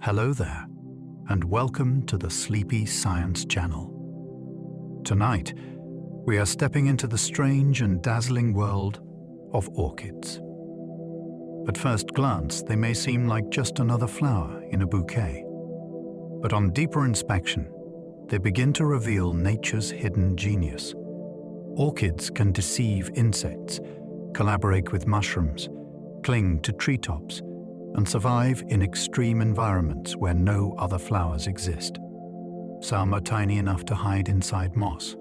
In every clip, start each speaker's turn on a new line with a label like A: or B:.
A: Hello there, and welcome to the Sleepy Science Channel. Tonight, we are stepping into the strange and dazzling world of orchids. At first glance, they may seem like just another flower in a bouquet. But on deeper inspection, they begin to reveal nature's hidden genius. Orchids can deceive insects, collaborate with mushrooms, cling to treetops, and survive in extreme environments where no other flowers exist. Some are tiny enough to hide inside moss.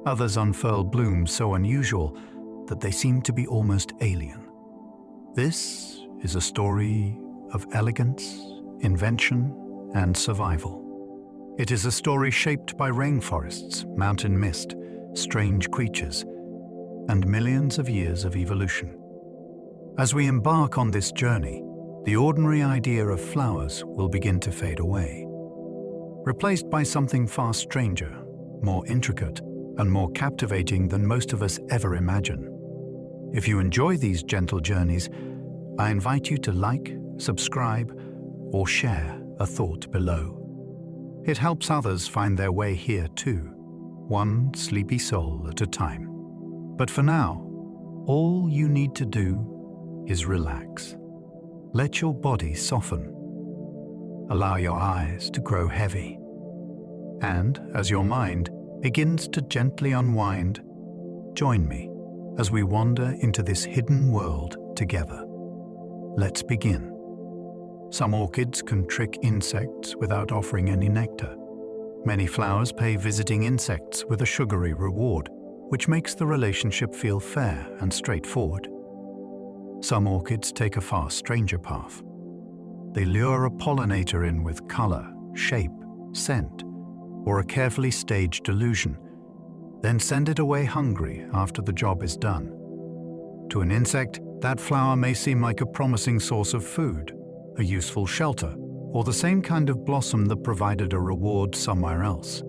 A: Others unfurl blooms so unusual that they seem to be almost alien. This is a story of elegance, invention, and survival. It is a story shaped by rainforests, mountain mist, strange creatures, and millions of years of evolution. As we embark on this journey, the ordinary idea of flowers will begin to fade away, replaced by something far stranger, more intricate, and more captivating than most of us ever imagine. If you enjoy these gentle journeys, I invite you to like, subscribe, or share a thought below. It helps others find their way here too, one sleepy soul at a time. But for now, all you need to do is relax. Let your body soften. Allow your eyes to grow heavy. And as your mind begins to gently unwind, join me as we wander into this hidden world together. Let's begin. Some orchids can trick insects without offering any nectar. Many flowers pay visiting insects with a sugary reward, which makes the relationship feel fair and straightforward. Some orchids take a far stranger path. They lure a pollinator in with color, shape, scent, or a carefully staged illusion, then send it away hungry after the job is done. To an insect, that flower may seem like a promising source of food, a useful shelter, or the same kind of blossom that provided a reward somewhere else.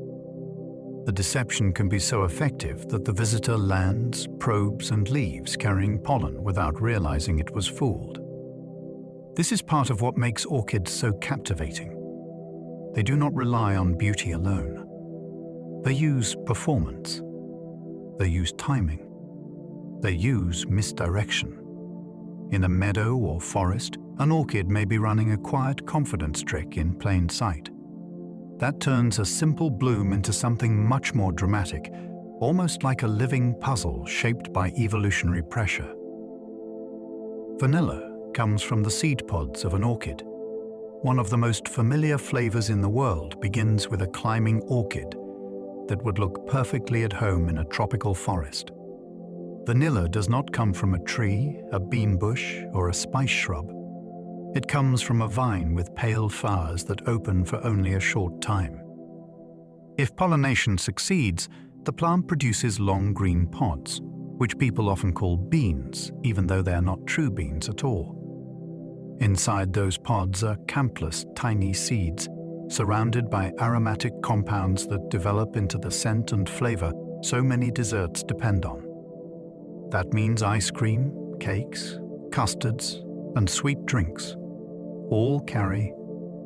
A: The deception can be so effective that the visitor lands, probes, and leaves carrying pollen without realizing it was fooled. This is part of what makes orchids so captivating. They do not rely on beauty alone. They use performance. They use timing. They use misdirection. In a meadow or forest, an orchid may be running a quiet confidence trick in plain sight. That turns a simple bloom into something much more dramatic, almost like a living puzzle shaped by evolutionary pressure. Vanilla comes from the seed pods of an orchid. One of the most familiar flavors in the world begins with a climbing orchid that would look perfectly at home in a tropical forest. Vanilla does not come from a tree, a bean bush, or a spice shrub. It comes from a vine with pale flowers that open for only a short time. If pollination succeeds, the plant produces long green pods, which people often call beans, even though they are not true beans at all. Inside those pods are countless tiny seeds, surrounded by aromatic compounds that develop into the scent and flavor so many desserts depend on. That means ice cream, cakes, custards, and sweet drinks all carry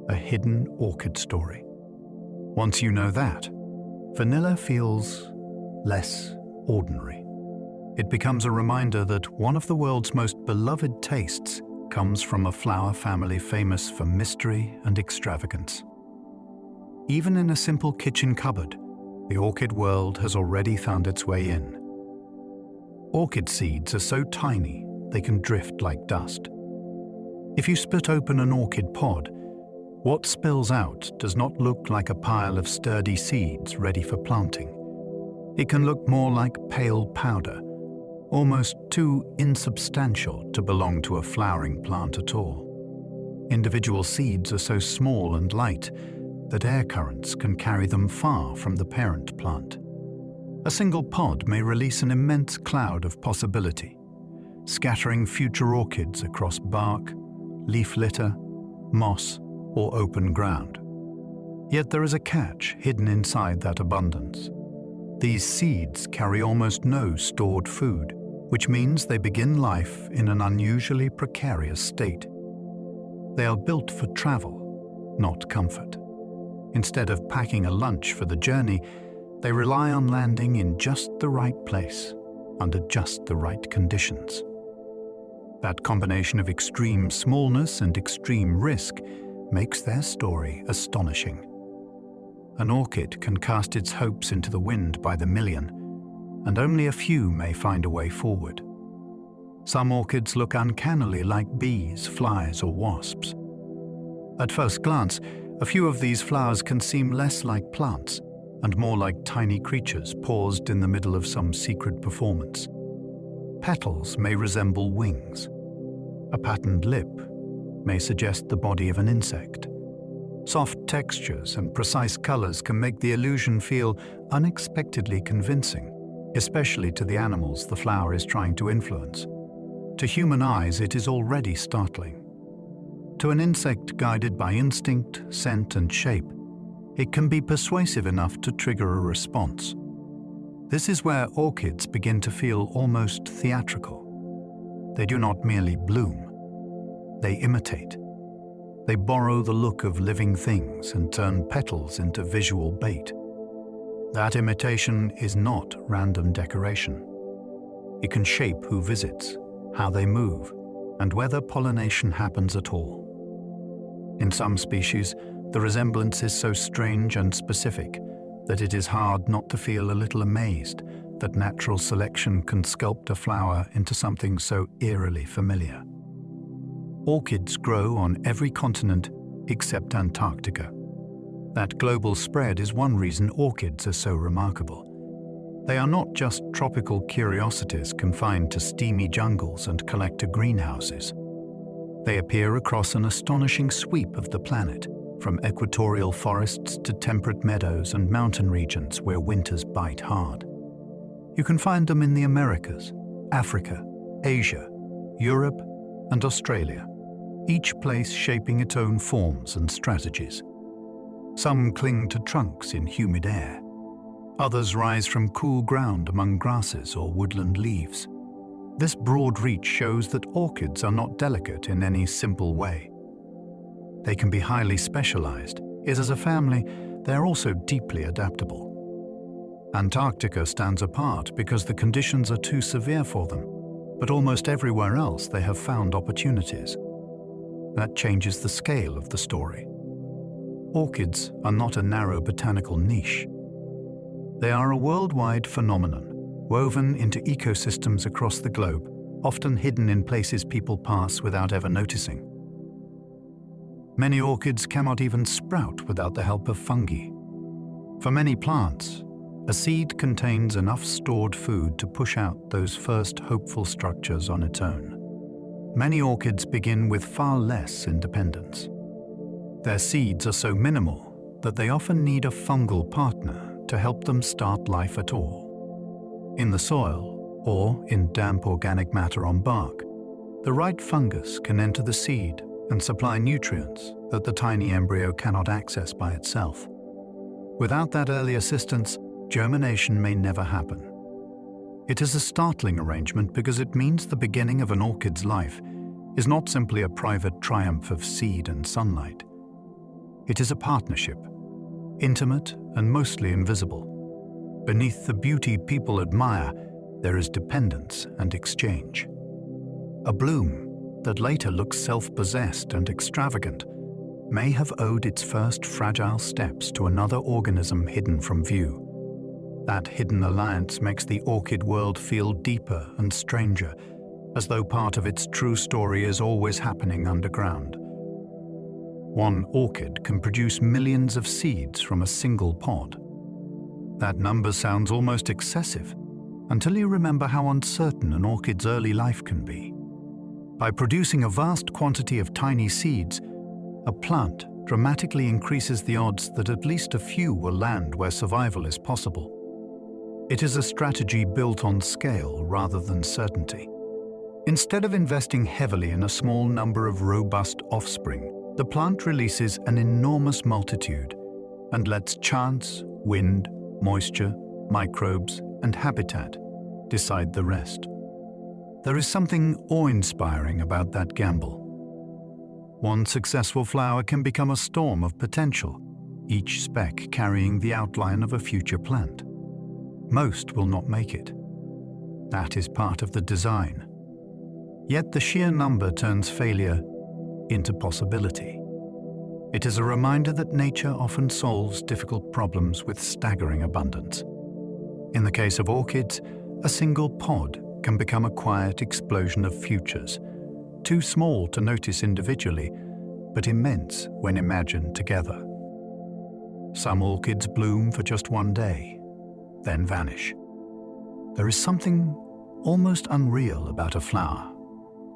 A: a hidden orchid story. Once you know that, vanilla feels less ordinary. It becomes a reminder that one of the world's most beloved tastes comes from a flower family famous for mystery and extravagance. Even in a simple kitchen cupboard, the orchid world has already found its way in. Orchid seeds are so tiny they can drift like dust. If you split open an orchid pod, what spills out does not look like a pile of sturdy seeds ready for planting. It can look more like pale powder, almost too insubstantial to belong to a flowering plant at all. Individual seeds are so small and light that air currents can carry them far from the parent plant. A single pod may release an immense cloud of possibility, scattering future orchids across bark, leaf litter, moss, or open ground. Yet there is a catch hidden inside that abundance. These seeds carry almost no stored food, which means they begin life in an unusually precarious state. They are built for travel, not comfort. Instead of packing a lunch for the journey, they rely on landing in just the right place, under just the right conditions. That combination of extreme smallness and extreme risk makes their story astonishing. An orchid can cast its hopes into the wind by the million, and only a few may find a way forward. Some orchids look uncannily like bees, flies, or wasps. At first glance, a few of these flowers can seem less like plants and more like tiny creatures paused in the middle of some secret performance. Petals may resemble wings. A patterned lip may suggest the body of an insect. Soft textures and precise colors can make the illusion feel unexpectedly convincing, especially to the animals the flower is trying to influence. To human eyes, it is already startling. To an insect guided by instinct, scent, and shape, it can be persuasive enough to trigger a response. This is where orchids begin to feel almost theatrical. They do not merely bloom, they imitate. They borrow the look of living things and turn petals into visual bait. That imitation is not random decoration. It can shape who visits, how they move, and whether pollination happens at all. In some species, the resemblance is so strange and specific that it is hard not to feel a little amazed that natural selection can sculpt a flower into something so eerily familiar. Orchids grow on every continent except Antarctica. That global spread is one reason orchids are so remarkable. They are not just tropical curiosities confined to steamy jungles and collector greenhouses. They appear across an astonishing sweep of the planet, from equatorial forests to temperate meadows and mountain regions where winters bite hard. You can find them in the Americas, Africa, Asia, Europe, and Australia, each place shaping its own forms and strategies. Some cling to trunks in humid air. Others rise from cool ground among grasses or woodland leaves. This broad reach shows that orchids are not delicate in any simple way. They can be highly specialized, yet as a family, they are also deeply adaptable. Antarctica stands apart because the conditions are too severe for them, but almost everywhere else they have found opportunities. That changes the scale of the story. Orchids are not a narrow botanical niche. They are a worldwide phenomenon, woven into ecosystems across the globe, often hidden in places people pass without ever noticing. Many orchids cannot even sprout without the help of fungi. For many plants, a seed contains enough stored food to push out those first hopeful structures on its own. Many orchids begin with far less independence. Their seeds are so minimal that they often need a fungal partner to help them start life at all. In the soil, or in damp organic matter on bark, the right fungus can enter the seed and supply nutrients that the tiny embryo cannot access by itself. Without that early assistance, germination may never happen. It is a startling arrangement because it means the beginning of an orchid's life is not simply a private triumph of seed and sunlight. It is a partnership, intimate and mostly invisible. Beneath the beauty people admire, there is dependence and exchange. A bloom that later looks self-possessed and extravagant may have owed its first fragile steps to another organism hidden from view. That hidden alliance makes the orchid world feel deeper and stranger, as though part of its true story is always happening underground. One orchid can produce millions of seeds from a single pod. That number sounds almost excessive, until you remember how uncertain an orchid's early life can be. By producing a vast quantity of tiny seeds, a plant dramatically increases the odds that at least a few will land where survival is possible. It is a strategy built on scale rather than certainty. Instead of investing heavily in a small number of robust offspring, the plant releases an enormous multitude and lets chance, wind, moisture, microbes, and habitat decide the rest. There is something awe-inspiring about that gamble. One successful flower can become a storm of potential, each speck carrying the outline of a future plant. Most will not make it. That is part of the design. Yet the sheer number turns failure into possibility. It is a reminder that nature often solves difficult problems with staggering abundance. In the case of orchids, a single pod can become a quiet explosion of futures, too small to notice individually, but immense when imagined together. Some orchids bloom for just one day, then vanish. There is something almost unreal about a flower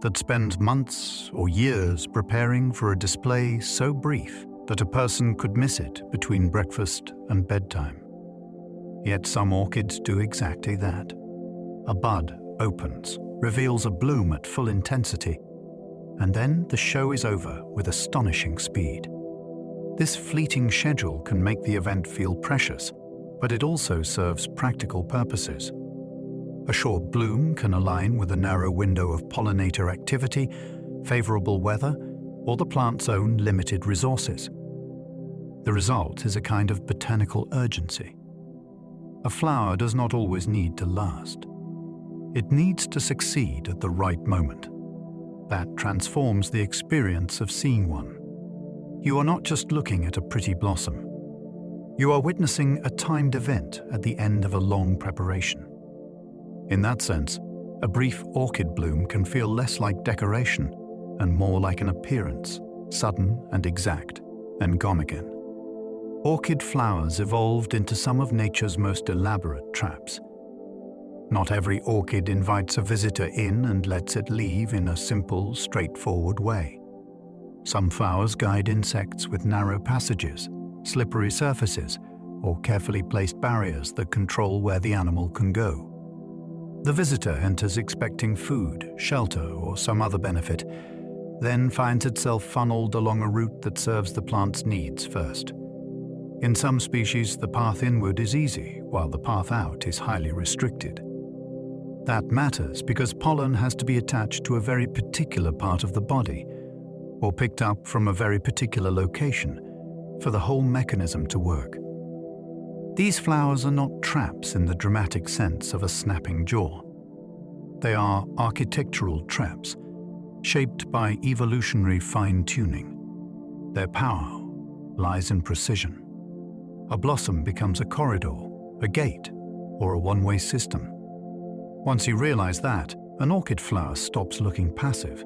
A: that spends months or years preparing for a display so brief that a person could miss it between breakfast and bedtime. Yet some orchids do exactly that. A bud opens, reveals a bloom at full intensity, and then the show is over with astonishing speed. This fleeting schedule can make the event feel precious, but it also serves practical purposes. A short bloom can align with a narrow window of pollinator activity, favorable weather, or the plant's own limited resources. The result is a kind of botanical urgency. A flower does not always need to last. It needs to succeed at the right moment. That transforms the experience of seeing one. You are not just looking at a pretty blossom. You are witnessing a timed event at the end of a long preparation. In that sense, a brief orchid bloom can feel less like decoration and more like an appearance, sudden and exact, and gone again. Orchid flowers evolved into some of nature's most elaborate traps. Not every orchid invites a visitor in and lets it leave in a simple, straightforward way. Some flowers guide insects with narrow passages, slippery surfaces, or carefully placed barriers that control where the animal can go. The visitor enters expecting food, shelter, or some other benefit, then finds itself funneled along a route that serves the plant's needs first. In some species, the path inward is easy, while the path out is highly restricted. That matters because pollen has to be attached to a very particular part of the body, or picked up from a very particular location, for the whole mechanism to work. These flowers are not traps in the dramatic sense of a snapping jaw. They are architectural traps, shaped by evolutionary fine-tuning. Their power lies in precision. A blossom becomes a corridor, a gate, or a one-way system. Once you realize that, an orchid flower stops looking passive.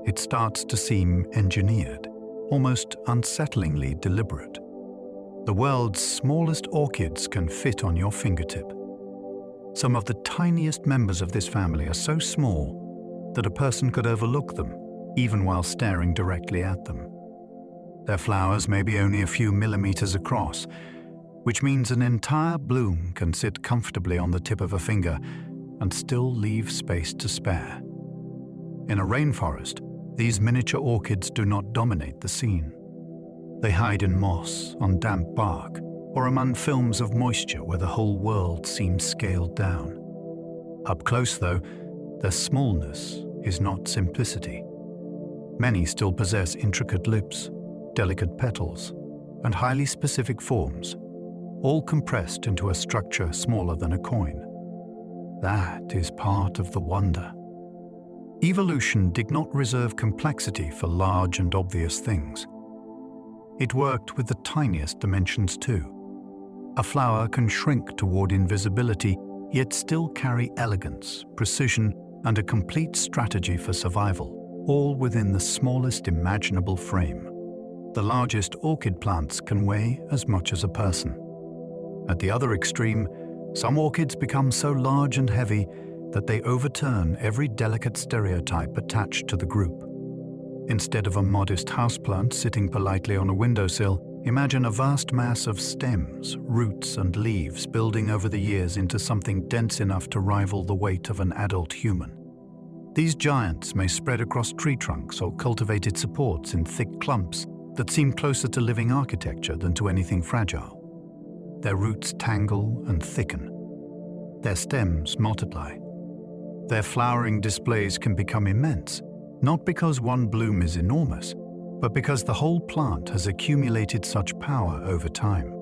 A: It starts to seem engineered, almost unsettlingly deliberate. The world's smallest orchids can fit on your fingertip. Some of the tiniest members of this family are so small that a person could overlook them, even while staring directly at them. Their flowers may be only a few millimeters across, which means an entire bloom can sit comfortably on the tip of a finger and still leave space to spare. In a rainforest, these miniature orchids do not dominate the scene. They hide in moss, on damp bark, or among films of moisture where the whole world seems scaled down. Up close, though, their smallness is not simplicity. Many still possess intricate lips, delicate petals, and highly specific forms, all compressed into a structure smaller than a coin. That is part of the wonder. Evolution did not reserve complexity for large and obvious things. It worked with the tiniest dimensions too. A flower can shrink toward invisibility, yet still carry elegance, precision, and a complete strategy for survival, all within the smallest imaginable frame. The largest orchid plants can weigh as much as a person. At the other extreme, some orchids become so large and heavy that they overturn every delicate stereotype attached to the group. Instead of a modest houseplant sitting politely on a windowsill, imagine a vast mass of stems, roots, and leaves building over the years into something dense enough to rival the weight of an adult human. These giants may spread across tree trunks or cultivated supports in thick clumps that seem closer to living architecture than to anything fragile. Their roots tangle and thicken. Their stems multiply. Their flowering displays can become immense, not because one bloom is enormous, but because the whole plant has accumulated such power over time.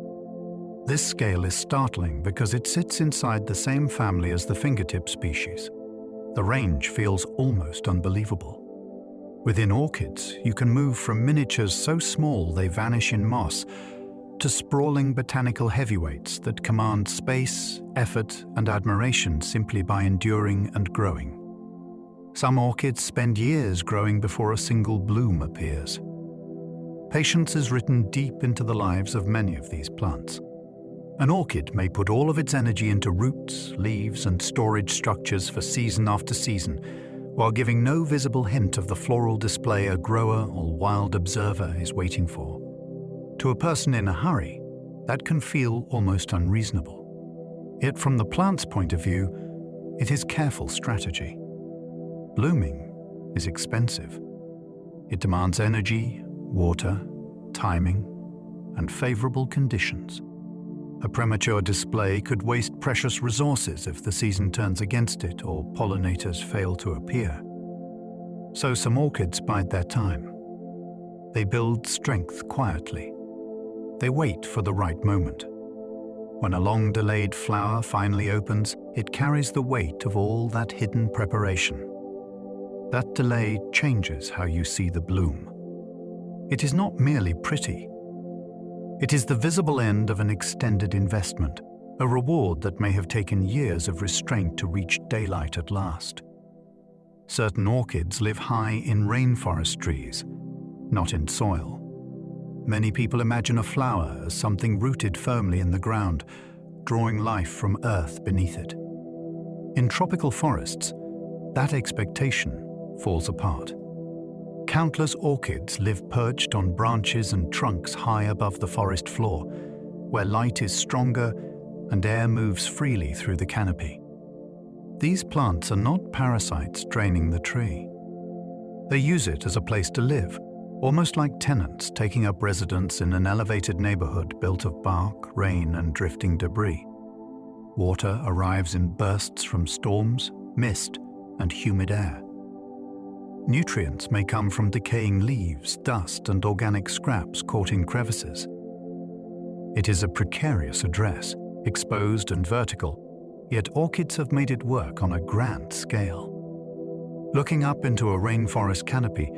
A: This scale is startling because it sits inside the same family as the fingertip species. The range feels almost unbelievable. Within orchids, you can move from miniatures so small they vanish in moss to sprawling botanical heavyweights that command space, effort, and admiration simply by enduring and growing. Some orchids spend years growing before a single bloom appears. Patience is written deep into the lives of many of these plants. An orchid may put all of its energy into roots, leaves, and storage structures for season after season, while giving no visible hint of the floral display a grower or wild observer is waiting for. To a person in a hurry, that can feel almost unreasonable. Yet from the plant's point of view, it is careful strategy. Blooming is expensive. It demands energy, water, timing, and favorable conditions. A premature display could waste precious resources if the season turns against it or pollinators fail to appear. So some orchids bide their time. They build strength quietly. They wait for the right moment. When a long-delayed flower finally opens, it carries the weight of all that hidden preparation. That delay changes how you see the bloom. It is not merely pretty. It is the visible end of an extended investment, a reward that may have taken years of restraint to reach daylight at last. Certain orchids live high in rainforest trees, not in soil. Many people imagine a flower as something rooted firmly in the ground, drawing life from earth beneath it. In tropical forests, that expectation falls apart. Countless orchids live perched on branches and trunks high above the forest floor, where light is stronger and air moves freely through the canopy. These plants are not parasites draining the tree. They use it as a place to live, almost like tenants taking up residence in an elevated neighborhood built of bark, rain, and drifting debris. Water arrives in bursts from storms, mist, and humid air. Nutrients may come from decaying leaves, dust, and organic scraps caught in crevices. It is a precarious address, exposed and vertical, yet orchids have made it work on a grand scale. Looking up into a rainforest canopy,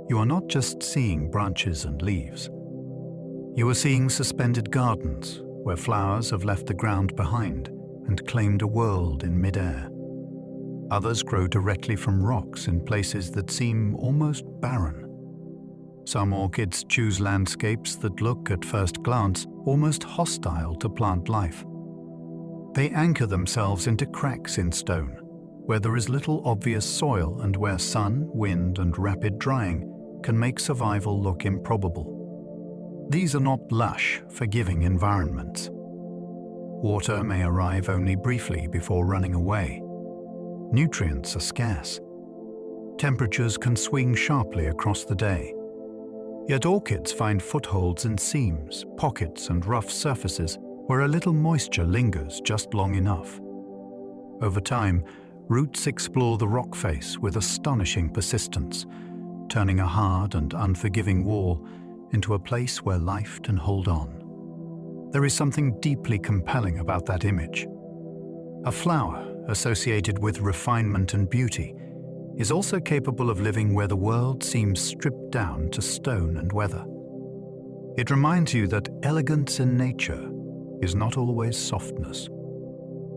A: you are not just seeing branches and leaves. You are seeing suspended gardens where flowers have left the ground behind and claimed a world in midair. Others grow directly from rocks in places that seem almost barren. Some orchids choose landscapes that look, at first glance, almost hostile to plant life. They anchor themselves into cracks in stone, where there is little obvious soil and where sun, wind, and rapid drying can make survival look improbable. These are not lush, forgiving environments. Water may arrive only briefly before running away. Nutrients are scarce. Temperatures can swing sharply across the day. Yet orchids find footholds in seams, pockets, and rough surfaces where a little moisture lingers just long enough. Over time, roots explore the rock face with astonishing persistence, turning a hard and unforgiving wall into a place where life can hold on. There is something deeply compelling about that image. A flower associated with refinement and beauty is also capable of living where the world seems stripped down to stone and weather. It reminds you that elegance in nature is not always softness.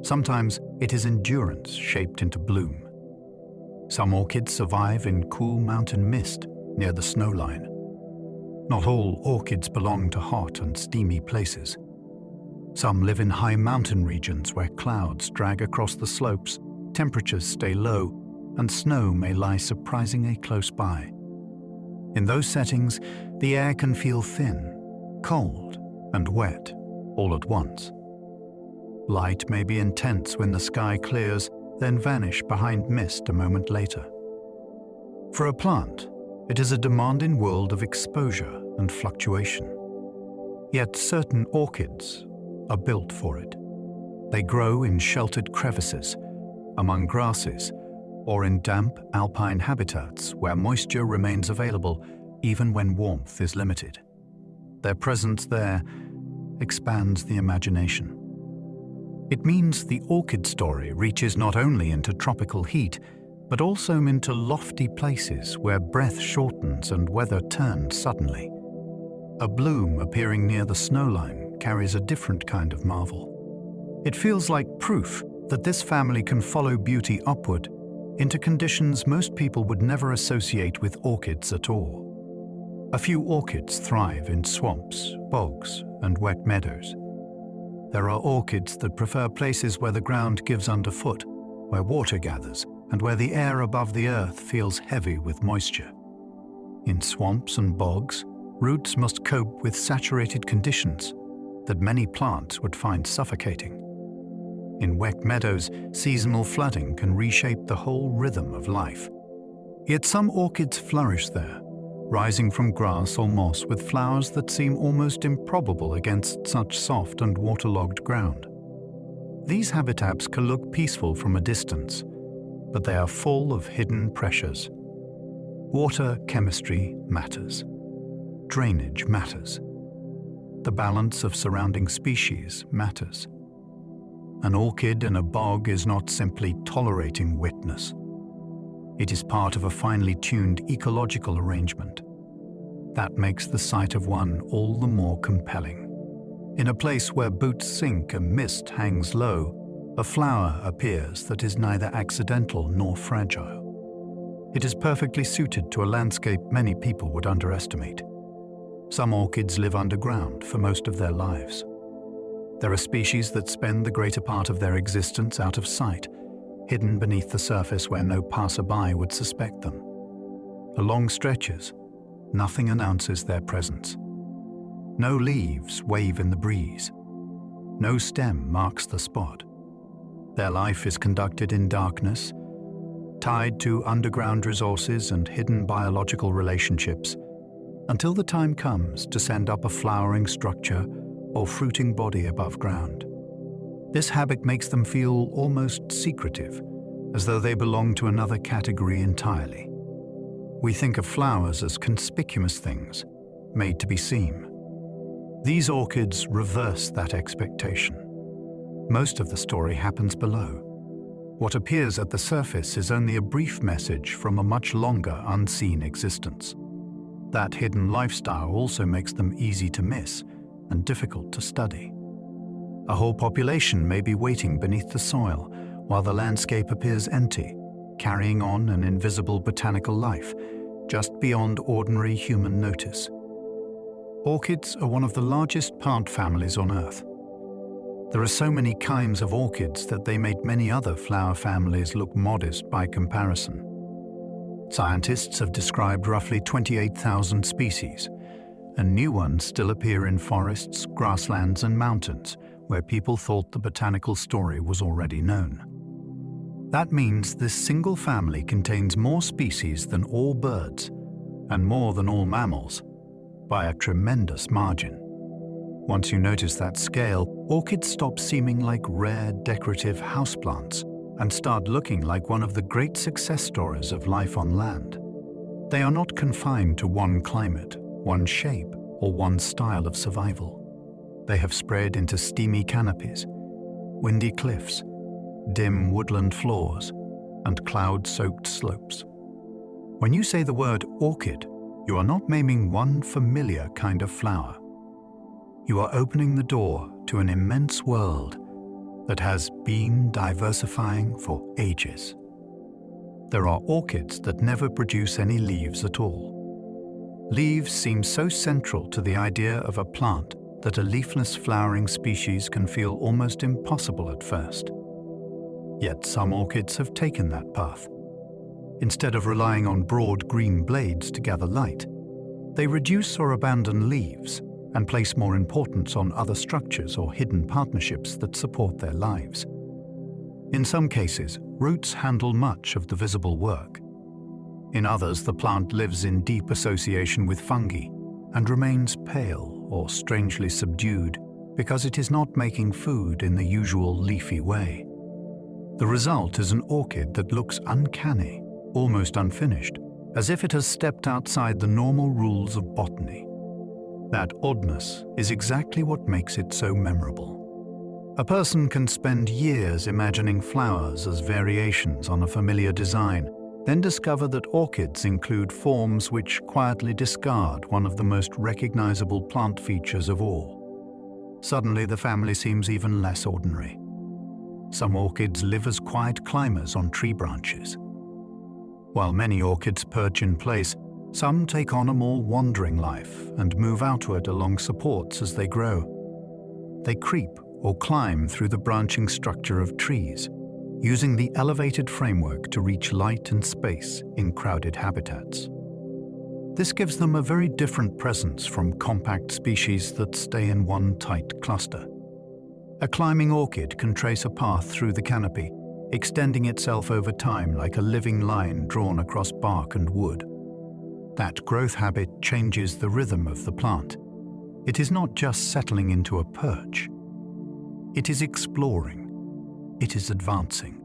A: Sometimes it is endurance shaped into bloom. Some orchids survive in cool mountain mist near the snowline. Not all orchids belong to hot and steamy places. Some live in high mountain regions where clouds drag across the slopes, temperatures stay low, and snow may lie surprisingly close by. In those settings, the air can feel thin, cold, and wet all at once. Light may be intense when the sky clears, then vanish behind mist a moment later. For a plant, it is a demanding world of exposure and fluctuation. Yet certain orchids are built for it. They grow in sheltered crevices, among grasses, or in damp alpine habitats where moisture remains available even when warmth is limited. Their presence there expands the imagination. It means the orchid story reaches not only into tropical heat, but also into lofty places where breath shortens and weather turns suddenly. A bloom appearing near the snowline carries a different kind of marvel. It feels like proof that this family can follow beauty upward into conditions most people would never associate with orchids at all. A few orchids thrive in swamps, bogs, and wet meadows. There are orchids that prefer places where the ground gives underfoot, where water gathers, and where the air above the earth feels heavy with moisture. In swamps and bogs, roots must cope with saturated conditions that many plants would find suffocating. In wet meadows, seasonal flooding can reshape the whole rhythm of life. Yet some orchids flourish there, rising from grass or moss with flowers that seem almost improbable against such soft and waterlogged ground. These habitats can look peaceful from a distance, but they are full of hidden pressures. Water chemistry matters. Drainage matters. The balance of surrounding species matters. An orchid in a bog is not simply tolerating wetness. It is part of a finely tuned ecological arrangement. That makes the sight of one all the more compelling. In a place where boots sink and mist hangs low, a flower appears that is neither accidental nor fragile. It is perfectly suited to a landscape many people would underestimate. Some orchids live underground for most of their lives. There are species that spend the greater part of their existence out of sight, hidden beneath the surface where no passerby would suspect them. For long stretches, nothing announces their presence. No leaves wave in the breeze. No stem marks the spot. Their life is conducted in darkness, tied to underground resources and hidden biological relationships, until the time comes to send up a flowering structure or fruiting body above ground. This habit makes them feel almost secretive, as though they belong to another category entirely. We think of flowers as conspicuous things, made to be seen. These orchids reverse that expectation. Most of the story happens below. What appears at the surface is only a brief message from a much longer unseen existence. That hidden lifestyle also makes them easy to miss and difficult to study. A whole population may be waiting beneath the soil while the landscape appears empty, carrying on an invisible botanical life just beyond ordinary human notice. Orchids are one of the largest plant families on Earth. There are so many kinds of orchids that they make many other flower families look modest by comparison. Scientists have described roughly 28,000 species, and new ones still appear in forests, grasslands, and mountains, where people thought the botanical story was already known. That means this single family contains more species than all birds, and more than all mammals, by a tremendous margin. Once you notice that scale, orchids stop seeming like rare decorative houseplants and start looking like one of the great success stories of life on land. They are not confined to one climate, one shape, or one style of survival. They have spread into steamy canopies, windy cliffs, dim woodland floors, and cloud-soaked slopes. When you say the word orchid, you are not naming one familiar kind of flower. You are opening the door to an immense world that has been diversifying for ages. There are orchids that never produce any leaves at all. Leaves seem so central to the idea of a plant that a leafless flowering species can feel almost impossible at first. Yet some orchids have taken that path. Instead of relying on broad green blades to gather light, they reduce or abandon leaves and place more importance on other structures or hidden partnerships that support their lives. In some cases, roots handle much of the visible work. In others, the plant lives in deep association with fungi and remains pale or strangely subdued because it is not making food in the usual leafy way. The result is an orchid that looks uncanny, almost unfinished, as if it has stepped outside the normal rules of botany. That oddness is exactly what makes it so memorable. A person can spend years imagining flowers as variations on a familiar design, then discover that orchids include forms which quietly discard one of the most recognizable plant features of all. Suddenly, the family seems even less ordinary. Some orchids live as quiet climbers on tree branches. While many orchids perch in place, some take on a more wandering life and move outward along supports as they grow. They creep or climb through the branching structure of trees, using the elevated framework to reach light and space in crowded habitats. This gives them a very different presence from compact species that stay in one tight cluster. A climbing orchid can trace a path through the canopy, extending itself over time like a living line drawn across bark and wood. That growth habit changes the rhythm of the plant. It is not just settling into a perch. It is exploring. It is advancing.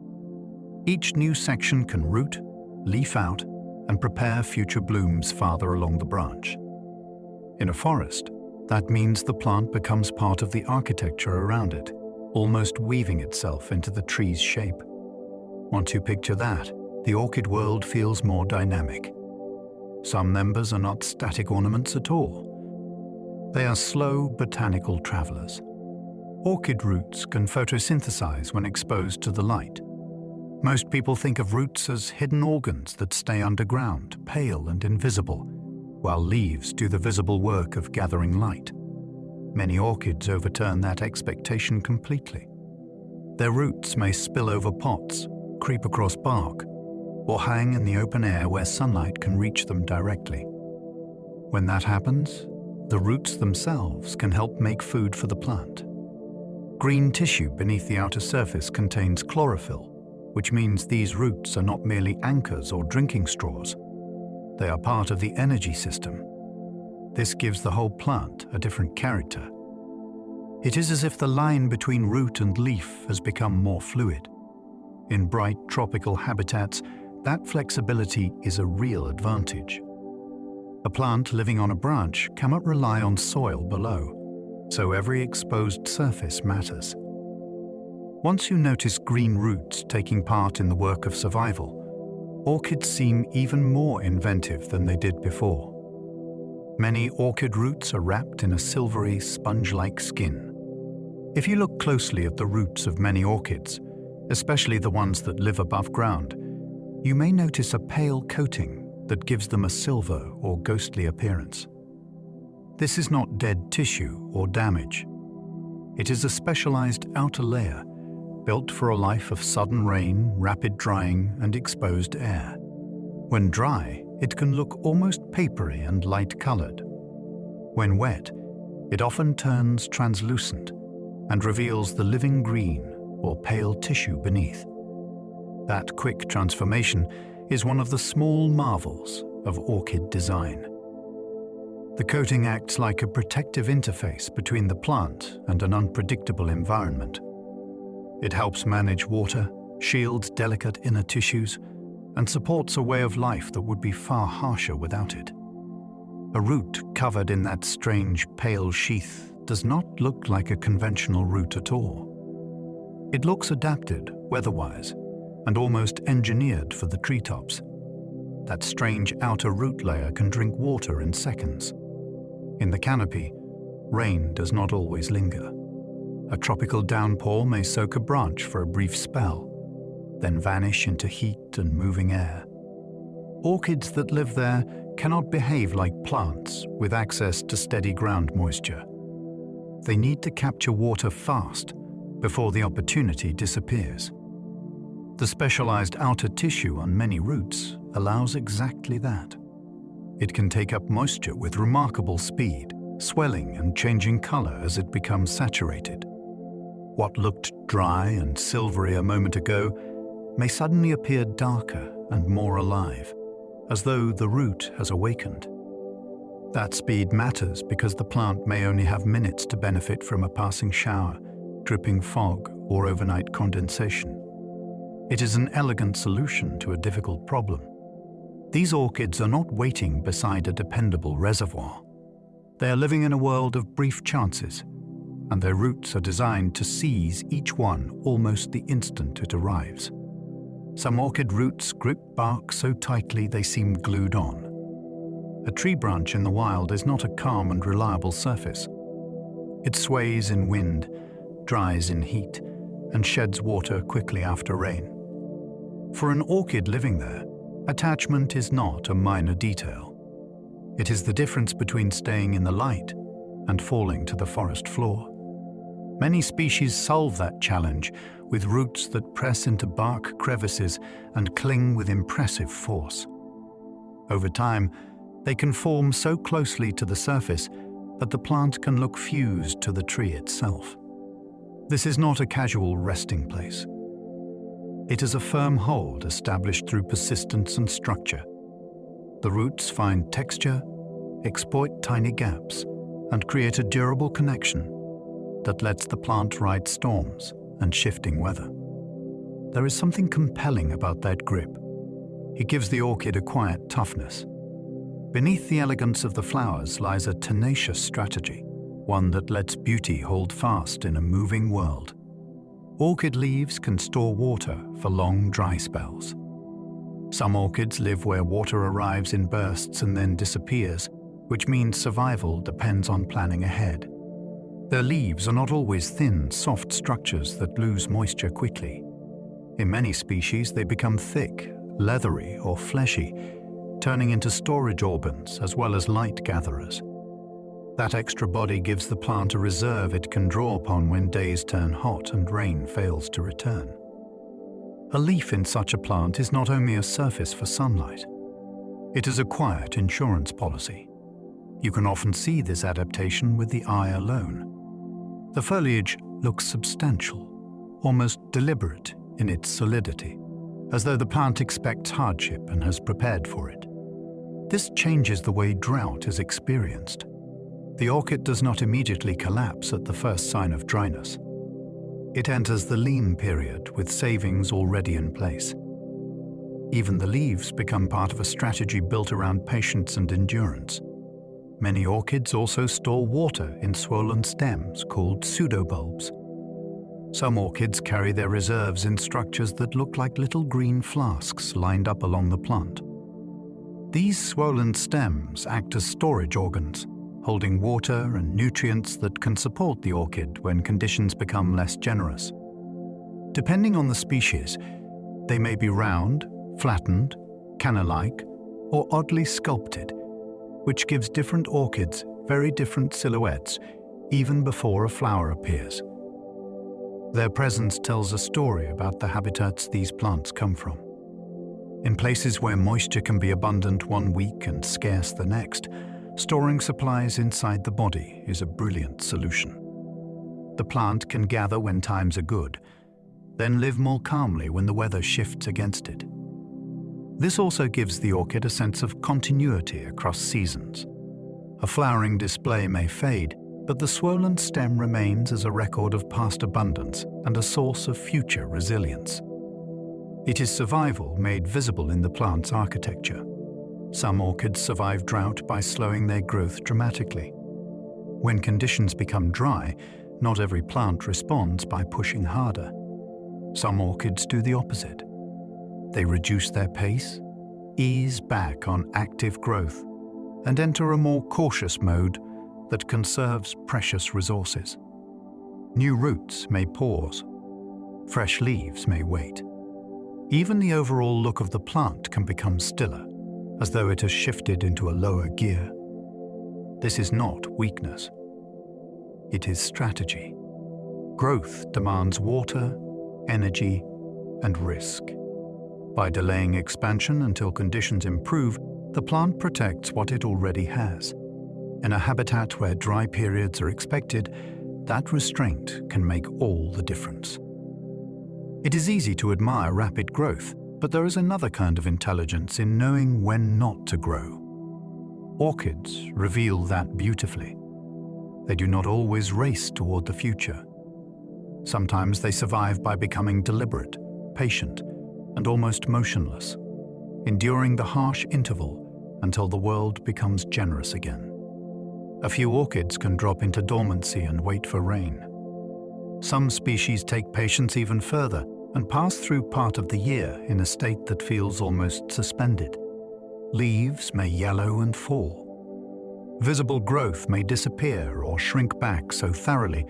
A: Each new section can root, leaf out, and prepare future blooms farther along the branch. In a forest, that means the plant becomes part of the architecture around it, almost weaving itself into the tree's shape. Once you picture that, the orchid world feels more dynamic. Some members are not static ornaments at all. They are slow botanical travelers. Orchid roots can photosynthesize when exposed to the light. Most people think of roots as hidden organs that stay underground, pale and invisible, while leaves do the visible work of gathering light. Many orchids overturn that expectation completely. Their roots may spill over pots, creep across bark, or hang in the open air where sunlight can reach them directly. When that happens, the roots themselves can help make food for the plant. Green tissue beneath the outer surface contains chlorophyll, which means these roots are not merely anchors or drinking straws. They are part of the energy system. This gives the whole plant a different character. It is as if the line between root and leaf has become more fluid. In bright tropical habitats, that flexibility is a real advantage. A plant living on a branch cannot rely on soil below, so every exposed surface matters. Once you notice green roots taking part in the work of survival, orchids seem even more inventive than they did before. Many orchid roots are wrapped in a silvery, sponge-like skin. If you look closely at the roots of many orchids, especially the ones that live above ground, you may notice a pale coating that gives them a silver or ghostly appearance. This is not dead tissue or damage. It is a specialized outer layer built for a life of sudden rain, rapid drying, and exposed air. When dry, it can look almost papery and light-colored. When wet, it often turns translucent and reveals the living green or pale tissue beneath. That quick transformation is one of the small marvels of orchid design. The coating acts like a protective interface between the plant and an unpredictable environment. It helps manage water, shields delicate inner tissues, and supports a way of life that would be far harsher without it. A root covered in that strange pale sheath does not look like a conventional root at all. It looks adapted, weather-wise, and almost engineered for the treetops. That strange outer root layer can drink water in seconds. In the canopy, rain does not always linger. A tropical downpour may soak a branch for a brief spell, then vanish into heat and moving air. Orchids that live there cannot behave like plants with access to steady ground moisture. They need to capture water fast before the opportunity disappears. The specialized outer tissue on many roots allows exactly that. It can take up moisture with remarkable speed, swelling and changing color as it becomes saturated. What looked dry and silvery a moment ago may suddenly appear darker and more alive, as though the root has awakened. That speed matters because the plant may only have minutes to benefit from a passing shower, dripping fog, or overnight condensation. It is an elegant solution to a difficult problem. These orchids are not waiting beside a dependable reservoir. They are living in a world of brief chances, and their roots are designed to seize each one almost the instant it arrives. Some orchid roots grip bark so tightly they seem glued on. A tree branch in the wild is not a calm and reliable surface. It sways in wind, dries in heat, and sheds water quickly after rain. For an orchid living there, attachment is not a minor detail. It is the difference between staying in the light and falling to the forest floor. Many species solve that challenge with roots that press into bark crevices and cling with impressive force. Over time, they can form so closely to the surface that the plant can look fused to the tree itself. This is not a casual resting place. It is a firm hold established through persistence and structure. The roots find texture, exploit tiny gaps, and create a durable connection that lets the plant ride storms and shifting weather. There is something compelling about that grip. It gives the orchid a quiet toughness. Beneath the elegance of the flowers lies a tenacious strategy, one that lets beauty hold fast in a moving world. Orchid leaves can store water for long dry spells. Some orchids live where water arrives in bursts and then disappears, which means survival depends on planning ahead. Their leaves are not always thin, soft structures that lose moisture quickly. In many species, they become thick, leathery, or fleshy, turning into storage organs as well as light gatherers. That extra body gives the plant a reserve it can draw upon when days turn hot and rain fails to return. A leaf in such a plant is not only a surface for sunlight. It is a quiet insurance policy. You can often see this adaptation with the eye alone. The foliage looks substantial, almost deliberate in its solidity, as though the plant expects hardship and has prepared for it. This changes the way drought is experienced. The orchid does not immediately collapse at the first sign of dryness. It enters the lean period with savings already in place. Even the leaves become part of a strategy built around patience and endurance. Many orchids also store water in swollen stems called pseudobulbs. Some orchids carry their reserves in structures that look like little green flasks lined up along the plant. These swollen stems act as storage organs, holding water and nutrients that can support the orchid when conditions become less generous. Depending on the species, they may be round, flattened, canna-like, or oddly sculpted, which gives different orchids very different silhouettes even before a flower appears. Their presence tells a story about the habitats these plants come from. In places where moisture can be abundant one week and scarce the next, storing supplies inside the body is a brilliant solution. The plant can gather when times are good, then live more calmly when the weather shifts against it. This also gives the orchid a sense of continuity across seasons. A flowering display may fade, but the swollen stem remains as a record of past abundance and a source of future resilience. It is survival made visible in the plant's architecture. Some orchids survive drought by slowing their growth dramatically. When conditions become dry, not every plant responds by pushing harder. Some orchids do the opposite. They reduce their pace, ease back on active growth, and enter a more cautious mode that conserves precious resources. New roots may pause. Fresh leaves may wait. Even the overall look of the plant can become stiller, as though it has shifted into a lower gear. This is not weakness. It is strategy. Growth demands water, energy, and risk. By delaying expansion until conditions improve, the plant protects what it already has. In a habitat where dry periods are expected, that restraint can make all the difference. It is easy to admire rapid growth, but there is another kind of intelligence in knowing when not to grow. Orchids reveal that beautifully. They do not always race toward the future. Sometimes they survive by becoming deliberate, patient, and almost motionless, enduring the harsh interval until the world becomes generous again. A few orchids can drop into dormancy and wait for rain. Some species take patience even further and pass through part of the year in a state that feels almost suspended. Leaves may yellow and fall. Visible growth may disappear or shrink back so thoroughly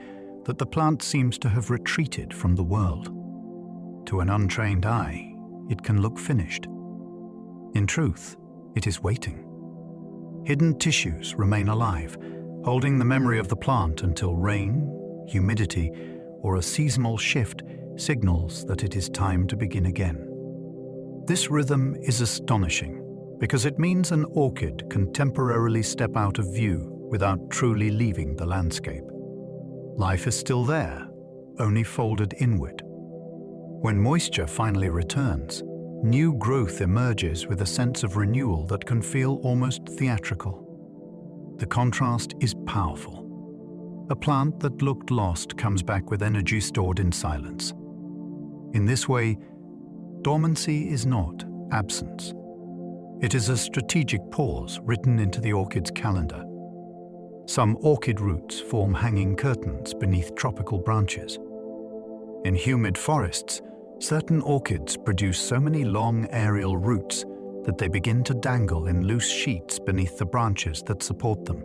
A: that the plant seems to have retreated from the world. To an untrained eye, it can look finished. In truth, it is waiting. Hidden tissues remain alive, holding the memory of the plant until rain, humidity, or a seasonal shift signals that it is time to begin again. This rhythm is astonishing because it means an orchid can temporarily step out of view without truly leaving the landscape. Life is still there, only folded inward. When moisture finally returns, new growth emerges with a sense of renewal that can feel almost theatrical. The contrast is powerful. A plant that looked lost comes back with energy stored in silence. In this way, dormancy is not absence. It is a strategic pause written into the orchid's calendar. Some orchid roots form hanging curtains beneath tropical branches. In humid forests, certain orchids produce so many long aerial roots that they begin to dangle in loose sheets beneath the branches that support them.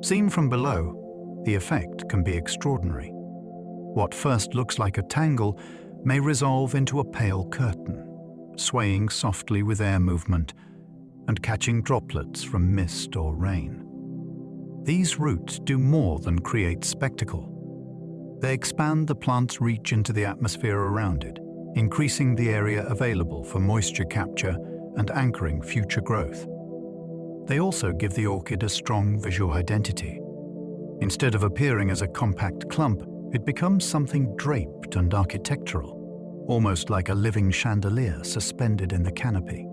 A: Seen from below, the effect can be extraordinary. What first looks like a tangle may resolve into a pale curtain, swaying softly with air movement and catching droplets from mist or rain. These roots do more than create spectacle. They expand the plant's reach into the atmosphere around it, increasing the area available for moisture capture and anchoring future growth. They also give the orchid a strong visual identity. Instead of appearing as a compact clump, it becomes something draped and architectural, almost like a living chandelier suspended in the canopy.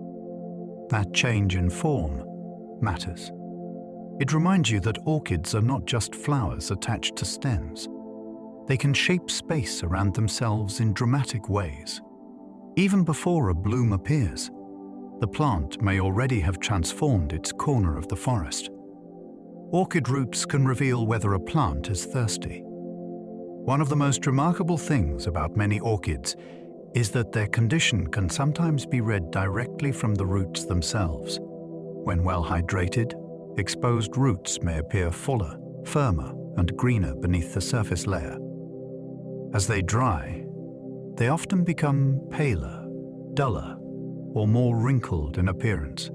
A: That change in form matters. It reminds you that orchids are not just flowers attached to stems. They can shape space around themselves in dramatic ways. Even before a bloom appears, the plant may already have transformed its corner of the forest. Orchid roots can reveal whether a plant is thirsty. One of the most remarkable things about many orchids is that their condition can sometimes be read directly from the roots themselves. When well hydrated, exposed roots may appear fuller, firmer, and greener beneath the surface layer. As they dry, they often become paler, duller, or more wrinkled in appearance.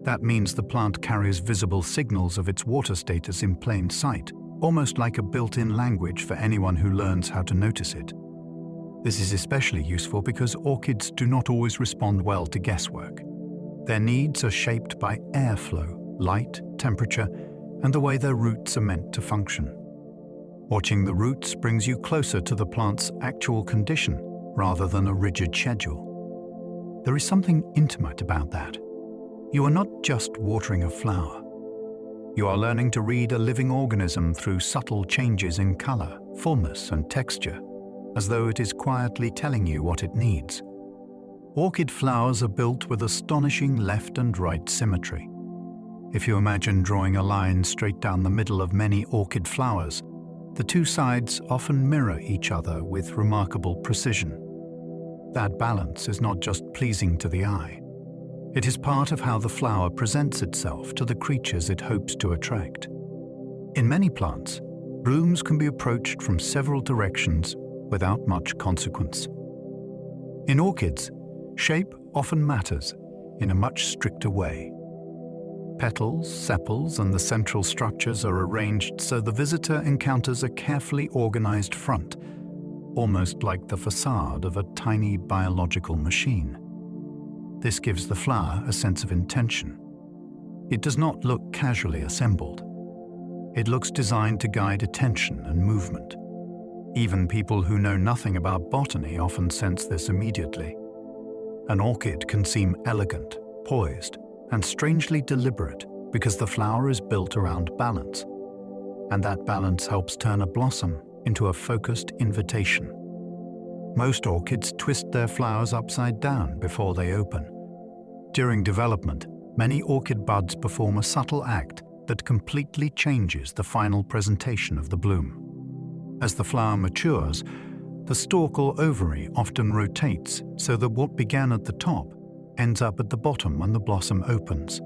A: That means the plant carries visible signals of its water status in plain sight, almost like a built-in language for anyone who learns how to notice it. This is especially useful because orchids do not always respond well to guesswork. Their needs are shaped by airflow, light, temperature, and the way their roots are meant to function. Watching the roots brings you closer to the plant's actual condition rather than a rigid schedule. There is something intimate about that. You are not just watering a flower. You are learning to read a living organism through subtle changes in color, fullness, and texture, as though it is quietly telling you what it needs. Orchid flowers are built with astonishing left and right symmetry. If you imagine drawing a line straight down the middle of many orchid flowers, the two sides often mirror each other with remarkable precision. That balance is not just pleasing to the eye. It is part of how the flower presents itself to the creatures it hopes to attract. In many plants, blooms can be approached from several directions without much consequence. In orchids, shape often matters in a much stricter way. Petals, sepals, and the central structures are arranged so the visitor encounters a carefully organized front, almost like the facade of a tiny biological machine. This gives the flower a sense of intention. It does not look casually assembled. It looks designed to guide attention and movement. Even people who know nothing about botany often sense this immediately. An orchid can seem elegant, poised, and strangely deliberate because the flower is built around balance. And that balance helps turn a blossom into a focused invitation. Most orchids twist their flowers upside down before they open. During development, many orchid buds perform a subtle act that completely changes the final presentation of the bloom. As the flower matures, the stalk or ovary often rotates so that what began at the top ends up at the bottom when the blossom opens.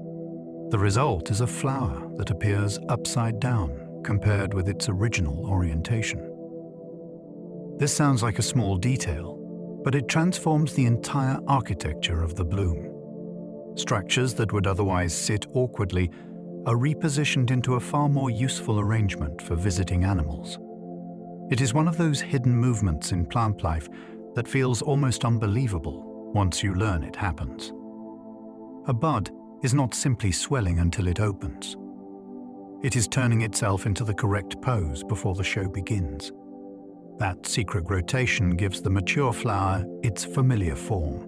A: The result is a flower that appears upside down compared with its original orientation. This sounds like a small detail, but it transforms the entire architecture of the bloom. Structures that would otherwise sit awkwardly are repositioned into a far more useful arrangement for visiting animals. It is one of those hidden movements in plant life that feels almost unbelievable once you learn it happens. A bud is not simply swelling until it opens. It is turning itself into the correct pose before the show begins. That secret rotation gives the mature flower its familiar form.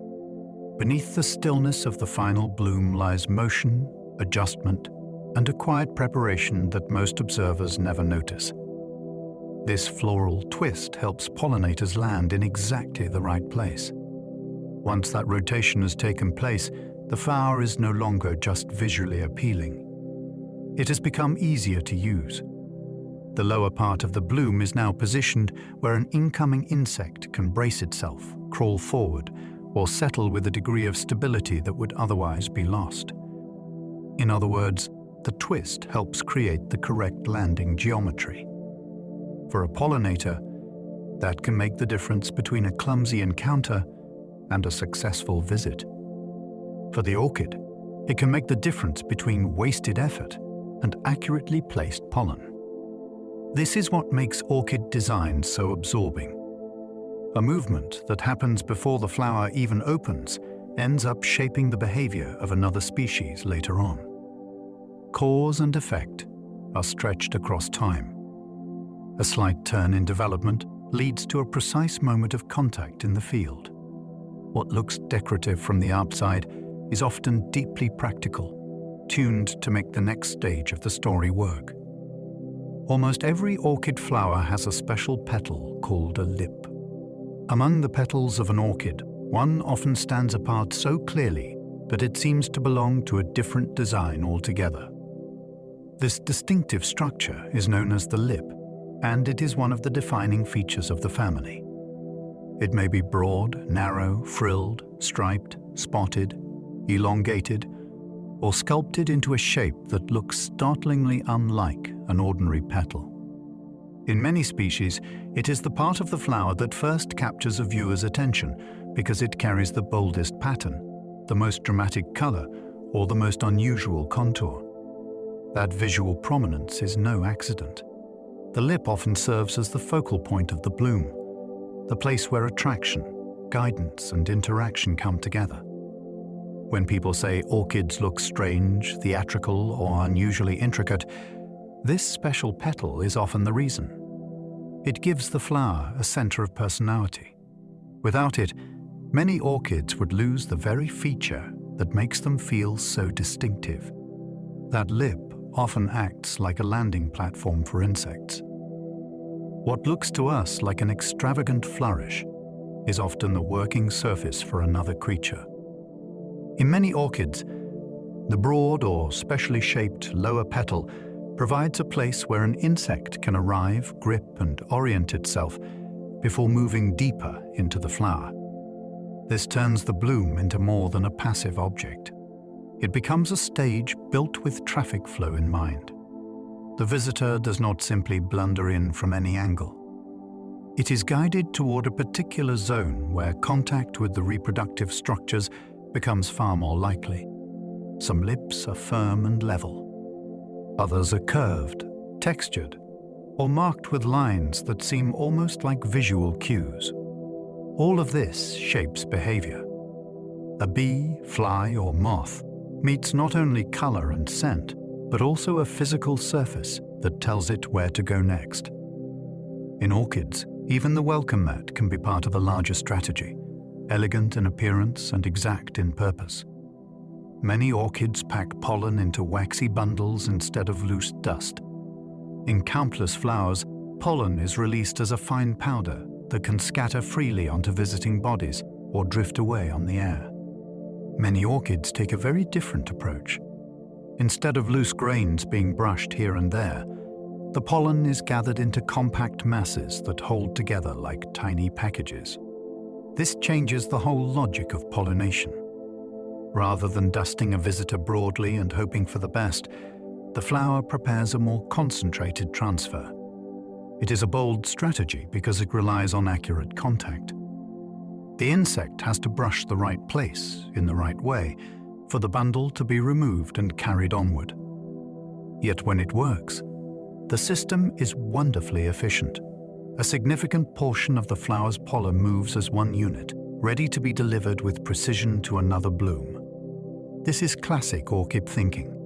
A: Beneath the stillness of the final bloom lies motion, adjustment, and a quiet preparation that most observers never notice. This floral twist helps pollinators land in exactly the right place. Once that rotation has taken place, the flower is no longer just visually appealing. It has become easier to use. The lower part of the bloom is now positioned where an incoming insect can brace itself, crawl forward, or settle with a degree of stability that would otherwise be lost. In other words, the twist helps create the correct landing geometry. For a pollinator, that can make the difference between a clumsy encounter and a successful visit. For the orchid, it can make the difference between wasted effort and accurately placed pollen. This is what makes orchid design so absorbing. A movement that happens before the flower even opens ends up shaping the behavior of another species later on. Cause and effect are stretched across time. A slight turn in development leads to a precise moment of contact in the field. What looks decorative from the outside is often deeply practical, tuned to make the next stage of the story work. Almost every orchid flower has a special petal called a lip. Among the petals of an orchid, one often stands apart so clearly that it seems to belong to a different design altogether. This distinctive structure is known as the lip, and it is one of the defining features of the family. It may be broad, narrow, frilled, striped, spotted, elongated, or sculpted into a shape that looks startlingly unlike an ordinary petal. In many species, it is the part of the flower that first captures a viewer's attention because it carries the boldest pattern, the most dramatic color, or the most unusual contour. That visual prominence is no accident. The lip often serves as the focal point of the bloom, the place where attraction, guidance, and interaction come together. When people say orchids look strange, theatrical, or unusually intricate, this special petal is often the reason. It gives the flower a center of personality. Without it, many orchids would lose the very feature that makes them feel so distinctive. That lip often acts like a landing platform for insects. What looks to us like an extravagant flourish is often the working surface for another creature. In many orchids, the broad or specially shaped lower petal provides a place where an insect can arrive, grip, and orient itself before moving deeper into the flower. This turns the bloom into more than a passive object. It becomes a stage built with traffic flow in mind. The visitor does not simply blunder in from any angle. It is guided toward a particular zone where contact with the reproductive structures becomes far more likely. Some lips are firm and level. Others are curved, textured, or marked with lines that seem almost like visual cues. All of this shapes behavior. A bee, fly, or moth meets not only color and scent, but also a physical surface that tells it where to go next. In orchids, even the welcome mat can be part of a larger strategy, elegant in appearance and exact in purpose. Many orchids pack pollen into waxy bundles instead of loose dust. In countless flowers, pollen is released as a fine powder, that can scatter freely onto visiting bodies or drift away on the air. Many orchids take a very different approach. Instead of loose grains being brushed here and there, the pollen is gathered into compact masses that hold together like tiny packages. This changes the whole logic of pollination. Rather than dusting a visitor broadly and hoping for the best, the flower prepares a more concentrated transfer. It is a bold strategy because it relies on accurate contact. The insect has to brush the right place in the right way for the bundle to be removed and carried onward. Yet when it works, the system is wonderfully efficient. A significant portion of the flower's pollen moves as one unit, ready to be delivered with precision to another bloom. This is classic orchid thinking.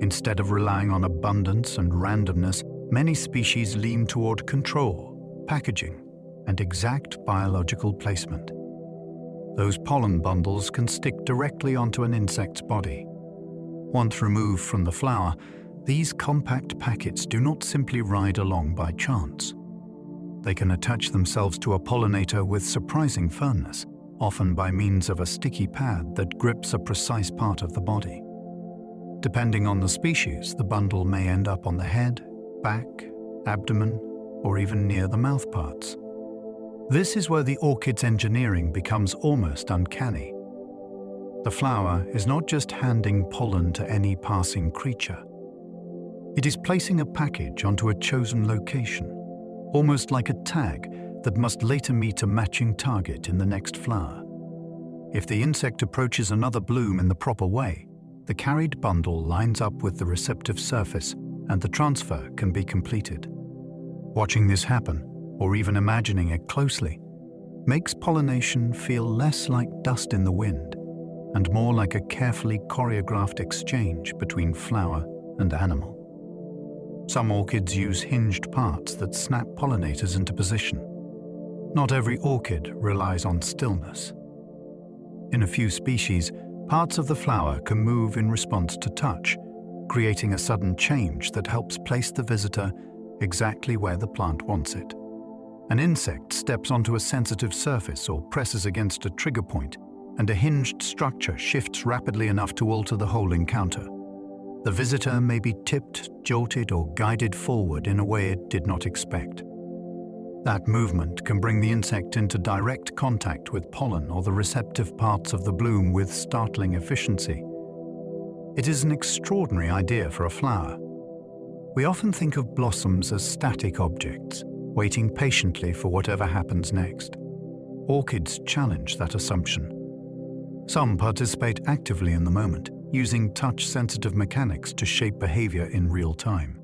A: Instead of relying on abundance and randomness, many species lean toward control, packaging, and exact biological placement. Those pollen bundles can stick directly onto an insect's body. Once removed from the flower, these compact packets do not simply ride along by chance. They can attach themselves to a pollinator with surprising firmness, often by means of a sticky pad that grips a precise part of the body. Depending on the species, the bundle may end up on the head, back, abdomen, or even near the mouth parts. This is where the orchid's engineering becomes almost uncanny. The flower is not just handing pollen to any passing creature. It is placing a package onto a chosen location, almost like a tag that must later meet a matching target in the next flower. If the insect approaches another bloom in the proper way, the carried bundle lines up with the receptive surface and the transfer can be completed. Watching this happen, or even imagining it closely, makes pollination feel less like dust in the wind and more like a carefully choreographed exchange between flower and animal. Some orchids use hinged parts that snap pollinators into position. Not every orchid relies on stillness. In a few species, parts of the flower can move in response to touch, creating a sudden change that helps place the visitor exactly where the plant wants it. An insect steps onto a sensitive surface or presses against a trigger point, and a hinged structure shifts rapidly enough to alter the whole encounter. The visitor may be tipped, jolted, or guided forward in a way it did not expect. That movement can bring the insect into direct contact with pollen or the receptive parts of the bloom with startling efficiency. It is an extraordinary idea for a flower. We often think of blossoms as static objects, waiting patiently for whatever happens next. Orchids challenge that assumption. Some participate actively in the moment, using touch-sensitive mechanics to shape behavior in real time.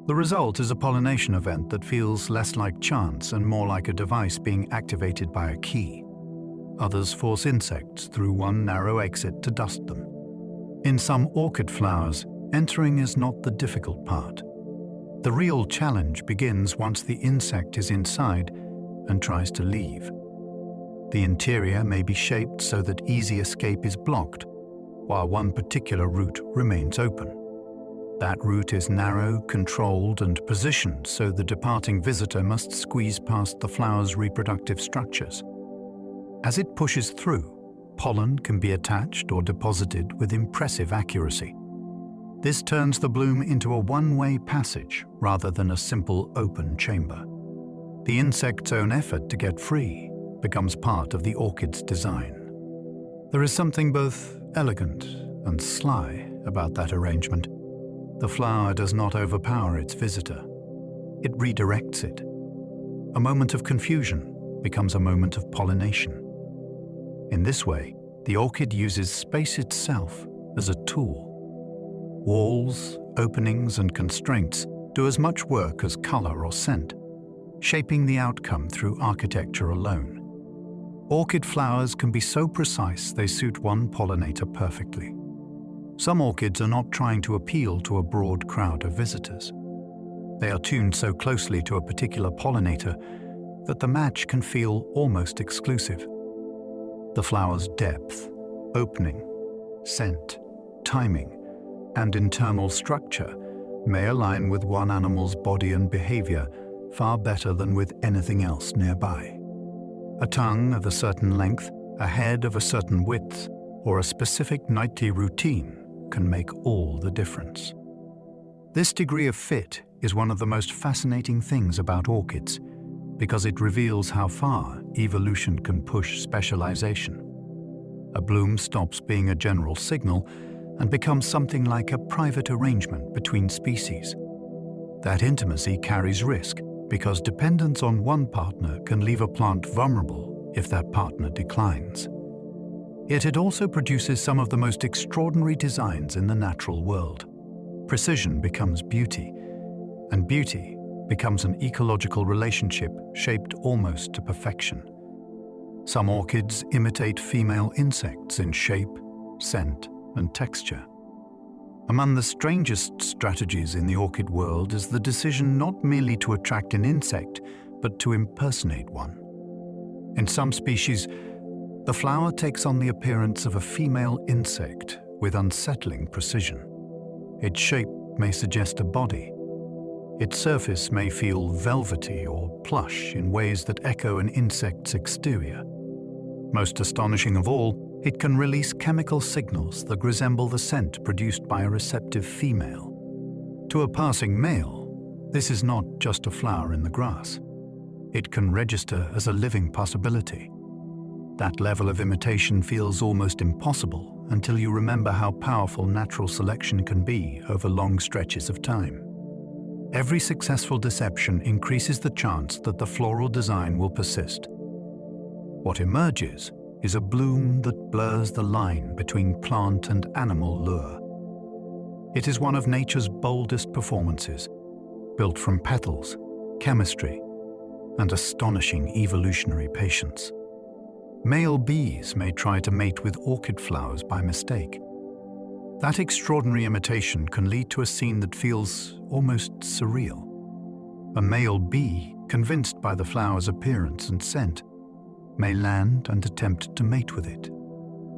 A: The result is a pollination event that feels less like chance and more like a device being activated by a key. Others force insects through one narrow exit to dust them. In some orchid flowers, entering is not the difficult part. The real challenge begins once the insect is inside and tries to leave. The interior may be shaped so that easy escape is blocked, while one particular route remains open. That route is narrow, controlled, and positioned so the departing visitor must squeeze past the flower's reproductive structures. As it pushes through, pollen can be attached or deposited with impressive accuracy. This turns the bloom into a one-way passage rather than a simple open chamber. The insect's own effort to get free becomes part of the orchid's design. There is something both elegant and sly about that arrangement. The flower does not overpower its visitor. It redirects it. A moment of confusion becomes a moment of pollination. In this way, the orchid uses space itself as a tool. Walls, openings, and constraints do as much work as color or scent, shaping the outcome through architecture alone. Orchid flowers can be so precise they suit one pollinator perfectly. Some orchids are not trying to appeal to a broad crowd of visitors. They are tuned so closely to a particular pollinator that the match can feel almost exclusive. The flower's depth, opening, scent, timing, and internal structure may align with one animal's body and behavior, far better than with anything else nearby. A tongue of a certain length, a head of a certain width, or a specific nightly routine can make all the difference. This degree of fit is one of the most fascinating things about orchids, because it reveals how far evolution can push specialization. A bloom stops being a general signal and becomes something like a private arrangement between species. That intimacy carries risk because dependence on one partner can leave a plant vulnerable if that partner declines. Yet it also produces some of the most extraordinary designs in the natural world. Precision becomes beauty, and beauty becomes an ecological relationship shaped almost to perfection. Some orchids imitate female insects in shape, scent, and texture. Among the strangest strategies in the orchid world is the decision not merely to attract an insect, but to impersonate one. In some species, the flower takes on the appearance of a female insect with unsettling precision. Its shape may suggest a body. Its surface may feel velvety or plush in ways that echo an insect's exterior. Most astonishing of all, it can release chemical signals that resemble the scent produced by a receptive female. To a passing male, this is not just a flower in the grass. It can register as a living possibility. That level of imitation feels almost impossible until you remember how powerful natural selection can be over long stretches of time. Every successful deception increases the chance that the floral design will persist. What emerges is a bloom that blurs the line between plant and animal lure. It is one of nature's boldest performances, built from petals, chemistry, and astonishing evolutionary patience. Male bees may try to mate with orchid flowers by mistake. That extraordinary imitation can lead to a scene that feels almost surreal. A male bee, convinced by the flower's appearance and scent, may land and attempt to mate with it.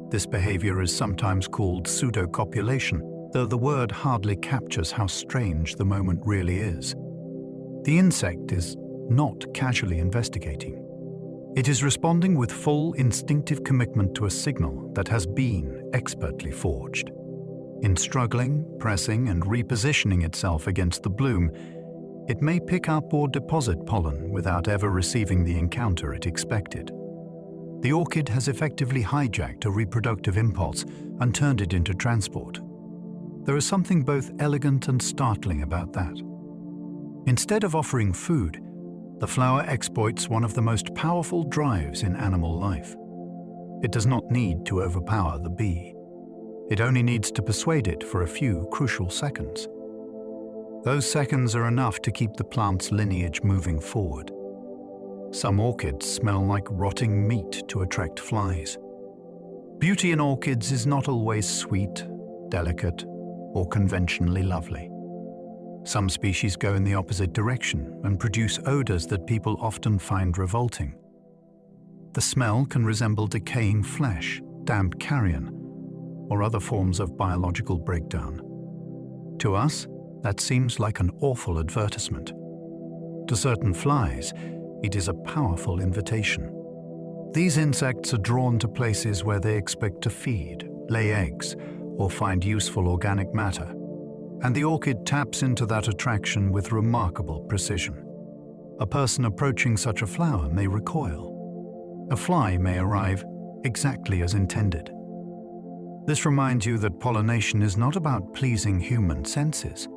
A: This behavior is sometimes called pseudo-copulation, though the word hardly captures how strange the moment really is. The insect is not casually investigating. It is responding with full instinctive commitment to a signal that has been expertly forged. In struggling, pressing, and repositioning itself against the bloom, it may pick up or deposit pollen without ever receiving the encounter it expected. The orchid has effectively hijacked a reproductive impulse and turned it into transport. There is something both elegant and startling about that. Instead of offering food, the flower exploits one of the most powerful drives in animal life. It does not need to overpower the bee. It only needs to persuade it for a few crucial seconds. Those seconds are enough to keep the plant's lineage moving forward. Some orchids smell like rotting meat to attract flies. Beauty in orchids is not always sweet, delicate, or conventionally lovely. Some species go in the opposite direction and produce odors that people often find revolting. The smell can resemble decaying flesh, damp carrion, or other forms of biological breakdown. To us, that seems like an awful advertisement. To certain flies, it is a powerful invitation. These insects are drawn to places where they expect to feed, lay eggs, or find useful organic matter, and the orchid taps into that attraction with remarkable precision. A person approaching such a flower may recoil. A fly may arrive exactly as intended. This reminds you that pollination is not about pleasing human senses.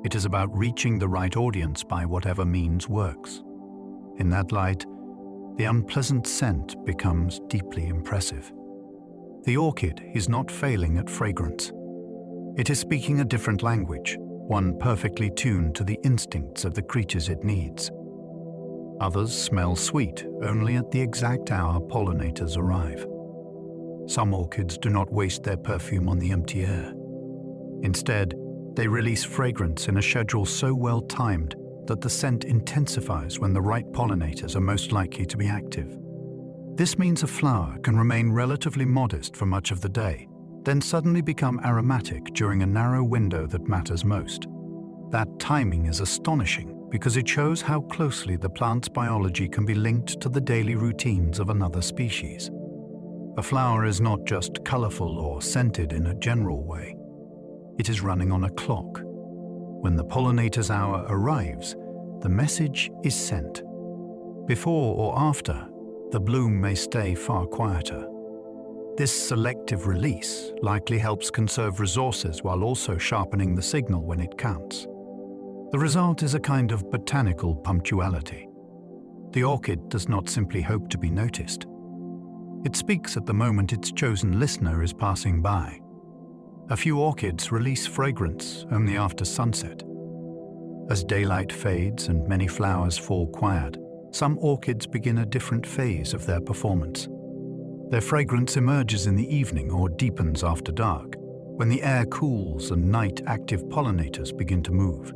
A: It is about reaching the right audience by whatever means works. In that light, the unpleasant scent becomes deeply impressive. The orchid is not failing at fragrance. It is speaking a different language, one perfectly tuned to the instincts of the creatures it needs. Others smell sweet only at the exact hour pollinators arrive. Some orchids do not waste their perfume on the empty air. Instead, they release fragrance in a schedule so well timed that the scent intensifies when the right pollinators are most likely to be active. This means a flower can remain relatively modest for much of the day, then suddenly become aromatic during a narrow window that matters most. That timing is astonishing because it shows how closely the plant's biology can be linked to the daily routines of another species. A flower is not just colorful or scented in a general way. It is running on a clock. When the pollinator's hour arrives, the message is sent. Before or after, the bloom may stay far quieter. This selective release likely helps conserve resources while also sharpening the signal when it counts. The result is a kind of botanical punctuality. The orchid does not simply hope to be noticed. It speaks at the moment its chosen listener is passing by. A few orchids release fragrance only after sunset. As daylight fades and many flowers fall quiet, some orchids begin a different phase of their performance. Their fragrance emerges in the evening or deepens after dark, when the air cools and night-active pollinators begin to move.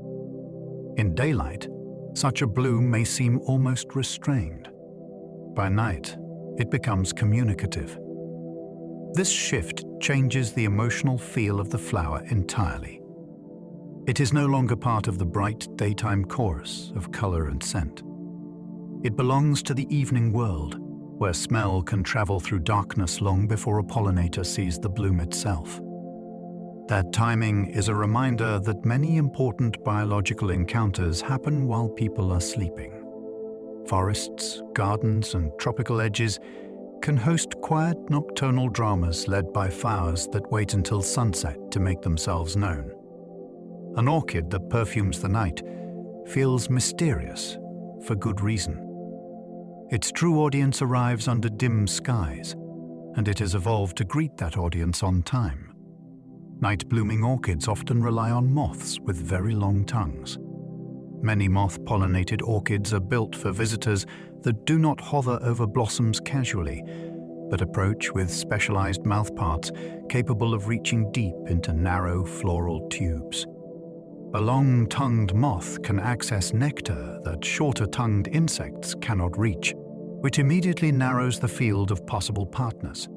A: In daylight, such a bloom may seem almost restrained. By night, it becomes communicative. This shift changes the emotional feel of the flower entirely. It is no longer part of the bright daytime chorus of color and scent. It belongs to the evening world, where smell can travel through darkness long before a pollinator sees the bloom itself. That timing is a reminder that many important biological encounters happen while people are sleeping. Forests, gardens, and tropical edges can host quiet nocturnal dramas led by flowers that wait until sunset to make themselves known. An orchid that perfumes the night feels mysterious for good reason. Its true audience arrives under dim skies, and it has evolved to greet that audience on time. Night-blooming orchids often rely on moths with very long tongues. Many moth-pollinated orchids are built for visitors that do not hover over blossoms casually, but approach with specialized mouthparts capable of reaching deep into narrow floral tubes. A long-tongued moth can access nectar that shorter-tongued insects cannot reach, which immediately narrows the field of possible partners.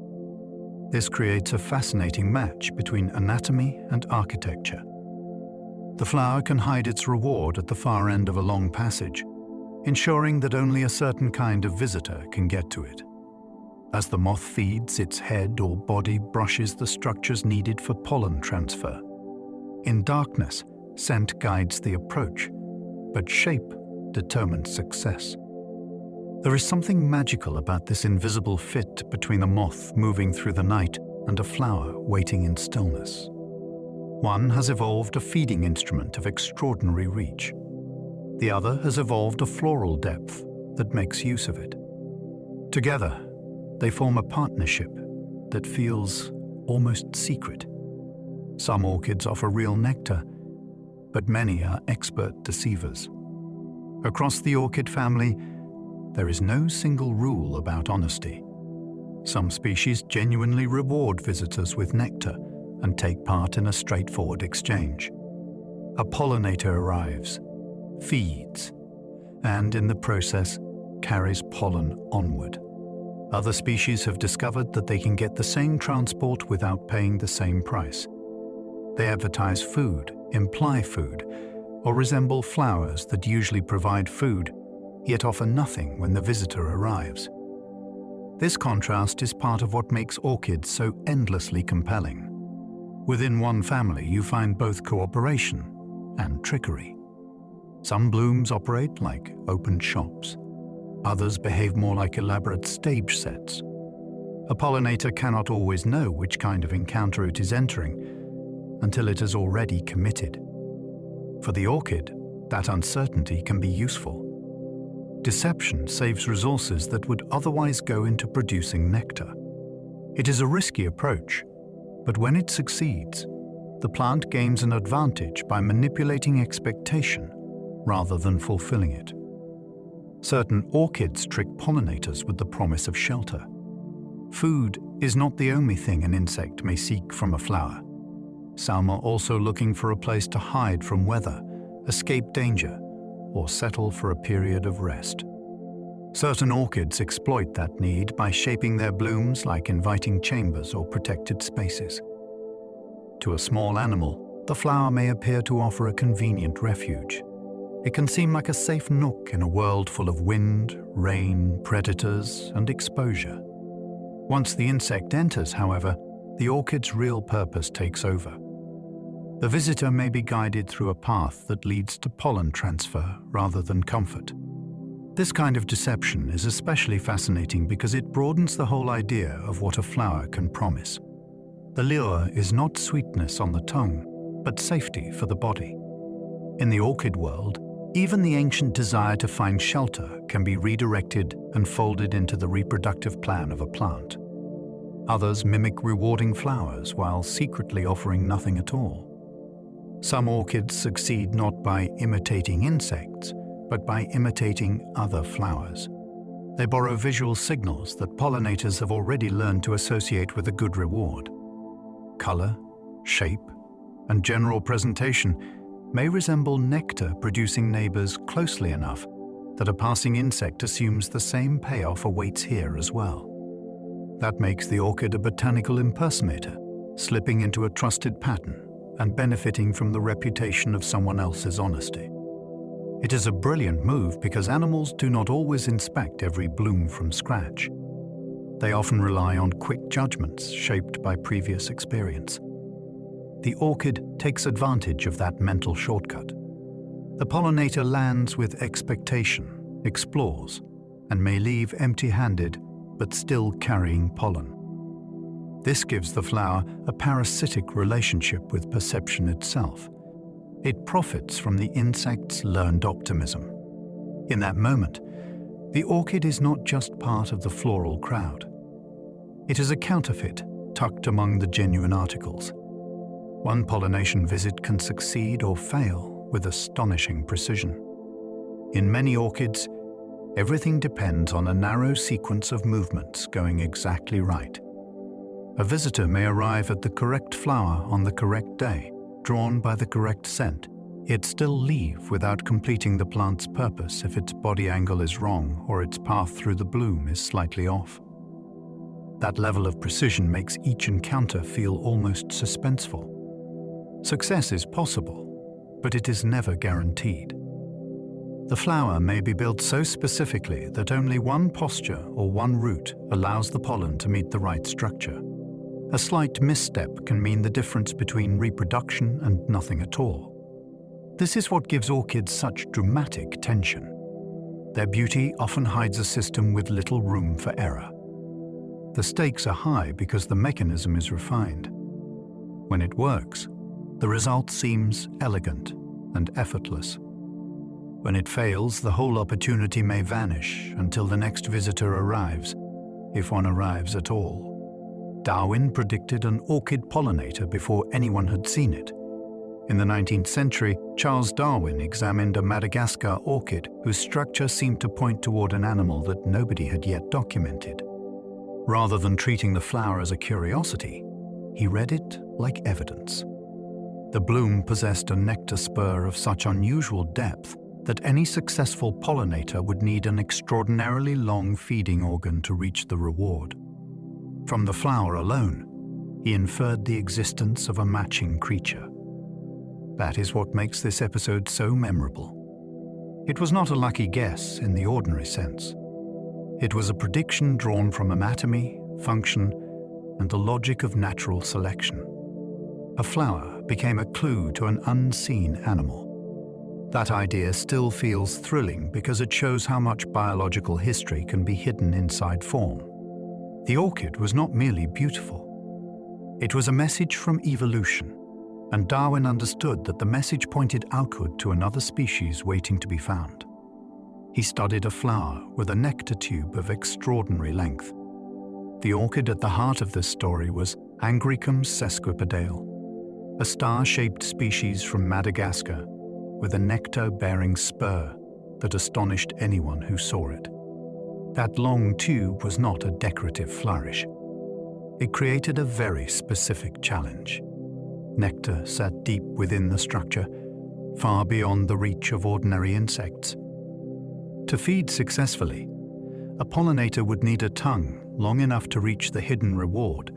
A: This creates a fascinating match between anatomy and architecture. The flower can hide its reward at the far end of a long passage, ensuring that only a certain kind of visitor can get to it. As the moth feeds, its head or body brushes the structures needed for pollen transfer. In darkness, scent guides the approach, but shape determines success. There is something magical about this invisible fit between a moth moving through the night and a flower waiting in stillness. One has evolved a feeding instrument of extraordinary reach. The other has evolved a floral depth that makes use of it. Together, they form a partnership that feels almost secret. Some orchids offer real nectar, but many are expert deceivers. Across the orchid family, there is no single rule about honesty. Some species genuinely reward visitors with nectar and take part in a straightforward exchange. A pollinator arrives, feeds, and in the process carries pollen onward. Other species have discovered that they can get the same transport without paying the same price. They advertise food, imply food, or resemble flowers that usually provide food, yet offer nothing when the visitor arrives. This contrast is part of what makes orchids so endlessly compelling. Within one family, you find both cooperation and trickery. Some blooms operate like open shops. Others behave more like elaborate stage sets. A pollinator cannot always know which kind of encounter it is entering until it has already committed. For the orchid, that uncertainty can be useful. Deception saves resources that would otherwise go into producing nectar. It is a risky approach, but when it succeeds, the plant gains an advantage by manipulating expectation rather than fulfilling it. Certain orchids trick pollinators with the promise of shelter. Food is not the only thing an insect may seek from a flower. Some are also looking for a place to hide from weather, escape danger, or settle for a period of rest. Certain orchids exploit that need by shaping their blooms like inviting chambers or protected spaces. To a small animal, the flower may appear to offer a convenient refuge. It can seem like a safe nook in a world full of wind, rain, predators, and exposure. Once the insect enters, however, the orchid's real purpose takes over. The visitor may be guided through a path that leads to pollen transfer rather than comfort. This kind of deception is especially fascinating because it broadens the whole idea of what a flower can promise. The lure is not sweetness on the tongue, but safety for the body. In the orchid world, even the ancient desire to find shelter can be redirected and folded into the reproductive plan of a plant. Others mimic rewarding flowers while secretly offering nothing at all. Some orchids succeed not by imitating insects, but by imitating other flowers. They borrow visual signals that pollinators have already learned to associate with a good reward. Color, shape, and general presentation may resemble nectar-producing neighbors closely enough that a passing insect assumes the same payoff awaits here as well. That makes the orchid a botanical impersonator, slipping into a trusted pattern and benefiting from the reputation of someone else's honesty. It is a brilliant move because animals do not always inspect every bloom from scratch. They often rely on quick judgments shaped by previous experience. The orchid takes advantage of that mental shortcut. The pollinator lands with expectation, explores, and may leave empty-handed, but still carrying pollen. This gives the flower a parasitic relationship with perception itself. It profits from the insect's learned optimism. In that moment, the orchid is not just part of the floral crowd. It is a counterfeit tucked among the genuine articles. One pollination visit can succeed or fail with astonishing precision. In many orchids, everything depends on a narrow sequence of movements going exactly right. A visitor may arrive at the correct flower on the correct day, drawn by the correct scent, yet still leave without completing the plant's purpose if its body angle is wrong or its path through the bloom is slightly off. That level of precision makes each encounter feel almost suspenseful. Success is possible, but it is never guaranteed. The flower may be built so specifically that only one posture or one root allows the pollen to meet the right structure. A slight misstep can mean the difference between reproduction and nothing at all. This is what gives orchids such dramatic tension. Their beauty often hides a system with little room for error. The stakes are high because the mechanism is refined. When it works, the result seems elegant and effortless. When it fails, the whole opportunity may vanish until the next visitor arrives, if one arrives at all. Darwin predicted an orchid pollinator before anyone had seen it. In the 19th century, Charles Darwin examined a Madagascar orchid whose structure seemed to point toward an animal that nobody had yet documented. Rather than treating the flower as a curiosity, he read it like evidence. The bloom possessed a nectar spur of such unusual depth that any successful pollinator would need an extraordinarily long feeding organ to reach the reward. From the flower alone, he inferred the existence of a matching creature. That is what makes this episode so memorable. It was not a lucky guess in the ordinary sense. It was a prediction drawn from anatomy, function, and the logic of natural selection. A flower became a clue to an unseen animal. That idea still feels thrilling because it shows how much biological history can be hidden inside form. The orchid was not merely beautiful. It was a message from evolution, and Darwin understood that the message pointed outward to another species waiting to be found. He studied a flower with a nectar tube of extraordinary length. The orchid at the heart of this story was Angraecum sesquipedale, a star-shaped species from Madagascar with a nectar-bearing spur that astonished anyone who saw it. That long tube was not a decorative flourish. It created a very specific challenge. Nectar sat deep within the structure, far beyond the reach of ordinary insects. To feed successfully, a pollinator would need a tongue long enough to reach the hidden reward,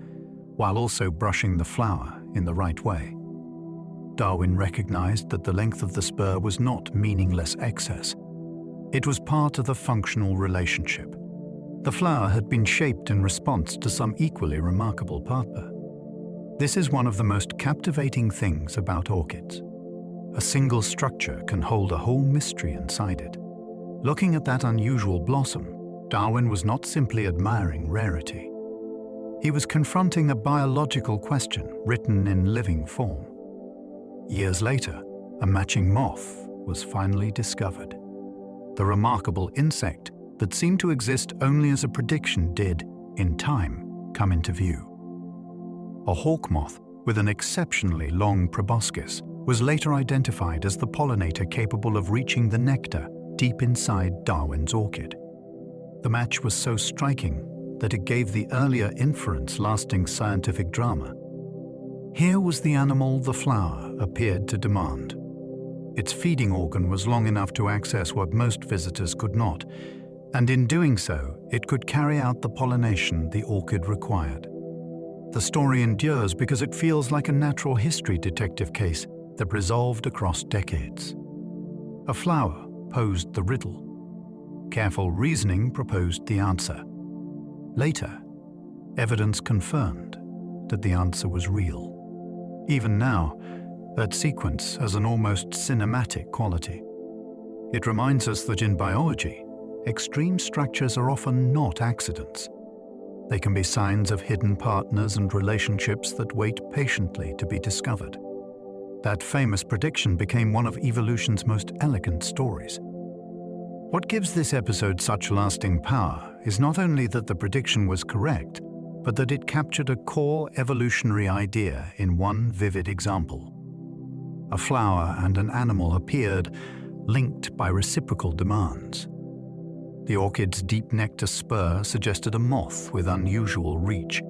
A: while also brushing the flower in the right way. Darwin recognized that the length of the spur was not meaningless excess. It was part of the functional relationship. The flower had been shaped in response to some equally remarkable partner. This is one of the most captivating things about orchids. A single structure can hold a whole mystery inside it. Looking at that unusual blossom, Darwin was not simply admiring rarity. He was confronting a biological question written in living form. Years later, a matching moth was finally discovered. The remarkable insect that seemed to exist only as a prediction did, in time, come into view. A hawk moth with an exceptionally long proboscis was later identified as the pollinator capable of reaching the nectar deep inside Darwin's orchid. The match was so striking that it gave the earlier inference lasting scientific drama. Here was the animal the flower appeared to demand. Its feeding organ was long enough to access what most visitors could not, and in doing so, it could carry out the pollination the orchid required. The story endures because it feels like a natural history detective case that resolved across decades. A flower posed the riddle. Careful reasoning proposed the answer. Later, evidence confirmed that the answer was real. Even now, that sequence has an almost cinematic quality. It reminds us that in biology, extreme structures are often not accidents. They can be signs of hidden partners and relationships that wait patiently to be discovered. That famous prediction became one of evolution's most elegant stories. What gives this episode such lasting power is not only that the prediction was correct, but that it captured a core evolutionary idea in one vivid example. A flower and an animal appeared, linked by reciprocal demands. The orchid's deep nectar spur suggested a moth with unusual reach,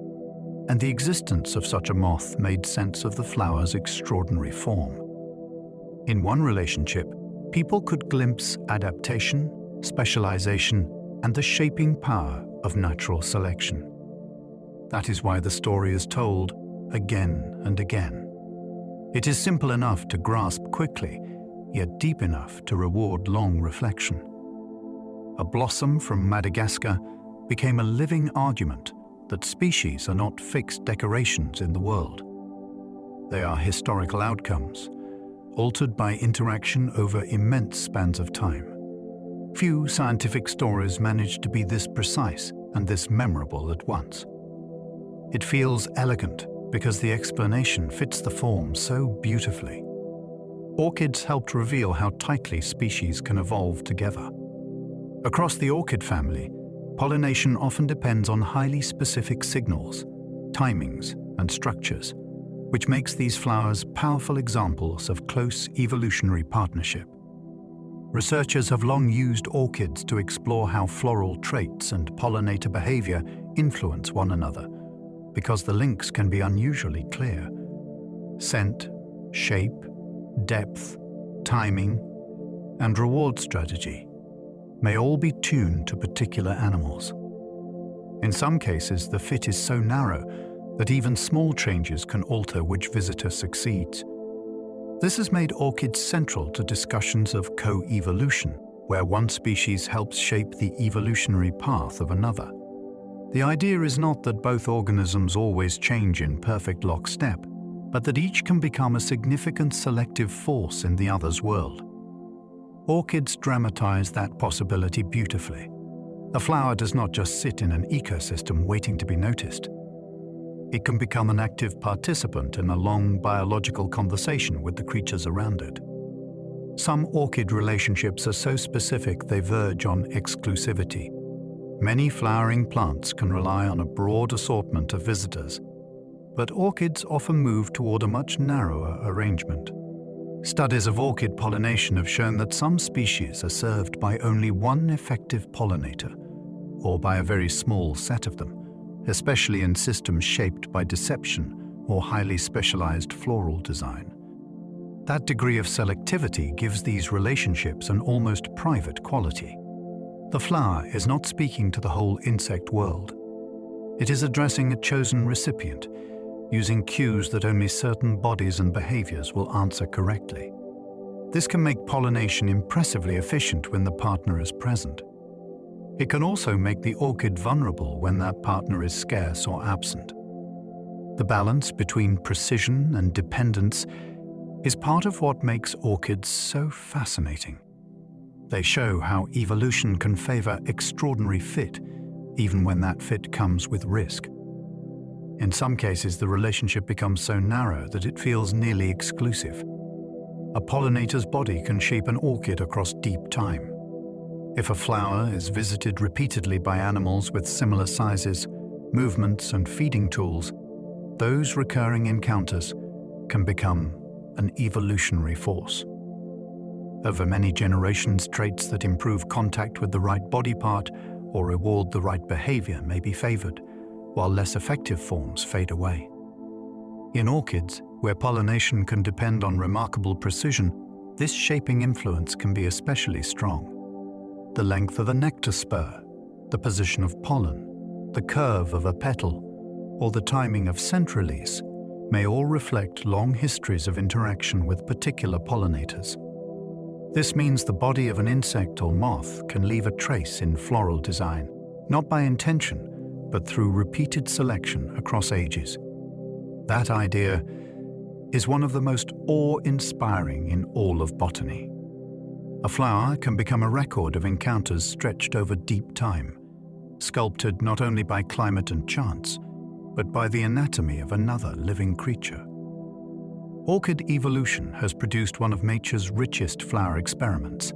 A: and the existence of such a moth made sense of the flower's extraordinary form. In one relationship, people could glimpse adaptation, specialization, and the shaping power of natural selection. That is why the story is told again and again. It is simple enough to grasp quickly, yet deep enough to reward long reflection. A blossom from Madagascar became a living argument that species are not fixed decorations in the world. They are historical outcomes, altered by interaction over immense spans of time. Few scientific stories manage to be this precise and this memorable at once. It feels elegant because the explanation fits the form so beautifully. Orchids helped reveal how tightly species can evolve together. Across the orchid family, pollination often depends on highly specific signals, timings, and structures, which makes these flowers powerful examples of close evolutionary partnership. Researchers have long used orchids to explore how floral traits and pollinator behavior influence one another, because the links can be unusually clear. Scent, shape, depth, timing, and reward strategy may all be tuned to particular animals. In some cases, the fit is so narrow that even small changes can alter which visitor succeeds. This has made orchids central to discussions of co-evolution, where one species helps shape the evolutionary path of another. The idea is not that both organisms always change in perfect lockstep, but that each can become a significant selective force in the other's world. Orchids dramatize that possibility beautifully. A flower does not just sit in an ecosystem waiting to be noticed. It can become an active participant in a long biological conversation with the creatures around it. Some orchid relationships are so specific they verge on exclusivity. Many flowering plants can rely on a broad assortment of visitors, but orchids often move toward a much narrower arrangement. Studies of orchid pollination have shown that some species are served by only one effective pollinator, or by a very small set of them, especially in systems shaped by deception or highly specialized floral design. That degree of selectivity gives these relationships an almost private quality. The flower is not speaking to the whole insect world. It is addressing a chosen recipient, using cues that only certain bodies and behaviors will answer correctly. This can make pollination impressively efficient when the partner is present. It can also make the orchid vulnerable when that partner is scarce or absent. The balance between precision and dependence is part of what makes orchids so fascinating. They show how evolution can favor extraordinary fit, even when that fit comes with risk. In some cases, the relationship becomes so narrow that it feels nearly exclusive. A pollinator's body can shape an orchid across deep time. If a flower is visited repeatedly by animals with similar sizes, movements, and feeding tools, those recurring encounters can become an evolutionary force. Over many generations, traits that improve contact with the right body part or reward the right behavior may be favored, while less effective forms fade away. In orchids, where pollination can depend on remarkable precision, this shaping influence can be especially strong. The length of a nectar spur, the position of pollen, the curve of a petal, or the timing of scent release may all reflect long histories of interaction with particular pollinators. This means the body of an insect or moth can leave a trace in floral design, not by intention, but through repeated selection across ages. That idea is one of the most awe-inspiring in all of botany. A flower can become a record of encounters stretched over deep time, sculpted not only by climate and chance, but by the anatomy of another living creature. Orchid evolution has produced one of nature's richest flower experiments.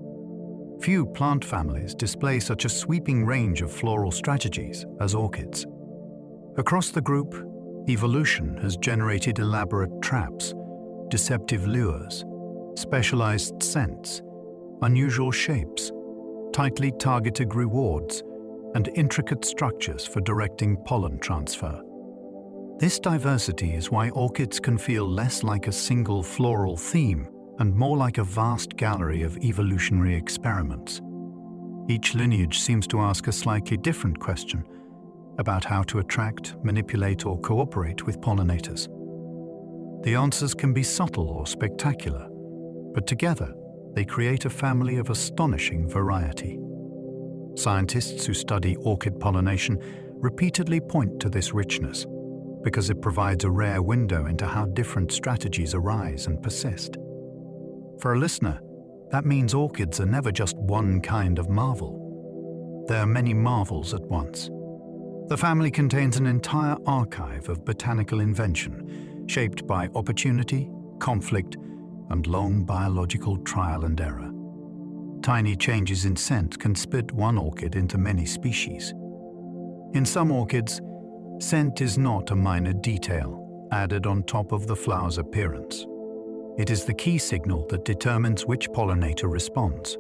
A: Few plant families display such a sweeping range of floral strategies as orchids. Across the group, evolution has generated elaborate traps, deceptive lures, specialized scents, unusual shapes, tightly targeted rewards, and intricate structures for directing pollen transfer. This diversity is why orchids can feel less like a single floral theme and more like a vast gallery of evolutionary experiments. Each lineage seems to ask a slightly different question about how to attract, manipulate, or cooperate with pollinators. The answers can be subtle or spectacular, but together they create a family of astonishing variety. Scientists who study orchid pollination repeatedly point to this richness because it provides a rare window into how different strategies arise and persist. For a listener, that means orchids are never just one kind of marvel. There are many marvels at once. The family contains an entire archive of botanical invention, shaped by opportunity, conflict, and long biological trial and error. Tiny changes in scent can split one orchid into many species. In some orchids, scent is not a minor detail added on top of the flower's appearance. It is the key signal that determines which pollinator responds.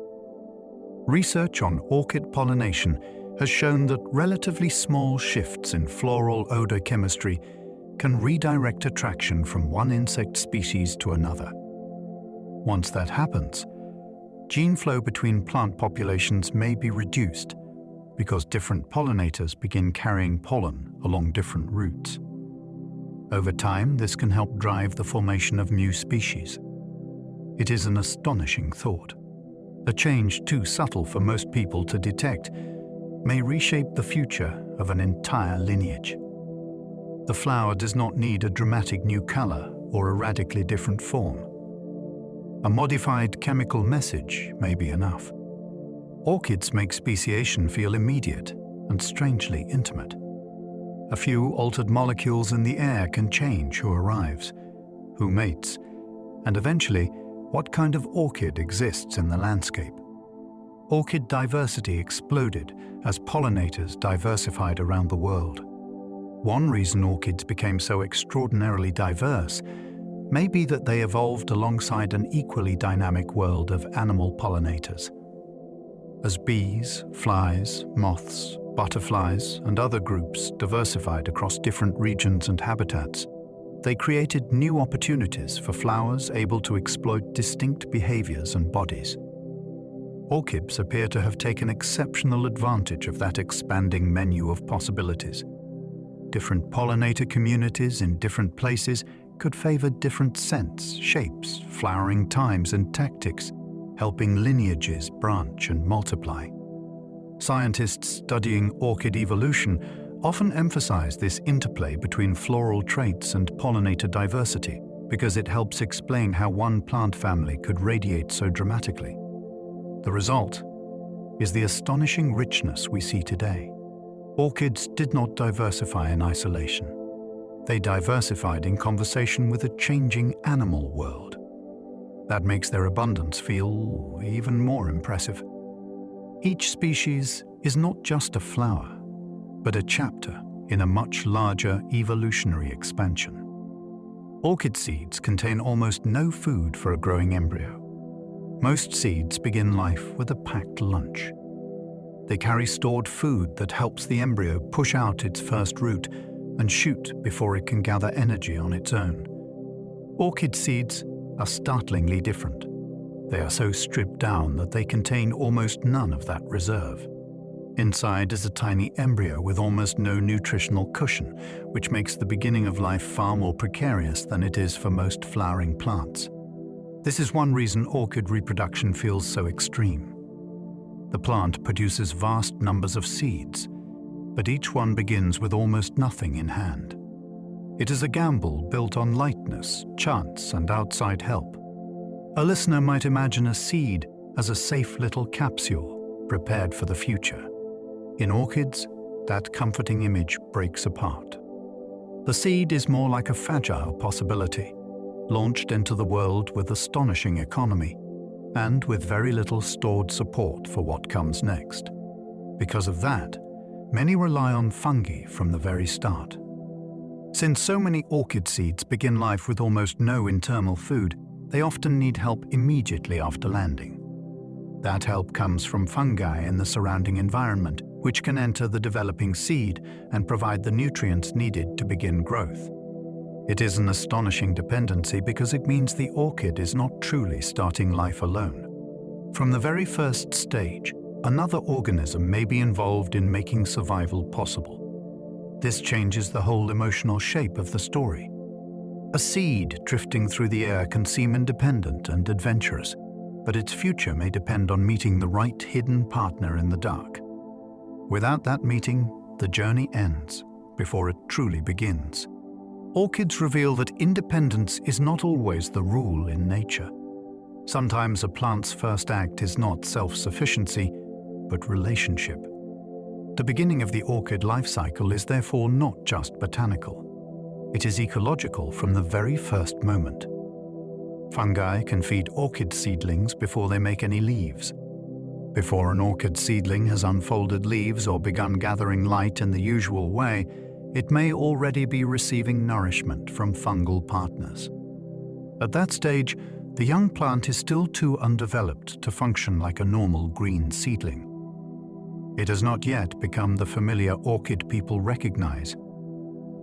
A: Research on orchid pollination has shown that relatively small shifts in floral odor chemistry can redirect attraction from one insect species to another. Once that happens, gene flow between plant populations may be reduced because different pollinators begin carrying pollen along different routes. Over time, this can help drive the formation of new species. It is an astonishing thought. A change too subtle for most people to detect may reshape the future of an entire lineage. The flower does not need a dramatic new color or a radically different form. A modified chemical message may be enough. Orchids make speciation feel immediate and strangely intimate. A few altered molecules in the air can change who arrives, who mates, and eventually what kind of orchid exists in the landscape. Orchid diversity exploded as pollinators diversified around the world. One reason orchids became so extraordinarily diverse may be that they evolved alongside an equally dynamic world of animal pollinators. As bees, flies, moths, butterflies, and other groups diversified across different regions and habitats, they created new opportunities for flowers able to exploit distinct behaviors and bodies. Orchids appear to have taken exceptional advantage of that expanding menu of possibilities. Different pollinator communities in different places could favor different scents, shapes, flowering times, and tactics, helping lineages branch and multiply. Scientists studying orchid evolution often emphasize this interplay between floral traits and pollinator diversity because it helps explain how one plant family could radiate so dramatically. The result is the astonishing richness we see today. Orchids did not diversify in isolation. They diversified in conversation with a changing animal world. That makes their abundance feel even more impressive. Each species is not just a flower, but a chapter in a much larger evolutionary expansion. Orchid seeds contain almost no food for a growing embryo. Most seeds begin life with a packed lunch. They carry stored food that helps the embryo push out its first root and shoot before it can gather energy on its own. Orchid seeds are startlingly different. They are so stripped down that they contain almost none of that reserve. Inside is a tiny embryo with almost no nutritional cushion, which makes the beginning of life far more precarious than it is for most flowering plants. This is one reason orchid reproduction feels so extreme. The plant produces vast numbers of seeds, but each one begins with almost nothing in hand. It is a gamble built on lightness, chance, and outside help. A listener might imagine a seed as a safe little capsule prepared for the future. In orchids, that comforting image breaks apart. The seed is more like a fragile possibility, launched into the world with astonishing economy and with very little stored support for what comes next. Because of that, many rely on fungi from the very start. Since so many orchid seeds begin life with almost no internal food, they often need help immediately after landing. That help comes from fungi in the surrounding environment, which can enter the developing seed and provide the nutrients needed to begin growth. It is an astonishing dependency because it means the orchid is not truly starting life alone. From the very first stage, another organism may be involved in making survival possible. This changes the whole emotional shape of the story. A seed drifting through the air can seem independent and adventurous, but its future may depend on meeting the right hidden partner in the dark. Without that meeting, the journey ends before it truly begins. Orchids reveal that independence is not always the rule in nature. Sometimes a plant's first act is not self-sufficiency, but relationship. The beginning of the orchid life cycle is therefore not just botanical. It is ecological from the very first moment. Fungi can feed orchid seedlings before they make any leaves. Before an orchid seedling has unfolded leaves or begun gathering light in the usual way, it may already be receiving nourishment from fungal partners. At that stage, the young plant is still too undeveloped to function like a normal green seedling. It has not yet become the familiar orchid people recognize.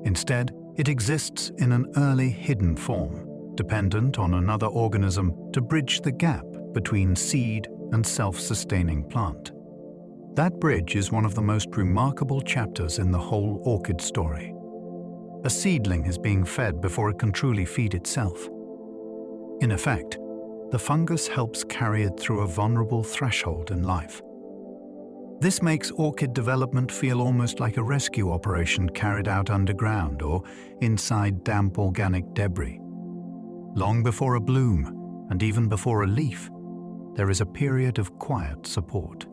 A: Instead, it exists in an early hidden form, dependent on another organism to bridge the gap between seed and self-sustaining plant. That bridge is one of the most remarkable chapters in the whole orchid story. A seedling is being fed before it can truly feed itself. In effect, the fungus helps carry it through a vulnerable threshold in life. This makes orchid development feel almost like a rescue operation carried out underground or inside damp organic debris. Long before a bloom, and even before a leaf, there is a period of quiet support.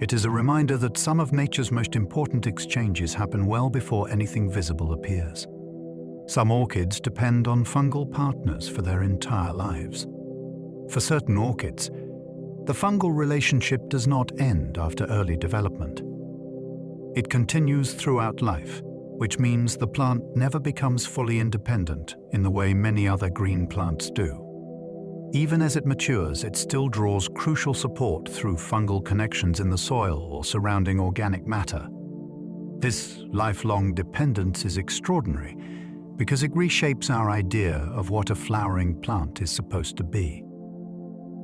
A: It is a reminder that some of nature's most important exchanges happen well before anything visible appears. Some orchids depend on fungal partners for their entire lives. For certain orchids, the fungal relationship does not end after early development. It continues throughout life, which means the plant never becomes fully independent in the way many other green plants do. Even as it matures, it still draws crucial support through fungal connections in the soil or surrounding organic matter. This lifelong dependence is extraordinary because it reshapes our idea of what a flowering plant is supposed to be.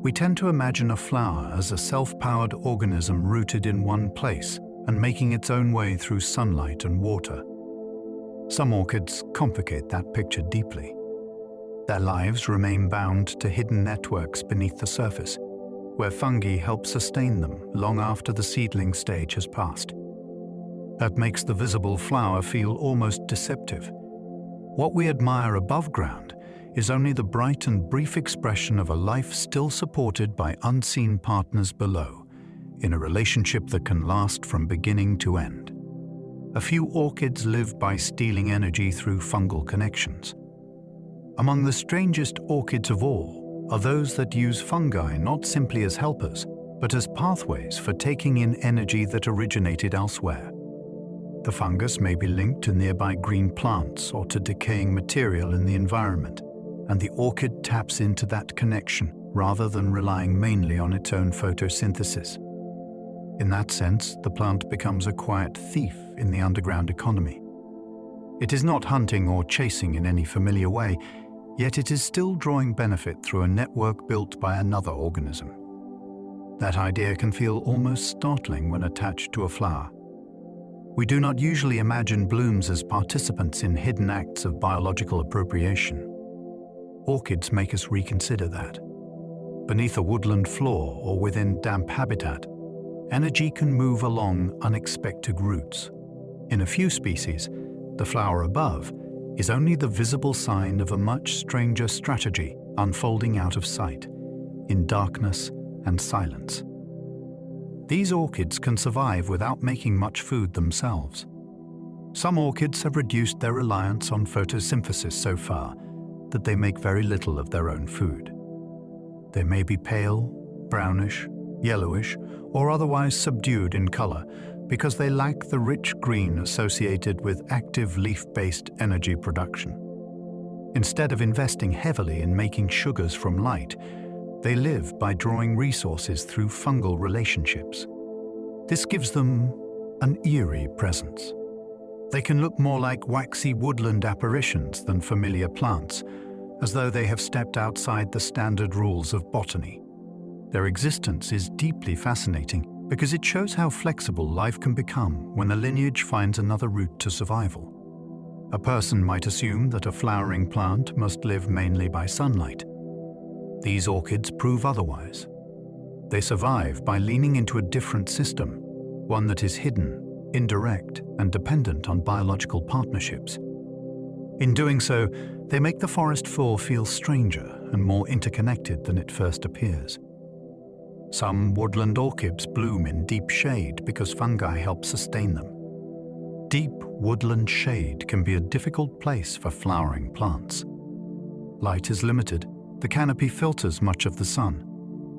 A: We tend to imagine a flower as a self-powered organism rooted in one place and making its own way through sunlight and water. Some orchids complicate that picture deeply. Their lives remain bound to hidden networks beneath the surface, where fungi help sustain them long after the seedling stage has passed. That makes the visible flower feel almost deceptive. What we admire above ground is only the bright and brief expression of a life still supported by unseen partners below, in a relationship that can last from beginning to end. A few orchids live by stealing energy through fungal connections. Among the strangest orchids of all are those that use fungi not simply as helpers, but as pathways for taking in energy that originated elsewhere. The fungus may be linked to nearby green plants or to decaying material in the environment, and the orchid taps into that connection rather than relying mainly on its own photosynthesis. In that sense, the plant becomes a quiet thief in the underground economy. It is not hunting or chasing in any familiar way, yet it is still drawing benefit through a network built by another organism. That idea can feel almost startling when attached to a flower. We do not usually imagine blooms as participants in hidden acts of biological appropriation. Orchids make us reconsider that. Beneath a woodland floor or within damp habitat, energy can move along unexpected routes. In a few species, the flower above is only the visible sign of a much stranger strategy unfolding out of sight, in darkness and silence. These orchids can survive without making much food themselves. Some orchids have reduced their reliance on photosynthesis so far that they make very little of their own food. They may be pale, brownish, yellowish, or otherwise subdued in color because they lack the rich green associated with active leaf-based energy production. Instead of investing heavily in making sugars from light, they live by drawing resources through fungal relationships. This gives them an eerie presence. They can look more like waxy woodland apparitions than familiar plants, as though they have stepped outside the standard rules of botany. Their existence is deeply fascinating because it shows how flexible life can become when a lineage finds another route to survival. A person might assume that a flowering plant must live mainly by sunlight. These orchids prove otherwise. They survive by leaning into a different system, one that is hidden, indirect, and dependent on biological partnerships. In doing so, they make the forest floor feel stranger and more interconnected than it first appears. Some woodland orchids bloom in deep shade because fungi help sustain them. Deep woodland shade can be a difficult place for flowering plants. Light is limited, the canopy filters much of the sun,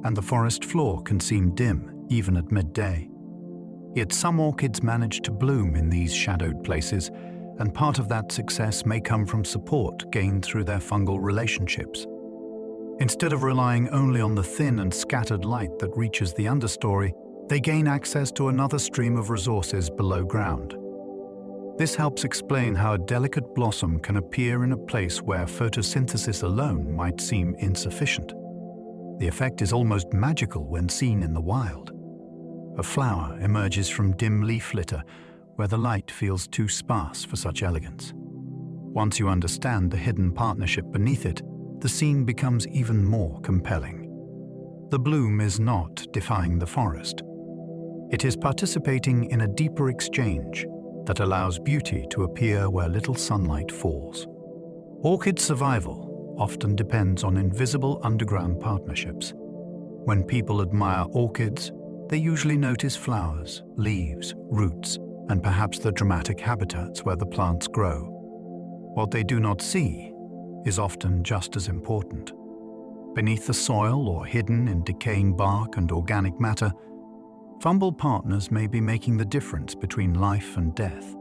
A: and the forest floor can seem dim even at midday. Yet some orchids manage to bloom in these shadowed places, and part of that success may come from support gained through their fungal relationships. Instead of relying only on the thin and scattered light that reaches the understory, they gain access to another stream of resources below ground. This helps explain how a delicate blossom can appear in a place where photosynthesis alone might seem insufficient. The effect is almost magical when seen in the wild. A flower emerges from dim leaf litter where the light feels too sparse for such elegance. Once you understand the hidden partnership beneath it, the scene becomes even more compelling. The bloom is not defying the forest. It is participating in a deeper exchange that allows beauty to appear where little sunlight falls. Orchid survival often depends on invisible underground partnerships. When people admire orchids, they usually notice flowers, leaves, roots, and perhaps the dramatic habitats where the plants grow. What they do not see is often just as important. Beneath the soil or hidden in decaying bark and organic matter, fungal partners may be making the difference between life and death.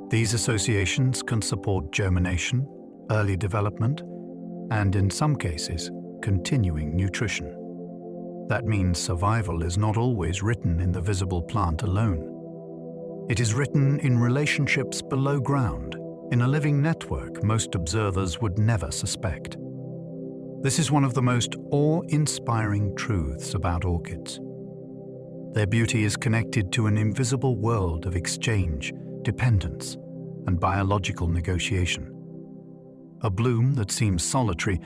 A: These associations can support germination, early development, and in some cases, continuing nutrition. That means survival is not always written in the visible plant alone. It is written in relationships below ground, in a living network most observers would never suspect. This is one of the most awe-inspiring truths about orchids. Their beauty is connected to an invisible world of exchange, dependence, and biological negotiation. A bloom that seems solitary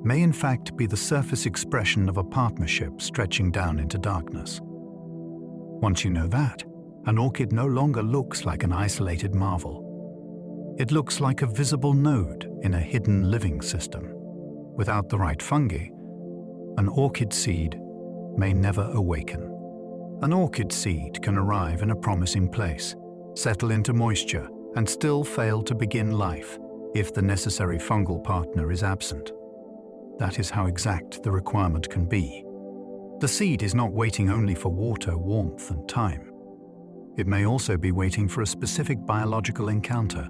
A: may in fact be the surface expression of a partnership stretching down into darkness. Once you know that, an orchid no longer looks like an isolated marvel. It looks like a visible node in a hidden living system. Without the right fungi, an orchid seed may never awaken. An orchid seed can arrive in a promising place, settle into moisture, and still fail to begin life if the necessary fungal partner is absent. That is how exact the requirement can be. The seed is not waiting only for water, warmth, and time. It may also be waiting for a specific biological encounter,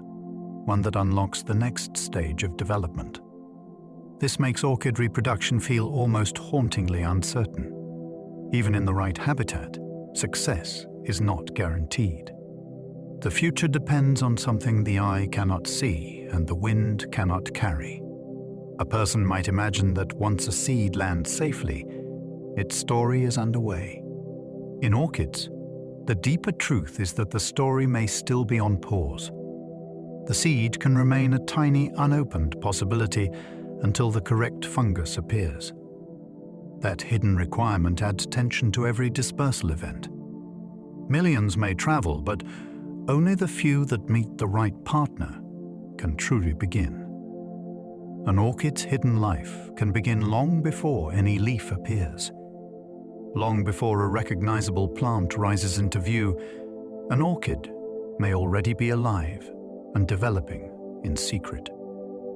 A: one that unlocks the next stage of development. This makes orchid reproduction feel almost hauntingly uncertain. Even in the right habitat, success is not guaranteed. The future depends on something the eye cannot see and the wind cannot carry. A person might imagine that once a seed lands safely, its story is underway. In orchids, the deeper truth is that the story may still be on pause. The seed can remain a tiny, unopened possibility until the correct fungus appears. That hidden requirement adds tension to every dispersal event. Millions may travel, but only the few that meet the right partner can truly begin. An orchid's hidden life can begin long before any leaf appears. Long before a recognizable plant rises into view, an orchid may already be alive and developing in secret.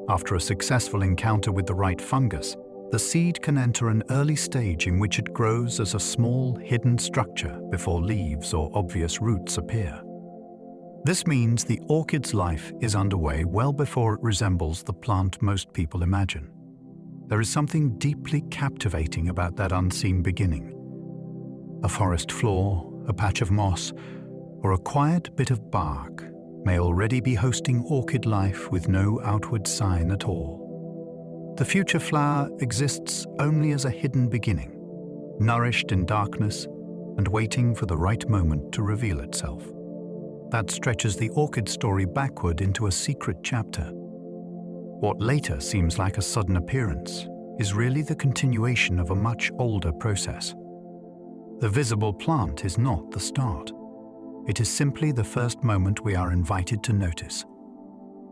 A: After a successful encounter with the right fungus, the seed can enter an early stage in which it grows as a small, hidden structure before leaves or obvious roots appear. This means the orchid's life is underway well before it resembles the plant most people imagine. There is something deeply captivating about that unseen beginning. A forest floor, a patch of moss, or a quiet bit of bark may already be hosting orchid life with no outward sign at all. The future flower exists only as a hidden beginning, nourished in darkness and waiting for the right moment to reveal itself. That stretches the orchid story backward into a secret chapter. What later seems like a sudden appearance is really the continuation of a much older process. The visible plant is not the start. It is simply the first moment we are invited to notice.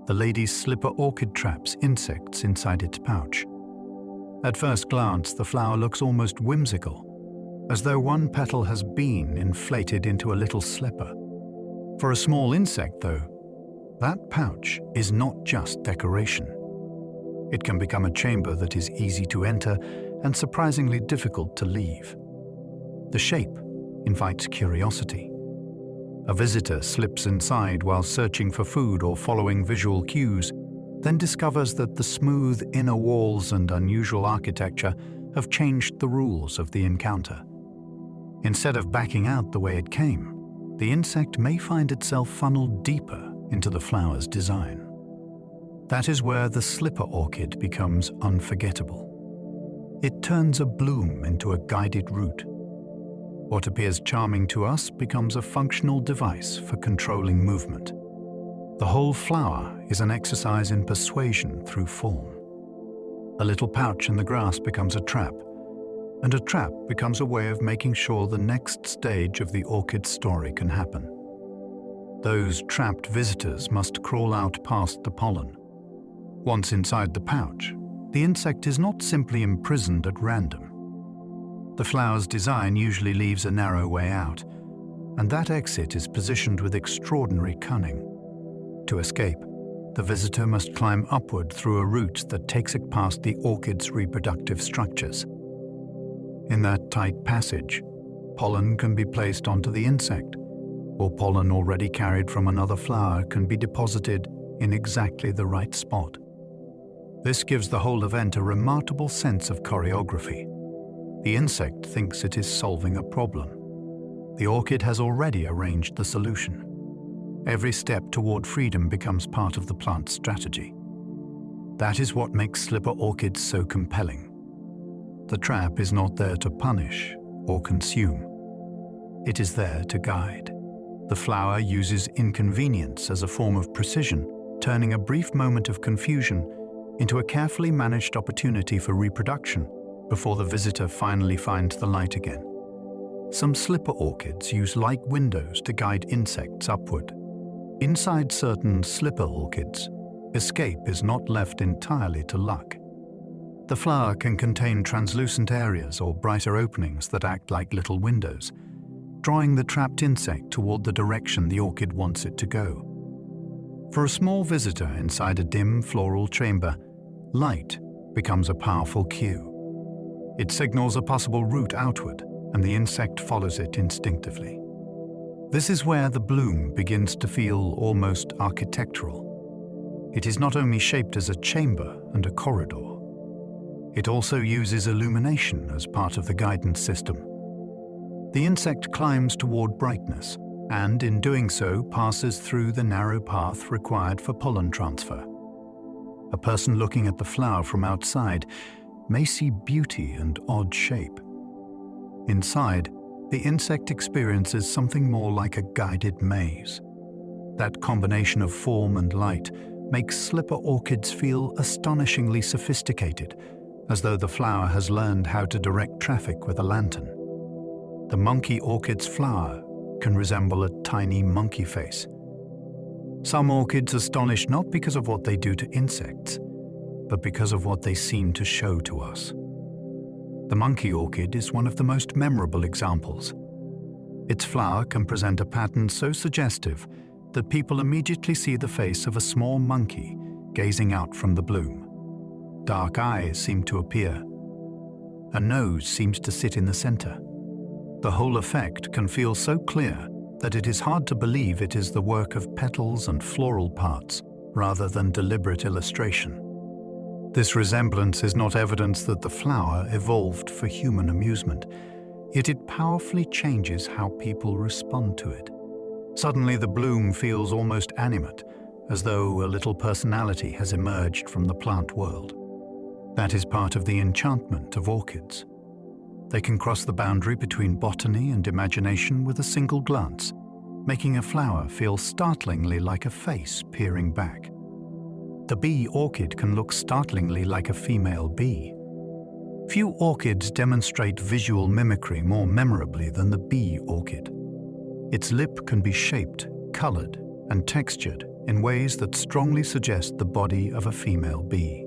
A: The lady's slipper orchid traps insects inside its pouch. At first glance, the flower looks almost whimsical, as though one petal has been inflated into a little slipper. For a small insect, though, that pouch is not just decoration. It can become a chamber that is easy to enter and surprisingly difficult to leave. The shape invites curiosity. A visitor slips inside while searching for food or following visual cues, then discovers that the smooth inner walls and unusual architecture have changed the rules of the encounter. Instead of backing out the way it came, the insect may find itself funneled deeper into the flower's design. That is where the slipper orchid becomes unforgettable. It turns a bloom into a guided route. What appears charming to us becomes a functional device for controlling movement. The whole flower is an exercise in persuasion through form. A little pouch in the grass becomes a trap, and a trap becomes a way of making sure the next stage of the orchid story can happen. Those trapped visitors must crawl out past the pollen. Once inside the pouch, the insect is not simply imprisoned at random. The flower's design usually leaves a narrow way out, and that exit is positioned with extraordinary cunning. To escape, the visitor must climb upward through a route that takes it past the orchid's reproductive structures. In that tight passage, pollen can be placed onto the insect, or pollen already carried from another flower can be deposited in exactly the right spot. This gives the whole event a remarkable sense of choreography. The insect thinks it is solving a problem. The orchid has already arranged the solution. Every step toward freedom becomes part of the plant's strategy. That is what makes slipper orchids so compelling. The trap is not there to punish or consume. It is there to guide. The flower uses inconvenience as a form of precision, turning a brief moment of confusion into a carefully managed opportunity for reproduction before the visitor finally finds the light again. Some slipper orchids use like windows to guide insects upward. Inside certain slipper orchids, escape is not left entirely to luck. The flower can contain translucent areas or brighter openings that act like little windows, drawing the trapped insect toward the direction the orchid wants it to go. For a small visitor inside a dim floral chamber, light becomes a powerful cue. It signals a possible route outward, and the insect follows it instinctively. This is where the bloom begins to feel almost architectural. It is not only shaped as a chamber and a corridor. It also uses illumination as part of the guidance system. The insect climbs toward brightness, and in doing so passes through the narrow path required for pollen transfer. A person looking at the flower from outside may see beauty and odd shape. Inside, the insect experiences something more like a guided maze. That combination of form and light makes slipper orchids feel astonishingly sophisticated, as though the flower has learned how to direct traffic with a lantern. The monkey orchid's flower can resemble a tiny monkey face. Some orchids astonish not because of what they do to insects, but because of what they seem to show to us. The monkey orchid is one of the most memorable examples. Its flower can present a pattern so suggestive that people immediately see the face of a small monkey gazing out from the bloom. Dark eyes seem to appear. A nose seems to sit in the center. The whole effect can feel so clear that it is hard to believe it is the work of petals and floral parts rather than deliberate illustration. This resemblance is not evidence that the flower evolved for human amusement, yet it powerfully changes how people respond to it. Suddenly the bloom feels almost animate, as though a little personality has emerged from the plant world. That is part of the enchantment of orchids. They can cross the boundary between botany and imagination with a single glance, making a flower feel startlingly like a face peering back. The bee orchid can look startlingly like a female bee. Few orchids demonstrate visual mimicry more memorably than the bee orchid. Its lip can be shaped, colored, and textured in ways that strongly suggest the body of a female bee.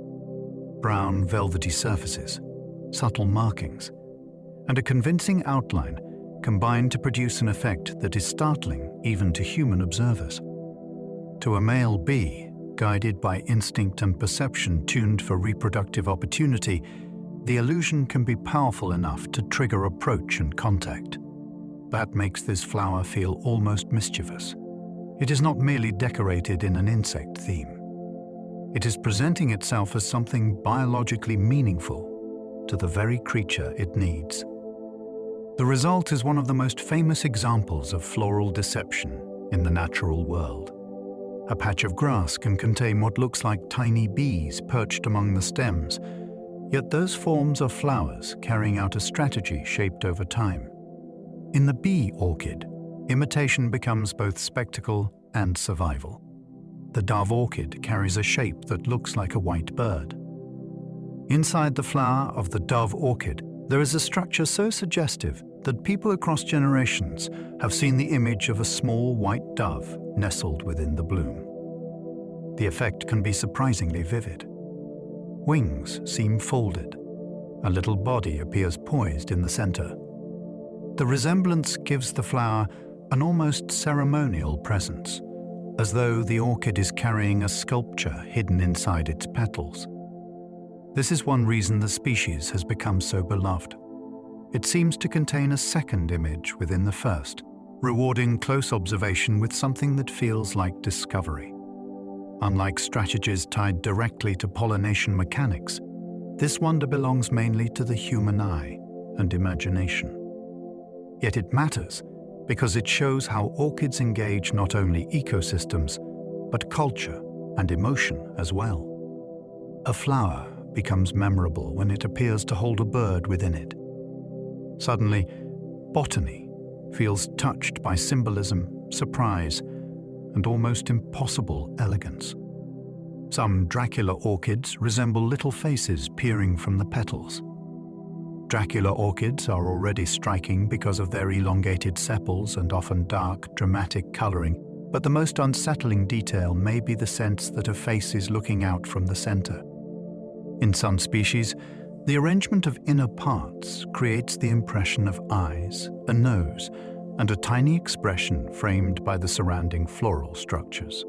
A: Brown, velvety surfaces, subtle markings, and a convincing outline combine to produce an effect that is startling even to human observers. To a male bee, guided by instinct and perception tuned for reproductive opportunity, the illusion can be powerful enough to trigger approach and contact. That makes this flower feel almost mischievous. It is not merely decorated in an insect theme. It is presenting itself as something biologically meaningful to the very creature it needs. The result is one of the most famous examples of floral deception in the natural world. A patch of grass can contain what looks like tiny bees perched among the stems, yet those forms are flowers carrying out a strategy shaped over time. In the bee orchid, imitation becomes both spectacle and survival. The dove orchid carries a shape that looks like a white bird. Inside the flower of the dove orchid, there is a structure so suggestive that people across generations have seen the image of a small white dove nestled within the bloom. The effect can be surprisingly vivid. Wings seem folded. A little body appears poised in the center. The resemblance gives the flower an almost ceremonial presence, as though the orchid is carrying a sculpture hidden inside its petals. This is one reason the species has become so beloved. It seems to contain a second image within the first, rewarding close observation with something that feels like discovery. Unlike strategies tied directly to pollination mechanics, this wonder belongs mainly to the human eye and imagination. Yet it matters because it shows how orchids engage not only ecosystems, but culture and emotion as well. A flower becomes memorable when it appears to hold a bird within it. Suddenly, botany feels touched by symbolism surprise, and almost impossible elegance. Some Dracula orchids resemble little faces peering from the petals. Dracula orchids are already striking because of their elongated sepals and often dark, dramatic coloring, but the most unsettling detail may be the sense that a face is looking out from the center. In some species, the arrangement of inner parts creates the impression of eyes, a nose, and a tiny expression framed by the surrounding floral structures.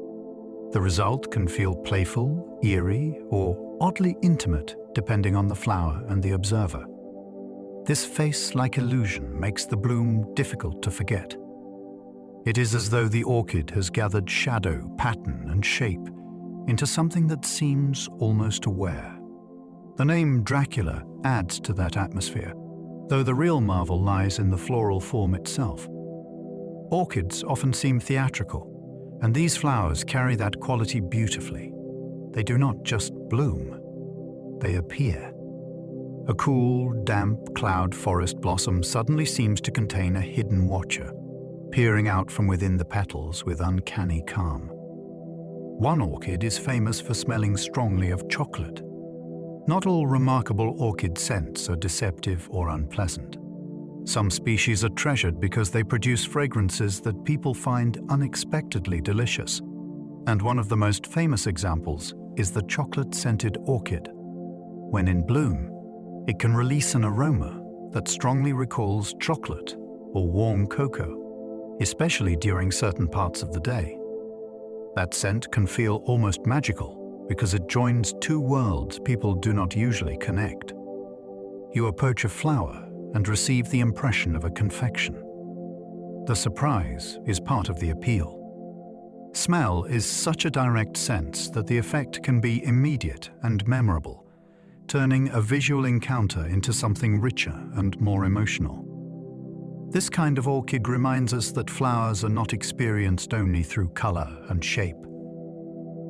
A: The result can feel playful, eerie, or oddly intimate, depending on the flower and the observer. This face-like illusion makes the bloom difficult to forget. It is as though the orchid has gathered shadow, pattern, and shape into something that seems almost aware. The name Dracula adds to that atmosphere, though the real marvel lies in the floral form itself. Orchids often seem theatrical, and these flowers carry that quality beautifully. They do not just bloom, they appear. A cool, damp cloud forest blossom suddenly seems to contain a hidden watcher, peering out from within the petals with uncanny calm. One orchid is famous for smelling strongly of chocolate. Not all remarkable orchid scents are deceptive or unpleasant. Some species are treasured because they produce fragrances that people find unexpectedly delicious. And one of the most famous examples is the chocolate-scented orchid. When in bloom, it can release an aroma that strongly recalls chocolate or warm cocoa, especially during certain parts of the day. That scent can feel almost magical because it joins two worlds people do not usually connect. You approach a flower and receive the impression of a confection. The surprise is part of the appeal. Smell is such a direct sense that the effect can be immediate and memorable, turning a visual encounter into something richer and more emotional. This kind of orchid reminds us that flowers are not experienced only through color and shape.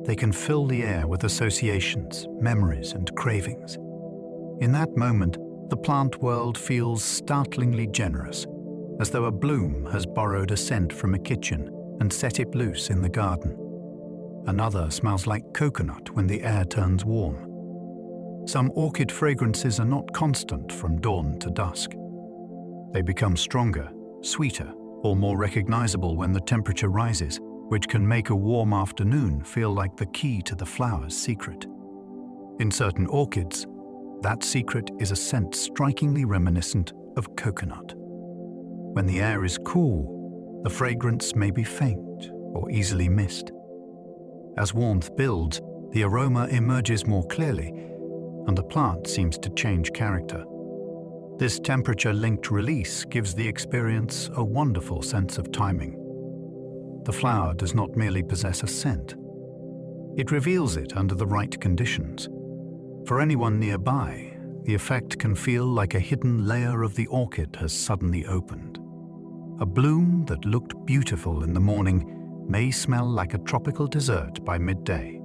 A: They can fill the air with associations, memories, and cravings. In that moment, the plant world feels startlingly generous, as though a bloom has borrowed a scent from a kitchen and set it loose in the garden. Another smells like coconut when the air turns warm. Some orchid fragrances are not constant from dawn to dusk. They become stronger, sweeter, or more recognizable when the temperature rises, which can make a warm afternoon feel like the key to the flower's secret. In certain orchids, that secret is a scent strikingly reminiscent of coconut. When the air is cool, the fragrance may be faint or easily missed. As warmth builds, the aroma emerges more clearly, and the plant seems to change character. This temperature-linked release gives the experience a wonderful sense of timing. The flower does not merely possess a scent. It reveals it under the right conditions. For anyone nearby, the effect can feel like a hidden layer of the orchid has suddenly opened. A bloom that looked beautiful in the morning may smell like a tropical dessert by midday.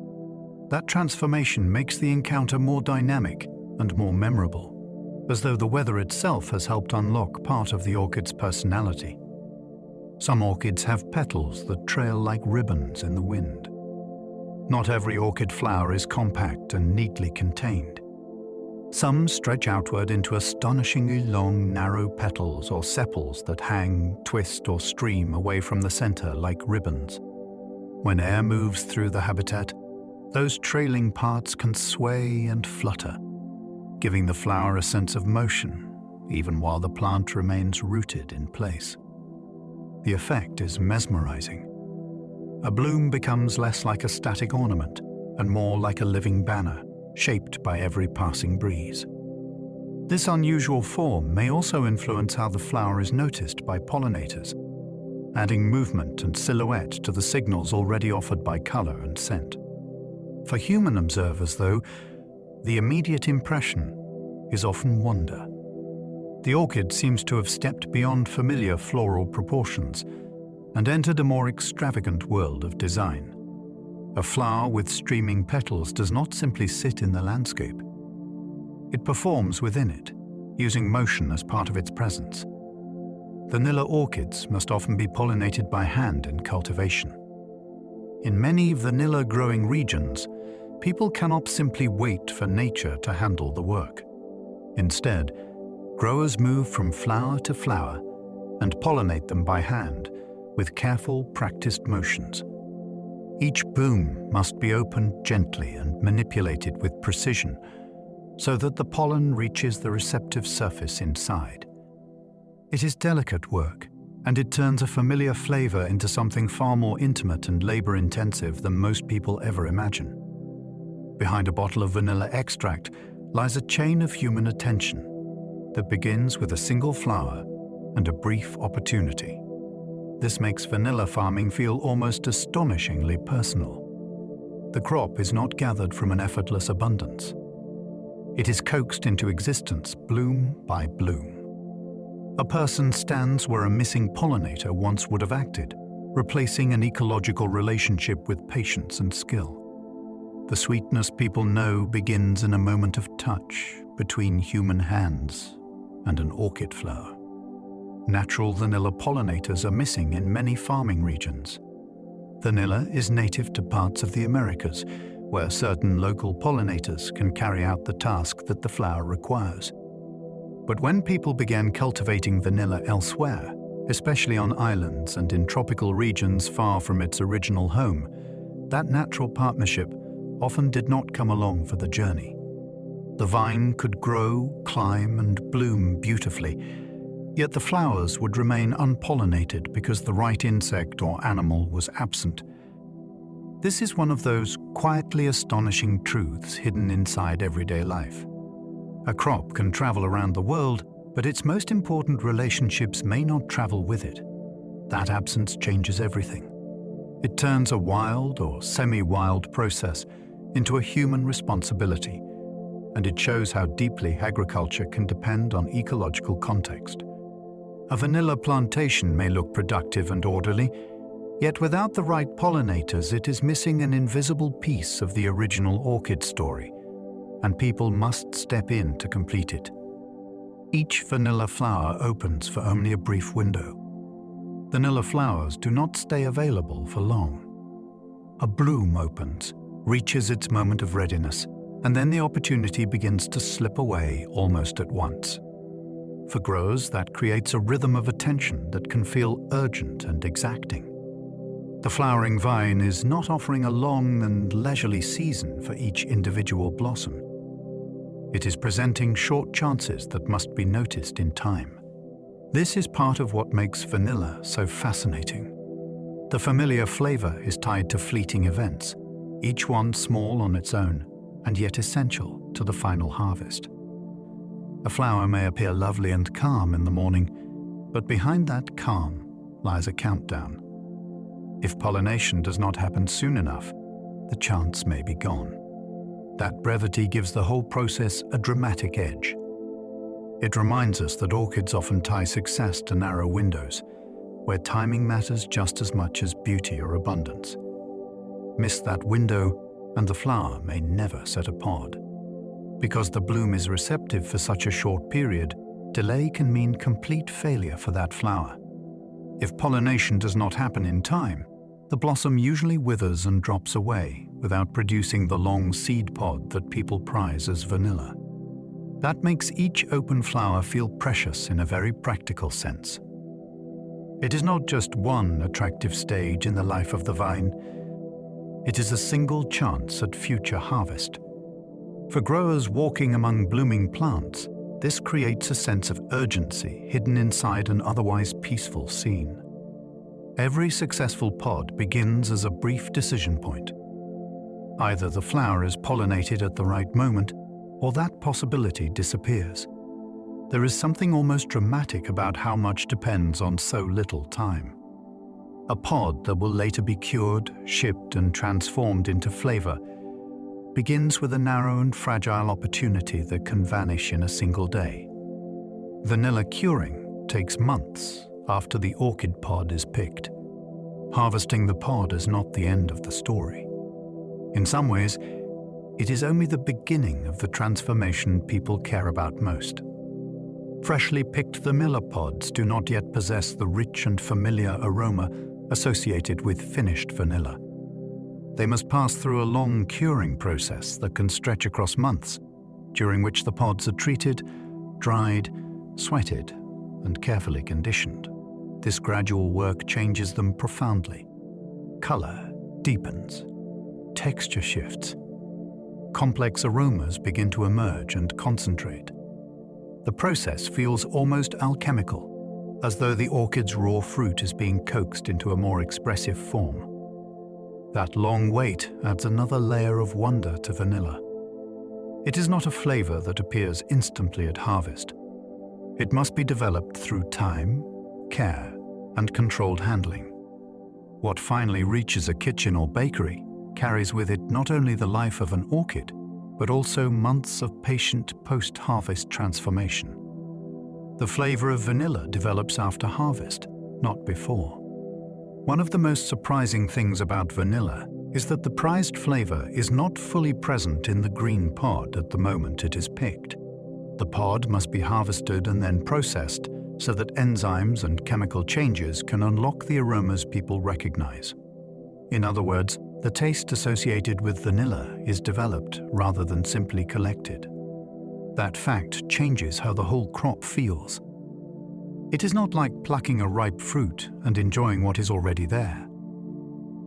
A: That transformation makes the encounter more dynamic and more memorable, as though the weather itself has helped unlock part of the orchid's personality. Some orchids have petals that trail like ribbons in the wind. Not every orchid flower is compact and neatly contained. Some stretch outward into astonishingly long, narrow petals or sepals that hang, twist, or stream away from the center like ribbons. When air moves through the habitat, those trailing parts can sway and flutter, giving the flower a sense of motion, even while the plant remains rooted in place. The effect is mesmerizing. A bloom becomes less like a static ornament and more like a living banner, shaped by every passing breeze. This unusual form may also influence how the flower is noticed by pollinators, adding movement and silhouette to the signals already offered by color and scent. For human observers, though, the immediate impression is often wonder. The orchid seems to have stepped beyond familiar floral proportions and entered a more extravagant world of design. A flower with streaming petals does not simply sit in the landscape. It performs within it, using motion as part of its presence. vanilla orchids must often be pollinated by hand in cultivation. In many vanilla-growing regions, people cannot simply wait for nature to handle the work. Instead, growers move from flower to flower and pollinate them by hand with careful, practiced motions. Each boom must be opened gently and manipulated with precision so that the pollen reaches the receptive surface inside. It is delicate work, and it turns a familiar flavor into something far more intimate and labor-intensive than most people ever imagine. Behind a bottle of vanilla extract lies a chain of human attention that begins with a single flower and a brief opportunity. This makes vanilla farming feel almost astonishingly personal. The crop is not gathered from an effortless abundance. It is coaxed into existence bloom by bloom. A person stands where a missing pollinator once would have acted, replacing an ecological relationship with patience and skill. The sweetness people know begins in a moment of touch between human hands and an orchid flower. Natural vanilla pollinators are missing in many farming regions. Vanilla is native to parts of the Americas, where certain local pollinators can carry out the task that the flower requires. But when people began cultivating vanilla elsewhere, especially on islands and in tropical regions far from its original home, that natural partnership often did not come along for the journey. The vine could grow, climb, and bloom beautifully, yet the flowers would remain unpollinated because the right insect or animal was absent. This is one of those quietly astonishing truths hidden inside everyday life. A crop can travel around the world, but its most important relationships may not travel with it. That absence changes everything. It turns a wild or semi-wild process into a human responsibility, and it shows how deeply agriculture can depend on ecological context. A vanilla plantation may look productive and orderly, yet without the right pollinators, it is missing an invisible piece of the original orchid story, and people must step in to complete it. Each vanilla flower opens for only a brief window. Vanilla flowers do not stay available for long. A bloom opens, reaches its moment of readiness, and then the opportunity begins to slip away almost at once. For growers, that creates a rhythm of attention that can feel urgent and exacting. The flowering vine is not offering a long and leisurely season for each individual blossom. It is presenting short chances that must be noticed in time. This is part of what makes vanilla so fascinating. The familiar flavor is tied to fleeting events, each one small on its own, and yet essential to the final harvest. A flower may appear lovely and calm in the morning, but behind that calm lies a countdown. If pollination does not happen soon enough, the chance may be gone. That brevity gives the whole process a dramatic edge. It reminds us that orchids often tie success to narrow windows, where timing matters just as much as beauty or abundance. Miss that window, and the flower may never set a pod. Because the bloom is receptive for such a short period, delay can mean complete failure for that flower. If pollination does not happen in time, the blossom usually withers and drops away without producing the long seed pod that people prize as vanilla. That makes each open flower feel precious in a very practical sense. It is not just one attractive stage in the life of the vine. It is a single chance at future harvest. For growers walking among blooming plants, this creates a sense of urgency hidden inside an otherwise peaceful scene. Every successful pod begins as a brief decision point. Either the flower is pollinated at the right moment, or that possibility disappears. There is something almost dramatic about how much depends on so little time. A pod that will later be cured, shipped, and transformed into flavor begins with a narrow and fragile opportunity that can vanish in a single day. Vanilla curing takes months after the orchid pod is picked. Harvesting the pod is not the end of the story. In some ways, it is only the beginning of the transformation people care about most. Freshly picked vanilla pods do not yet possess the rich and familiar aroma associated with finished vanilla. They must pass through a long curing process that can stretch across months, during which the pods are treated, dried, sweated, and carefully conditioned. This gradual work changes them profoundly. Color deepens, texture shifts. Complex aromas begin to emerge and concentrate. The process feels almost alchemical, as though the orchid's raw fruit is being coaxed into a more expressive form. That long wait adds another layer of wonder to vanilla. It is not a flavor that appears instantly at harvest. It must be developed through time, care, and controlled handling. What finally reaches a kitchen or bakery carries with it not only the life of an orchid, but also months of patient post-harvest transformation. The flavor of vanilla develops after harvest, not before. One of the most surprising things about vanilla is that the prized flavor is not fully present in the green pod at the moment it is picked. The pod must be harvested and then processed so that enzymes and chemical changes can unlock the aromas people recognize. In other words, the taste associated with vanilla is developed rather than simply collected. That fact changes how the whole crop feels. It is not like plucking a ripe fruit and enjoying what is already there.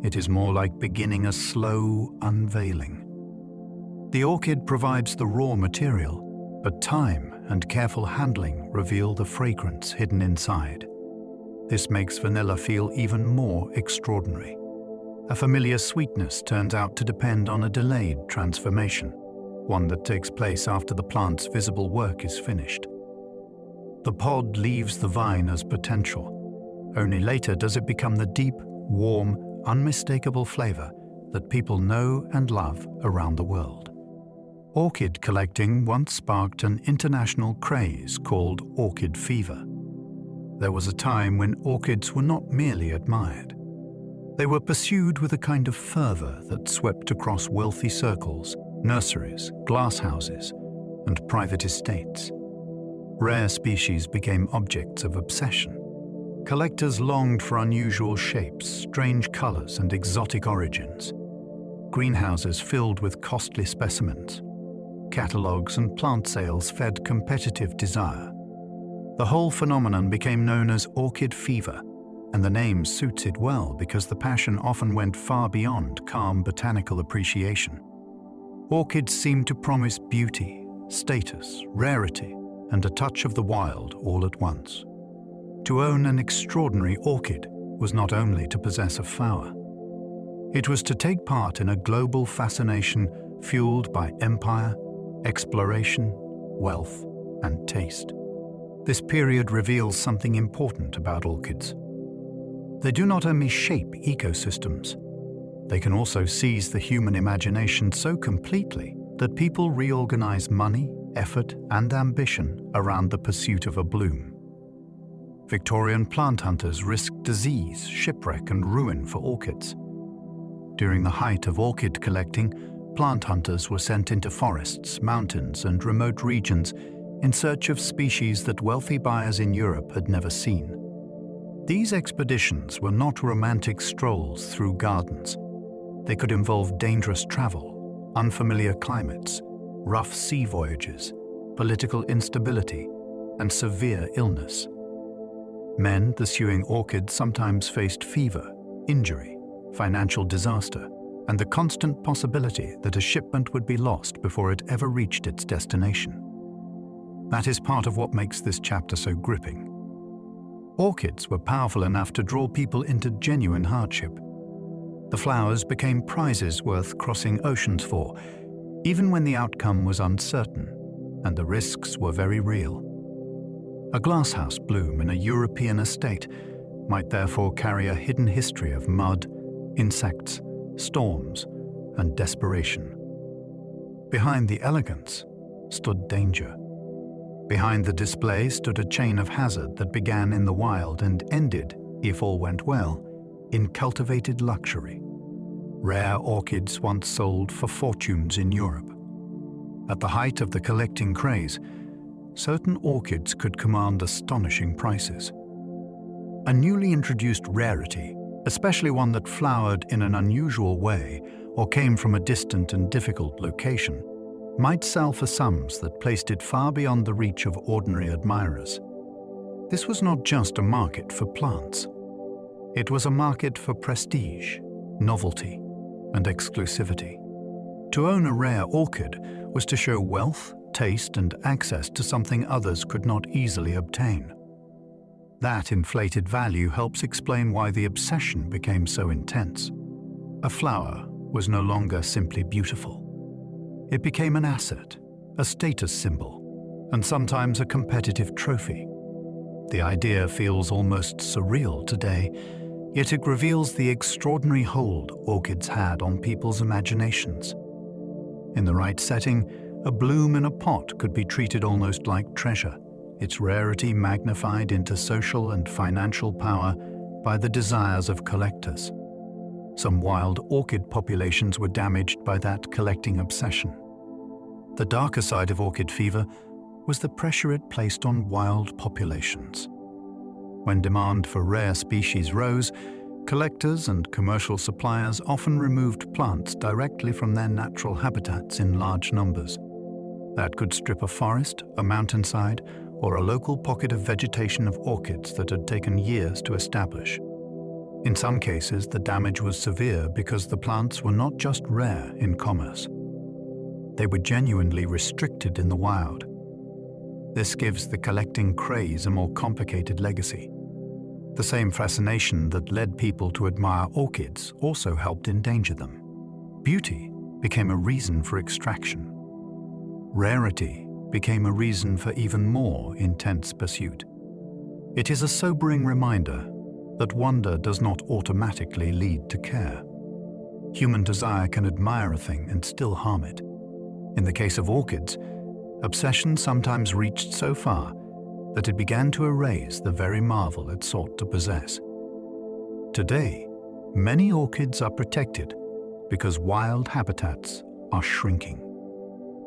A: It is more like beginning a slow unveiling. The orchid provides the raw material, but time and careful handling reveal the fragrance hidden inside. This makes vanilla feel even more extraordinary. A familiar sweetness turns out to depend on a delayed transformation, one that takes place after the plant's visible work is finished. The pod leaves the vine as potential. Only later does it become the deep, warm, unmistakable flavor that people know and love around the world. Orchid collecting once sparked an international craze called orchid fever. There was a time when orchids were not merely admired. They were pursued with a kind of fervor that swept across wealthy circles, nurseries, glasshouses, and private estates. Rare species became objects of obsession. Collectors longed for unusual shapes, strange colors, and exotic origins. Greenhouses filled with costly specimens. Catalogs and plant sales fed competitive desire. The whole phenomenon became known as orchid fever, and the name suits it well because the passion often went far beyond calm botanical appreciation. Orchids seemed to promise beauty, status, rarity, and a touch of the wild all at once. To own an extraordinary orchid was not only to possess a flower. It was to take part in a global fascination fueled by empire, exploration, wealth, and taste. This period reveals something important about orchids. They do not only shape ecosystems, they can also seize the human imagination so completely that people reorganize money, effort, and ambition around the pursuit of a bloom. Victorian plant hunters risked disease, shipwreck, and ruin for orchids. During the height of orchid collecting, plant hunters were sent into forests, mountains, and remote regions in search of species that wealthy buyers in Europe had never seen. These expeditions were not romantic strolls through gardens. They could involve dangerous travel, unfamiliar climates, rough sea voyages, political instability, and severe illness. Men pursuing orchids sometimes faced fever, injury, financial disaster, and the constant possibility that a shipment would be lost before it ever reached its destination. That is part of what makes this chapter so gripping. Orchids were powerful enough to draw people into genuine hardship. The flowers became prizes worth crossing oceans for, even when the outcome was uncertain and the risks were very real. A glasshouse bloom in a European estate might therefore carry a hidden history of mud, insects, storms, and desperation. Behind the elegance stood danger. Behind the display stood a chain of hazard that began in the wild and ended, if all went well, in cultivated luxury. Rare orchids once sold for fortunes in Europe. At the height of the collecting craze, certain orchids could command astonishing prices. A newly introduced rarity, especially one that flowered in an unusual way or came from a distant and difficult location, might sell for sums that placed it far beyond the reach of ordinary admirers. This was not just a market for plants. It was a market for prestige, novelty, and exclusivity. To own a rare orchid was to show wealth, taste, and access to something others could not easily obtain. That inflated value helps explain why the obsession became so intense. A flower was no longer simply beautiful. It became an asset, a status symbol, and sometimes a competitive trophy. The idea feels almost surreal today, yet it reveals the extraordinary hold orchids had on people's imaginations. In the right setting, a bloom in a pot could be treated almost like treasure, its rarity magnified into social and financial power by the desires of collectors. Some wild orchid populations were damaged by that collecting obsession. The darker side of orchid fever was the pressure it placed on wild populations. When demand for rare species rose, collectors and commercial suppliers often removed plants directly from their natural habitats in large numbers. That could strip a forest, a mountainside, or a local pocket of vegetation of orchids that had taken years to establish. In some cases, the damage was severe because the plants were not just rare in commerce. They were genuinely restricted in the wild. This gives the collecting craze a more complicated legacy. The same fascination that led people to admire orchids also helped endanger them. Beauty became a reason for extraction. Rarity became a reason for even more intense pursuit. It is a sobering reminder that wonder does not automatically lead to care. Human desire can admire a thing and still harm it. In the case of orchids, obsession sometimes reached so far that it began to erase the very marvel it sought to possess. Today, many orchids are protected because wild habitats are shrinking.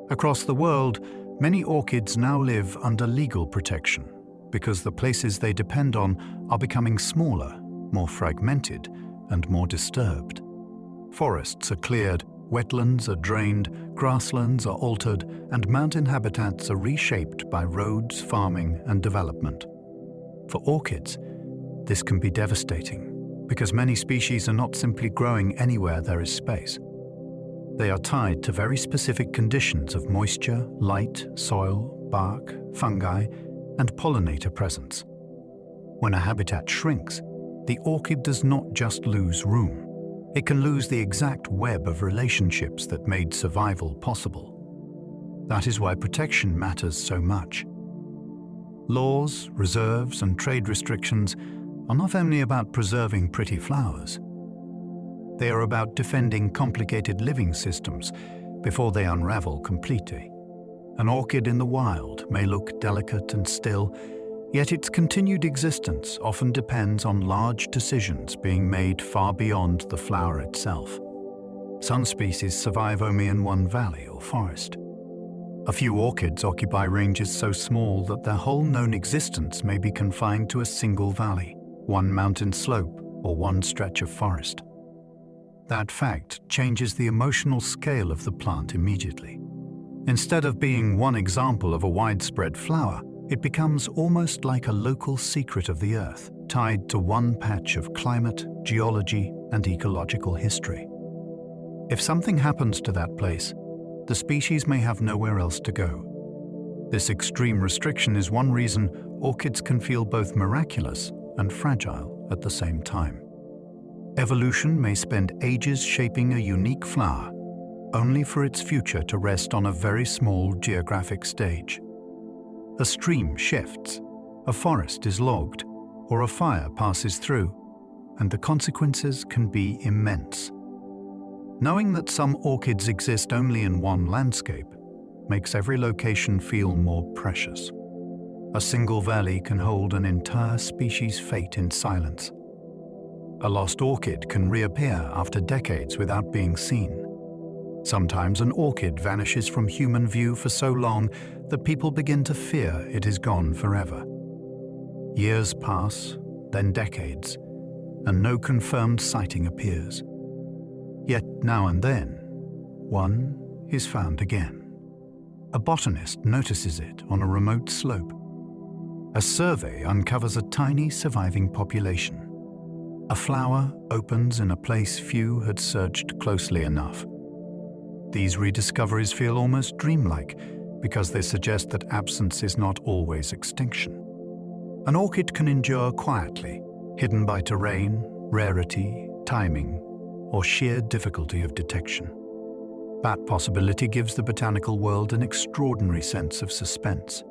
A: Across the world, many orchids now live under legal protection because the places they depend on are becoming smaller, more fragmented, and more disturbed. Forests are cleared, wetlands are drained, grasslands are altered, and mountain habitats are reshaped by roads, farming, and development. For orchids, this can be devastating because many species are not simply growing anywhere there is space. They are tied to very specific conditions of moisture, light, soil, bark, fungi, and pollinator presence. When a habitat shrinks, the orchid does not just lose room. It can lose the exact web of relationships that made survival possible. That is why protection matters so much. Laws, reserves, and trade restrictions are not only about preserving pretty flowers. They are about defending complicated living systems before they unravel completely. An orchid in the wild may look delicate and still, yet its continued existence often depends on large decisions being made far beyond the flower itself. Some species survive only in one valley or forest. A few orchids occupy ranges so small that their whole known existence may be confined to a single valley, one mountain slope, or one stretch of forest. That fact changes the emotional scale of the plant immediately. Instead of being one example of a widespread flower, it becomes almost like a local secret of the earth, tied to one patch of climate, geology, and ecological history. If something happens to that place, the species may have nowhere else to go. This extreme restriction is one reason orchids can feel both miraculous and fragile at the same time. Evolution may spend ages shaping a unique flower, only for its future to rest on a very small geographic stage. A stream shifts, a forest is logged, or a fire passes through, and the consequences can be immense. Knowing that some orchids exist only in one landscape makes every location feel more precious. A single valley can hold an entire species' fate in silence. A lost orchid can reappear after decades without being seen. Sometimes an orchid vanishes from human view for so long that people begin to fear it is gone forever. Years pass, then decades, and no confirmed sighting appears. Yet now and then, one is found again. A botanist notices it on a remote slope. A survey uncovers a tiny surviving population. A flower opens in a place few had searched closely enough. These rediscoveries feel almost dreamlike because they suggest that absence is not always extinction. An orchid can endure quietly, hidden by terrain, rarity, timing, or sheer difficulty of detection. That possibility gives the botanical world an extraordinary sense of suspense.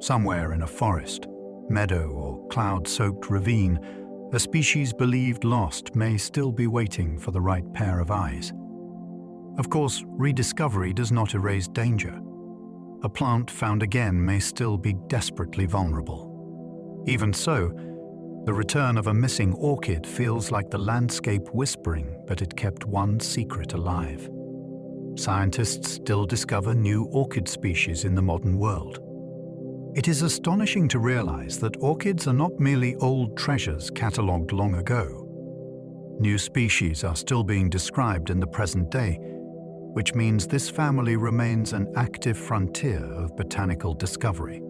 A: Somewhere in a forest, meadow, or cloud-soaked ravine, a species believed lost may still be waiting for the right pair of eyes. Of course, rediscovery does not erase danger. A plant found again may still be desperately vulnerable. Even so, the return of a missing orchid feels like the landscape whispering that it kept one secret alive. Scientists still discover new orchid species in the modern world. It is astonishing to realize that orchids are not merely old treasures catalogued long ago. New species are still being described in the present day, which means this family remains an active frontier of botanical discovery.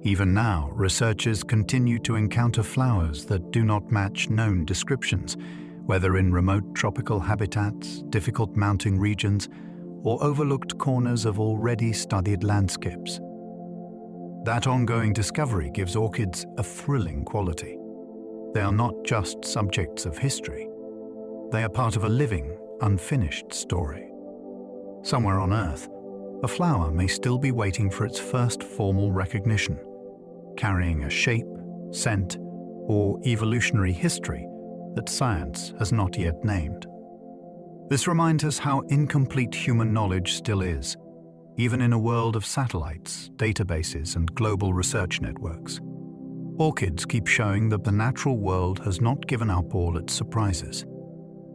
A: Even now, researchers continue to encounter flowers that do not match known descriptions, whether in remote tropical habitats, difficult mountain regions, or overlooked corners of already studied landscapes. That ongoing discovery gives orchids a thrilling quality. They are not just subjects of history. They are part of a living, unfinished story. Somewhere on Earth, a flower may still be waiting for its first formal recognition, carrying a shape, scent, or evolutionary history that science has not yet named. This reminds us how incomplete human knowledge still is, even in a world of satellites, databases, and global research networks. Orchids keep showing that the natural world has not given up all its surprises.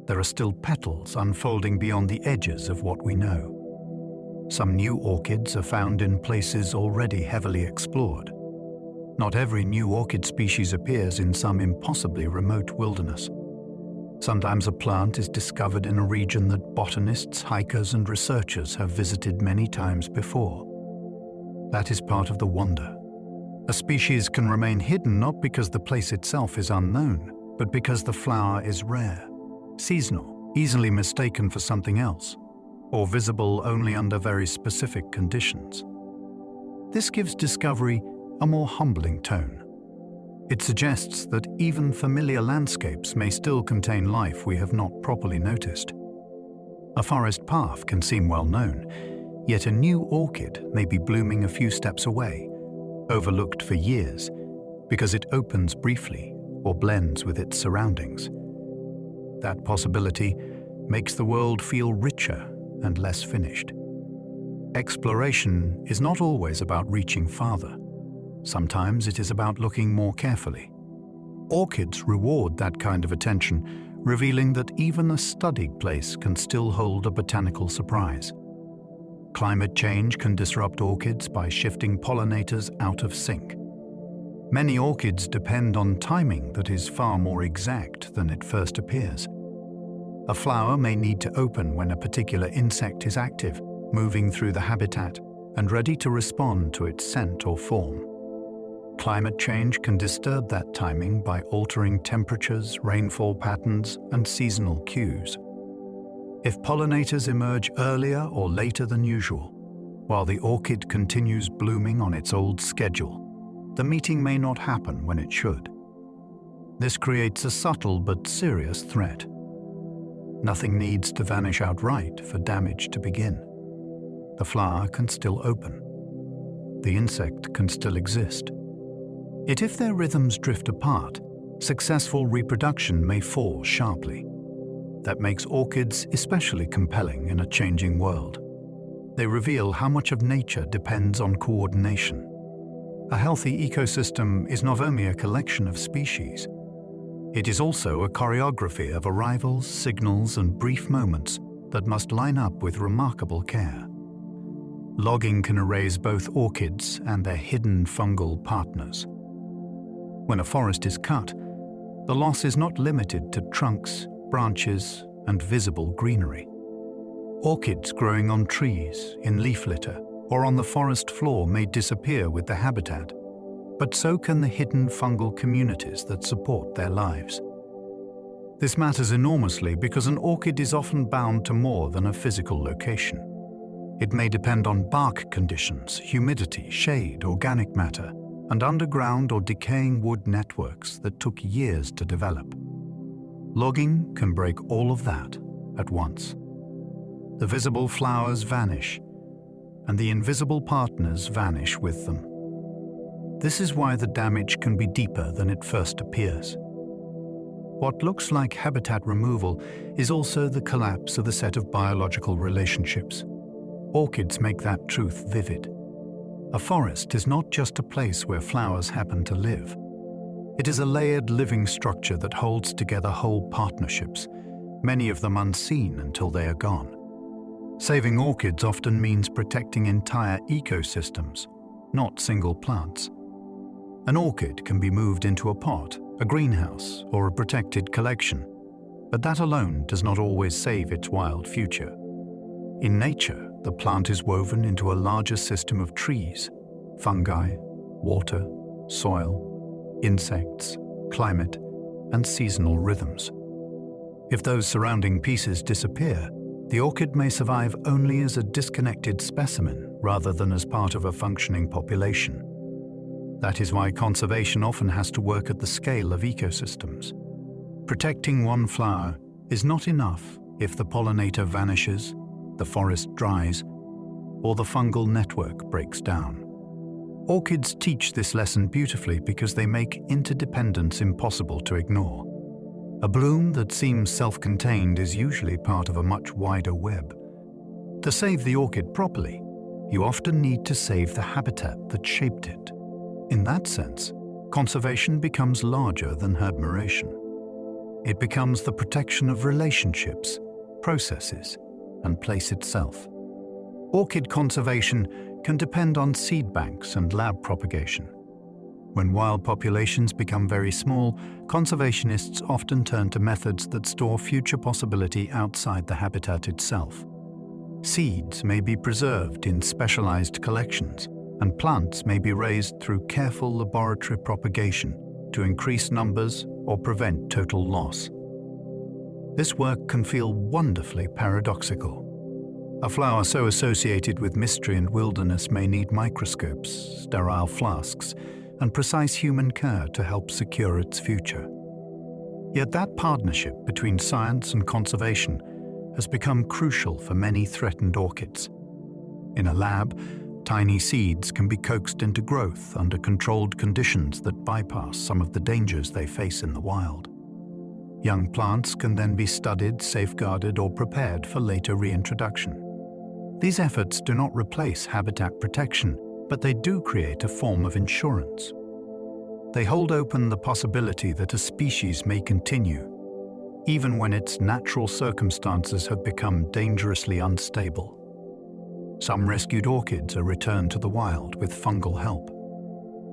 A: There are still petals unfolding beyond the edges of what we know. Some new orchids are found in places already heavily explored. Not every new orchid species appears in some impossibly remote wilderness. Sometimes a plant is discovered in a region that botanists, hikers, and researchers have visited many times before. That is part of the wonder. A species can remain hidden not because the place itself is unknown, but because the flower is rare, seasonal, easily mistaken for something else, or visible only under very specific conditions. This gives discovery a more humbling tone. It suggests that even familiar landscapes may still contain life we have not properly noticed. A forest path can seem well known, yet a new orchid may be blooming a few steps away, overlooked for years, because it opens briefly or blends with its surroundings. That possibility makes the world feel richer and less finished. Exploration is not always about reaching farther. Sometimes it is about looking more carefully. Orchids reward that kind of attention, revealing that even a studied place can still hold a botanical surprise. Climate change can disrupt orchids by shifting pollinators out of sync. Many orchids depend on timing that is far more exact than it first appears. A flower may need to open when a particular insect is active, moving through the habitat, and ready to respond to its scent or form. Climate change can disturb that timing by altering temperatures, rainfall patterns, and seasonal cues. If pollinators emerge earlier or later than usual, while the orchid continues blooming on its old schedule, the meeting may not happen when it should. This creates a subtle but serious threat. Nothing needs to vanish outright for damage to begin. The flower can still open. The insect can still exist. Yet if their rhythms drift apart, successful reproduction may fall sharply. That makes orchids especially compelling in a changing world. They reveal how much of nature depends on coordination. A healthy ecosystem is not only a collection of species. It is also a choreography of arrivals, signals, and brief moments that must line up with remarkable care. Logging can erase both orchids and their hidden fungal partners. When a forest is cut, the loss is not limited to trunks, branches, and visible greenery. Orchids growing on trees, in leaf litter, or on the forest floor may disappear with the habitat, but so can the hidden fungal communities that support their lives. This matters enormously because an orchid is often bound to more than a physical location. It may depend on bark conditions, humidity, shade, organic matter, and underground or decaying wood networks that took years to develop. Logging can break all of that at once. The visible flowers vanish, and the invisible partners vanish with them. This is why the damage can be deeper than it first appears. What looks like habitat removal is also the collapse of a set of biological relationships. Orchids make that truth vivid. A forest is not just a place where flowers happen to live. It is a layered living structure that holds together whole partnerships, many of them unseen until they are gone. Saving orchids often means protecting entire ecosystems, not single plants. An orchid can be moved into a pot, a greenhouse, or a protected collection, but that alone does not always save its wild future. In nature, the plant is woven into a larger system of trees, fungi, water, soil, insects, climate, and seasonal rhythms. If those surrounding pieces disappear, the orchid may survive only as a disconnected specimen rather than as part of a functioning population. That is why conservation often has to work at the scale of ecosystems. Protecting one flower is not enough if the pollinator vanishes, the forest dries, or the fungal network breaks down. Orchids teach this lesson beautifully because they make interdependence impossible to ignore. A bloom that seems self-contained is usually part of a much wider web. To save the orchid properly, you often need to save the habitat that shaped it. In that sense, conservation becomes larger than admiration. It becomes the protection of relationships, processes, and place itself. Orchid conservation can depend on seed banks and lab propagation. When wild populations become very small, conservationists often turn to methods that store future possibility outside the habitat itself. Seeds may be preserved in specialized collections, and plants may be raised through careful laboratory propagation to increase numbers or prevent total loss. This work can feel wonderfully paradoxical. A flower so associated with mystery and wilderness may need microscopes, sterile flasks, and precise human care to help secure its future. Yet that partnership between science and conservation has become crucial for many threatened orchids. In a lab, tiny seeds can be coaxed into growth under controlled conditions that bypass some of the dangers they face in the wild. Young plants can then be studied, safeguarded, or prepared for later reintroduction. These efforts do not replace habitat protection, but they do create a form of insurance. They hold open the possibility that a species may continue, even when its natural circumstances have become dangerously unstable. Some rescued orchids are returned to the wild with fungal help.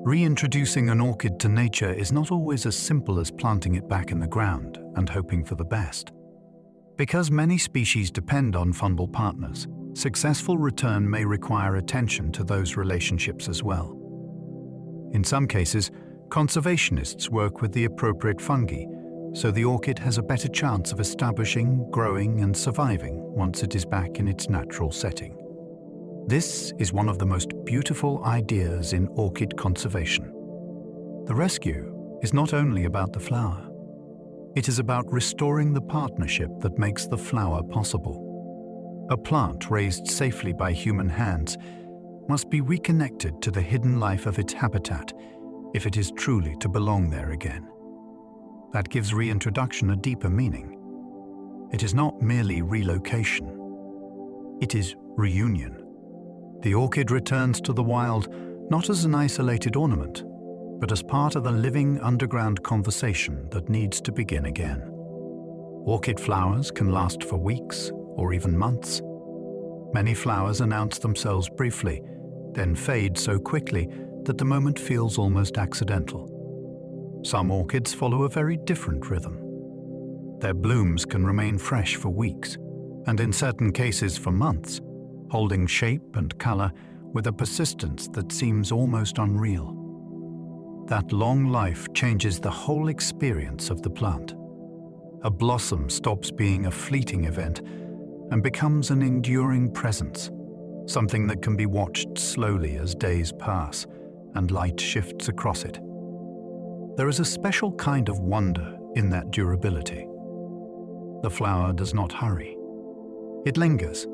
A: Reintroducing an orchid to nature is not always as simple as planting it back in the ground and hoping for the best. Because many species depend on fungal partners, successful return may require attention to those relationships as well. In some cases, conservationists work with the appropriate fungi, so the orchid has a better chance of establishing, growing, and surviving once it is back in its natural setting. This is one of the most beautiful ideas in orchid conservation. The rescue is not only about the flower. It is about restoring the partnership that makes the flower possible. A plant raised safely by human hands must be reconnected to the hidden life of its habitat if it is truly to belong there again. That gives reintroduction a deeper meaning. It is not merely relocation. It is reunion. The orchid returns to the wild not as an isolated ornament, but as part of a living underground conversation that needs to begin again. Orchid flowers can last for weeks or even months. Many flowers announce themselves briefly, then fade so quickly that the moment feels almost accidental. Some orchids follow a very different rhythm. Their blooms can remain fresh for weeks, and in certain cases for months, holding shape and color with a persistence that seems almost unreal. That long life changes the whole experience of the plant. A blossom stops being a fleeting event and becomes an enduring presence, something that can be watched slowly as days pass and light shifts across it. There is a special kind of wonder in that durability. The flower does not hurry. It lingers,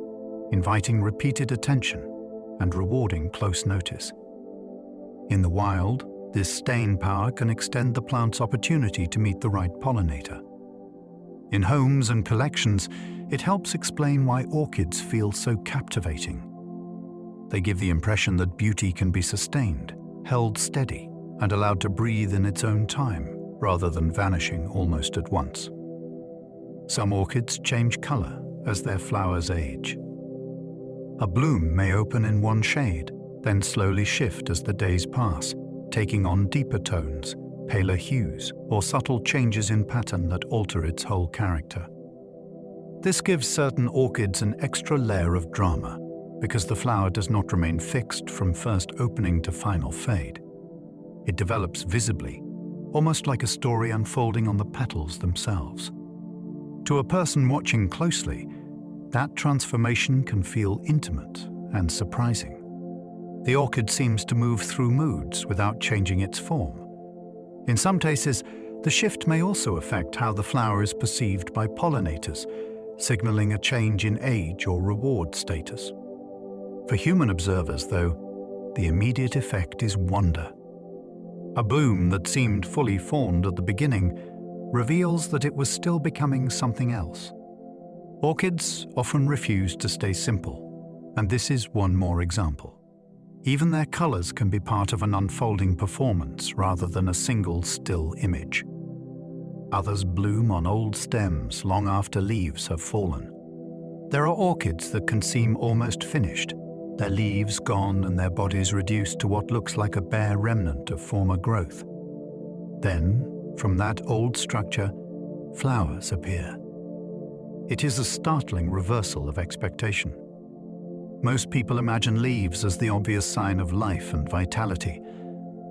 A: inviting repeated attention and rewarding close notice. In the wild, this staying power can extend the plant's opportunity to meet the right pollinator. In homes and collections, it helps explain why orchids feel so captivating. They give the impression that beauty can be sustained, held steady, and allowed to breathe in its own time, rather than vanishing almost at once. Some orchids change color as their flowers age. A bloom may open in one shade, then slowly shift as the days pass, taking on deeper tones, paler hues, or subtle changes in pattern that alter its whole character. This gives certain orchids an extra layer of drama, because the flower does not remain fixed from first opening to final fade. It develops visibly, almost like a story unfolding on the petals themselves. To a person watching closely, that transformation can feel intimate and surprising. The orchid seems to move through moods without changing its form. In some cases, the shift may also affect how the flower is perceived by pollinators, signaling a change in age or reward status. For human observers, though, the immediate effect is wonder. A bloom that seemed fully formed at the beginning reveals that it was still becoming something else. Orchids often refuse to stay simple, and this is one more example. Even their colors can be part of an unfolding performance rather than a single still image. Others bloom on old stems long after leaves have fallen. There are orchids that can seem almost finished, their leaves gone and their bodies reduced to what looks like a bare remnant of former growth. Then, from that old structure, flowers appear. It is a startling reversal of expectation. Most people imagine leaves as the obvious sign of life and vitality,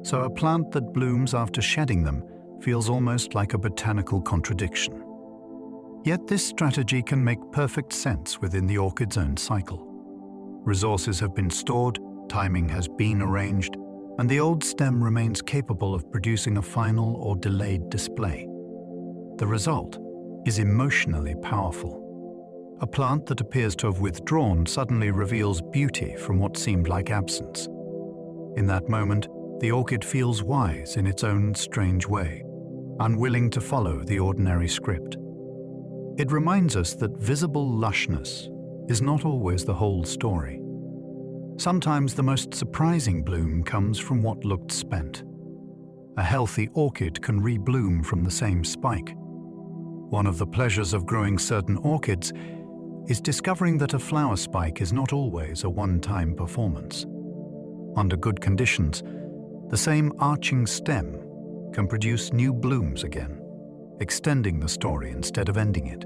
A: so a plant that blooms after shedding them feels almost like a botanical contradiction. Yet this strategy can make perfect sense within the orchid's own cycle. Resources have been stored, timing has been arranged, and the old stem remains capable of producing a final or delayed display. The result is emotionally powerful. A plant that appears to have withdrawn suddenly reveals beauty from what seemed like absence. In that moment, the orchid feels wise in its own strange way, unwilling to follow the ordinary script. It reminds us that visible lushness is not always the whole story. Sometimes the most surprising bloom comes from what looked spent. A healthy orchid can rebloom from the same spike. One of the pleasures of growing certain orchids is discovering that a flower spike is not always a one-time performance. Under good conditions, the same arching stem can produce new blooms again, extending the story instead of ending it.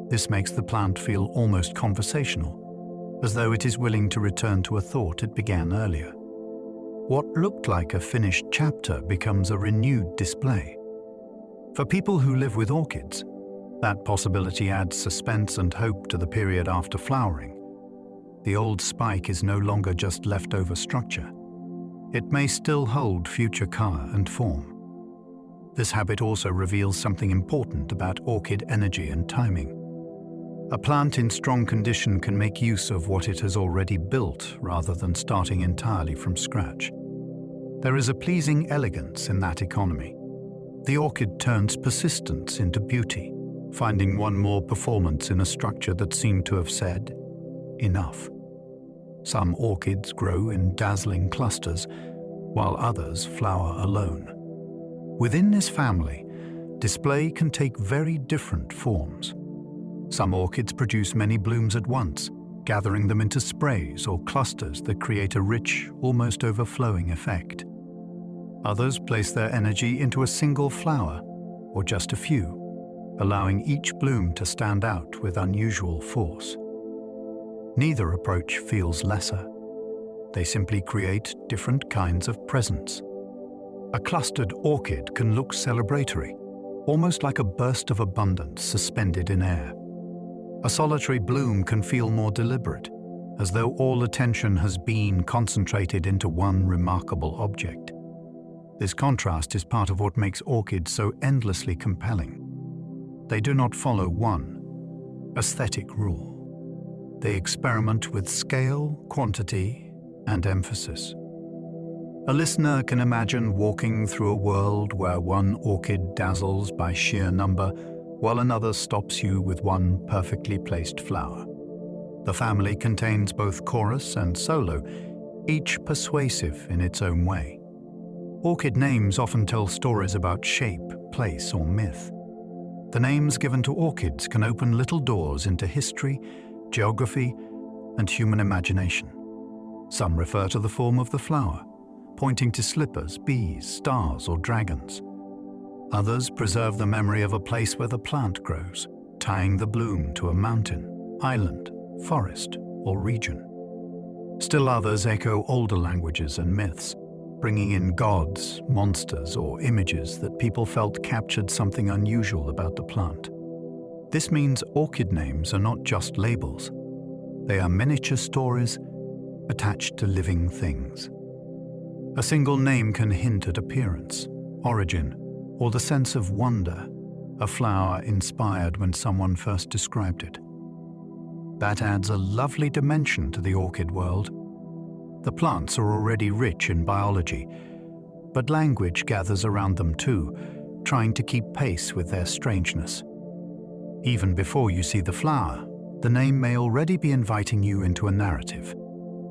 A: This makes the plant feel almost conversational, as though it is willing to return to a thought it began earlier. What looked like a finished chapter becomes a renewed display. For people who live with orchids, that possibility adds suspense and hope to the period after flowering. The old spike is no longer just leftover structure. It may still hold future color and form. This habit also reveals something important about orchid energy and timing. A plant in strong condition can make use of what it has already built rather than starting entirely from scratch. There is a pleasing elegance in that economy. The orchid turns persistence into beauty, finding one more performance in a structure that seemed to have said, enough. Some orchids grow in dazzling clusters, while others flower alone. Within this family, display can take very different forms. Some orchids produce many blooms at once, gathering them into sprays or clusters that create a rich, almost overflowing effect. Others place their energy into a single flower, or just a few, allowing each bloom to stand out with unusual force. Neither approach feels lesser. They simply create different kinds of presence. A clustered orchid can look celebratory, almost like a burst of abundance suspended in air. A solitary bloom can feel more deliberate, as though all attention has been concentrated into one remarkable object. This contrast is part of what makes orchids so endlessly compelling. They do not follow one aesthetic rule. They experiment with scale, quantity, and emphasis. A listener can imagine walking through a world where one orchid dazzles by sheer number, while another stops you with one perfectly placed flower. The family contains both chorus and solo, each persuasive in its own way. Orchid names often tell stories about shape, place, or myth. The names given to orchids can open little doors into history, geography, and human imagination. Some refer to the form of the flower, pointing to slippers, bees, stars, or dragons. Others preserve the memory of a place where the plant grows, tying the bloom to a mountain, island, forest, or region. Still others echo older languages and myths, bringing in gods, monsters, or images that people felt captured something unusual about the plant. This means orchid names are not just labels. They are miniature stories attached to living things. A single name can hint at appearance, origin, or the sense of wonder a flower inspired when someone first described it. That adds a lovely dimension to the orchid world. The plants are already rich in biology, but language gathers around them too, trying to keep pace with their strangeness. Even before you see the flower, the name may already be inviting you into a narrative.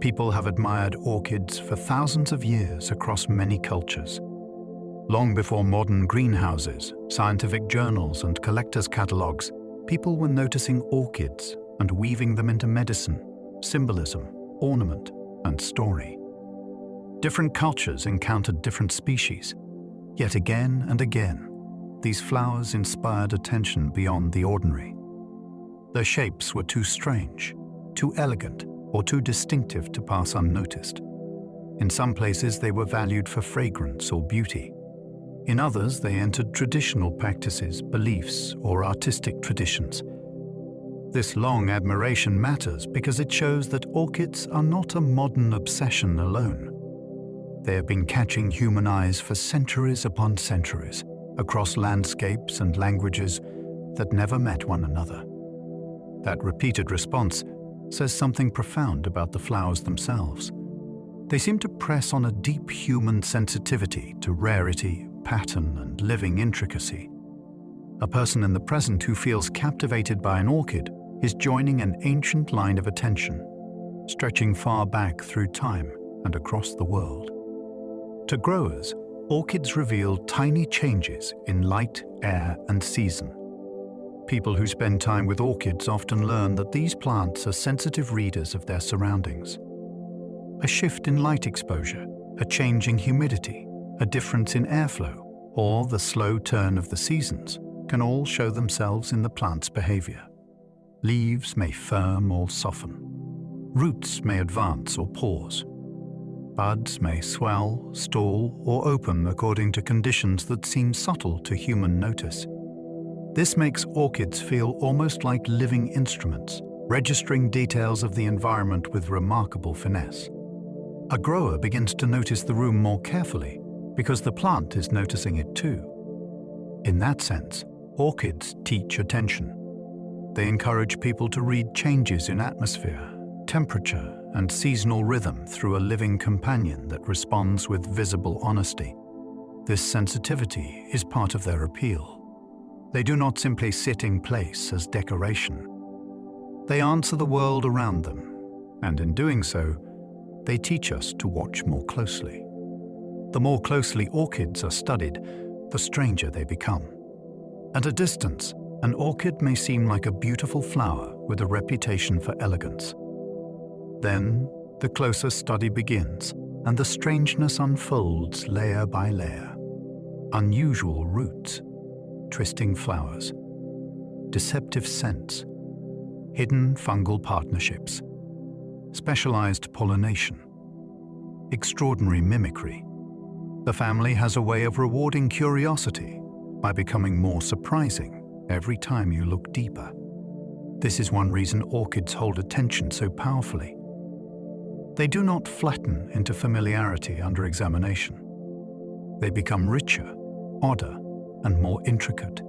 A: People have admired orchids for thousands of years across many cultures. Long before modern greenhouses, scientific journals, and collectors' catalogues, people were noticing orchids and weaving them into medicine, symbolism, ornament, and story. Different cultures encountered different species, yet again and again, these flowers inspired attention beyond the ordinary. Their shapes were too strange, too elegant, or too distinctive to pass unnoticed. In some places, they were valued for fragrance or beauty. In others, they entered traditional practices, beliefs, or artistic traditions. This long admiration matters because it shows that orchids are not a modern obsession alone. They have been catching human eyes for centuries upon centuries, across landscapes and languages that never met one another. That repeated response says something profound about the flowers themselves. They seem to press on a deep human sensitivity to rarity, pattern, and living intricacy. A person in the present who feels captivated by an orchid is joining an ancient line of attention, stretching far back through time and across the world. To growers, orchids reveal tiny changes in light, air, and season. People who spend time with orchids often learn that these plants are sensitive readers of their surroundings. A shift in light exposure, a change in humidity, a difference in airflow, or the slow turn of the seasons can all show themselves in the plant's behavior. Leaves may firm or soften. Roots may advance or pause. Buds may swell, stall, or open according to conditions that seem subtle to human notice. This makes orchids feel almost like living instruments, registering details of the environment with remarkable finesse. A grower begins to notice the room more carefully because the plant is noticing it too. In that sense, orchids teach attention. They encourage people to read changes in atmosphere, temperature, and seasonal rhythm through a living companion that responds with visible honesty. This sensitivity is part of their appeal. They do not simply sit in place as decoration. They answer the world around them, and in doing so, they teach us to watch more closely. The more closely orchids are studied, the stranger they become. At a distance, An orchid may seem like a beautiful flower with a reputation for elegance. Then, the closer study begins, and the strangeness unfolds layer by layer. Unusual roots, twisting flowers, deceptive scents, hidden fungal partnerships, specialized pollination, extraordinary mimicry. The family has a way of rewarding curiosity by becoming more surprising every time you look deeper. This is one reason orchids hold attention so powerfully. They do not flatten into familiarity under examination. They become richer, odder, and more intricate.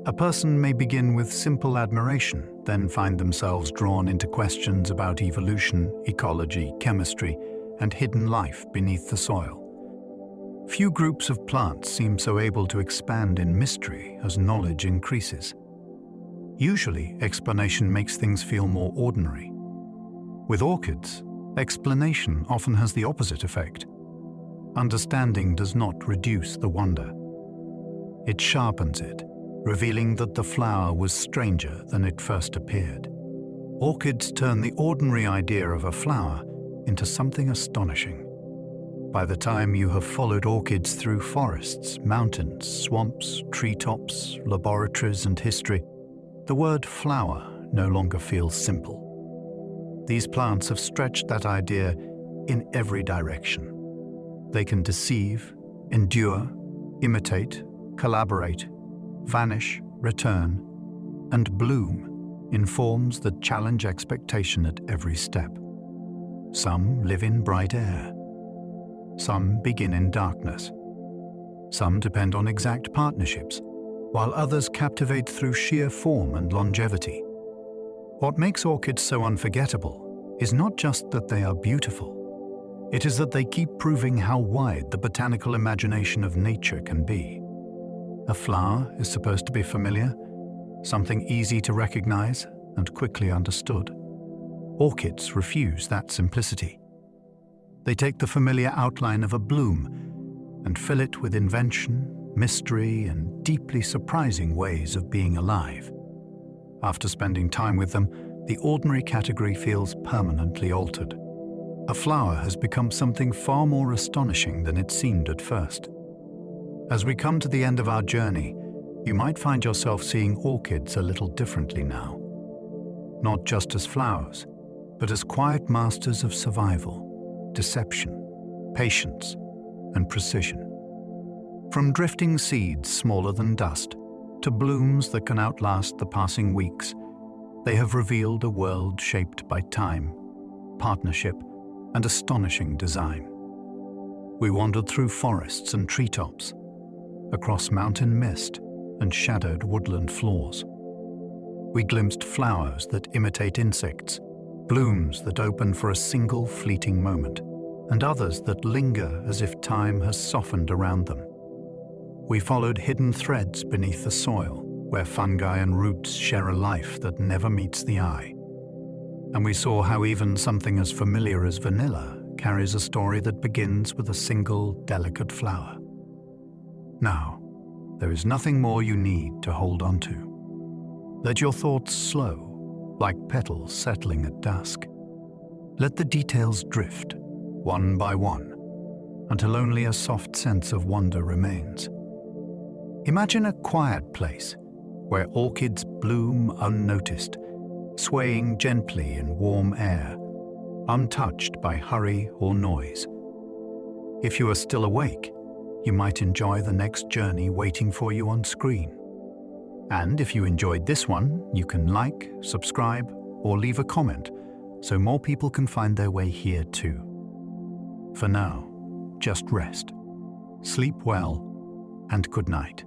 A: A person may begin with simple admiration, then find themselves drawn into questions about evolution, ecology, chemistry, and hidden life beneath the soil. Few groups of plants seem so able to expand in mystery as knowledge increases. Usually, explanation makes things feel more ordinary. With orchids, explanation often has the opposite effect. Understanding does not reduce the wonder. It sharpens it, revealing that the flower was stranger than it first appeared. Orchids turn the ordinary idea of a flower into something astonishing. By the time you have followed orchids through forests, mountains, swamps, treetops, laboratories, and history, the word flower no longer feels simple. These plants have stretched that idea in every direction. They can deceive, endure, imitate, collaborate, vanish, return, and bloom in forms that challenge expectation at every step. Some live in bright air. Some begin in darkness. Some depend on exact partnerships, while others captivate through sheer form and longevity. What makes orchids so unforgettable is not just that they are beautiful. It is that they keep proving how wide the botanical imagination of nature can be. A flower is supposed to be familiar, something easy to recognize and quickly understood. Orchids refuse that simplicity. They take the familiar outline of a bloom and fill it with invention, mystery, and deeply surprising ways of being alive. After spending time with them, the ordinary category feels permanently altered. A flower has become something far more astonishing than it seemed at first. As we come to the end of our journey, you might find yourself seeing orchids a little differently now. Not just as flowers, but as quiet masters of survival, deception, patience, and precision. From drifting seeds smaller than dust to blooms that can outlast the passing weeks, they have revealed a world shaped by time, partnership, and astonishing design. We wandered through forests and treetops, across mountain mist and shadowed woodland floors. We glimpsed flowers that imitate insects, blooms that open for a single fleeting moment, and others that linger as if time has softened around them. We followed hidden threads beneath the soil, where fungi and roots share a life that never meets the eye. And we saw how even something as familiar as vanilla carries a story that begins with a single delicate flower. Now, there is nothing more you need to hold on to. Let your thoughts slow, like petals settling at dusk. Let the details drift, one by one, until only a soft sense of wonder remains. Imagine a quiet place where orchids bloom unnoticed, swaying gently in warm air, untouched by hurry or noise. If you are still awake, you might enjoy the next journey waiting for you on screen. And if you enjoyed this one, you can like, subscribe, or leave a comment so more people can find their way here too. For now, just rest, sleep well, and good night.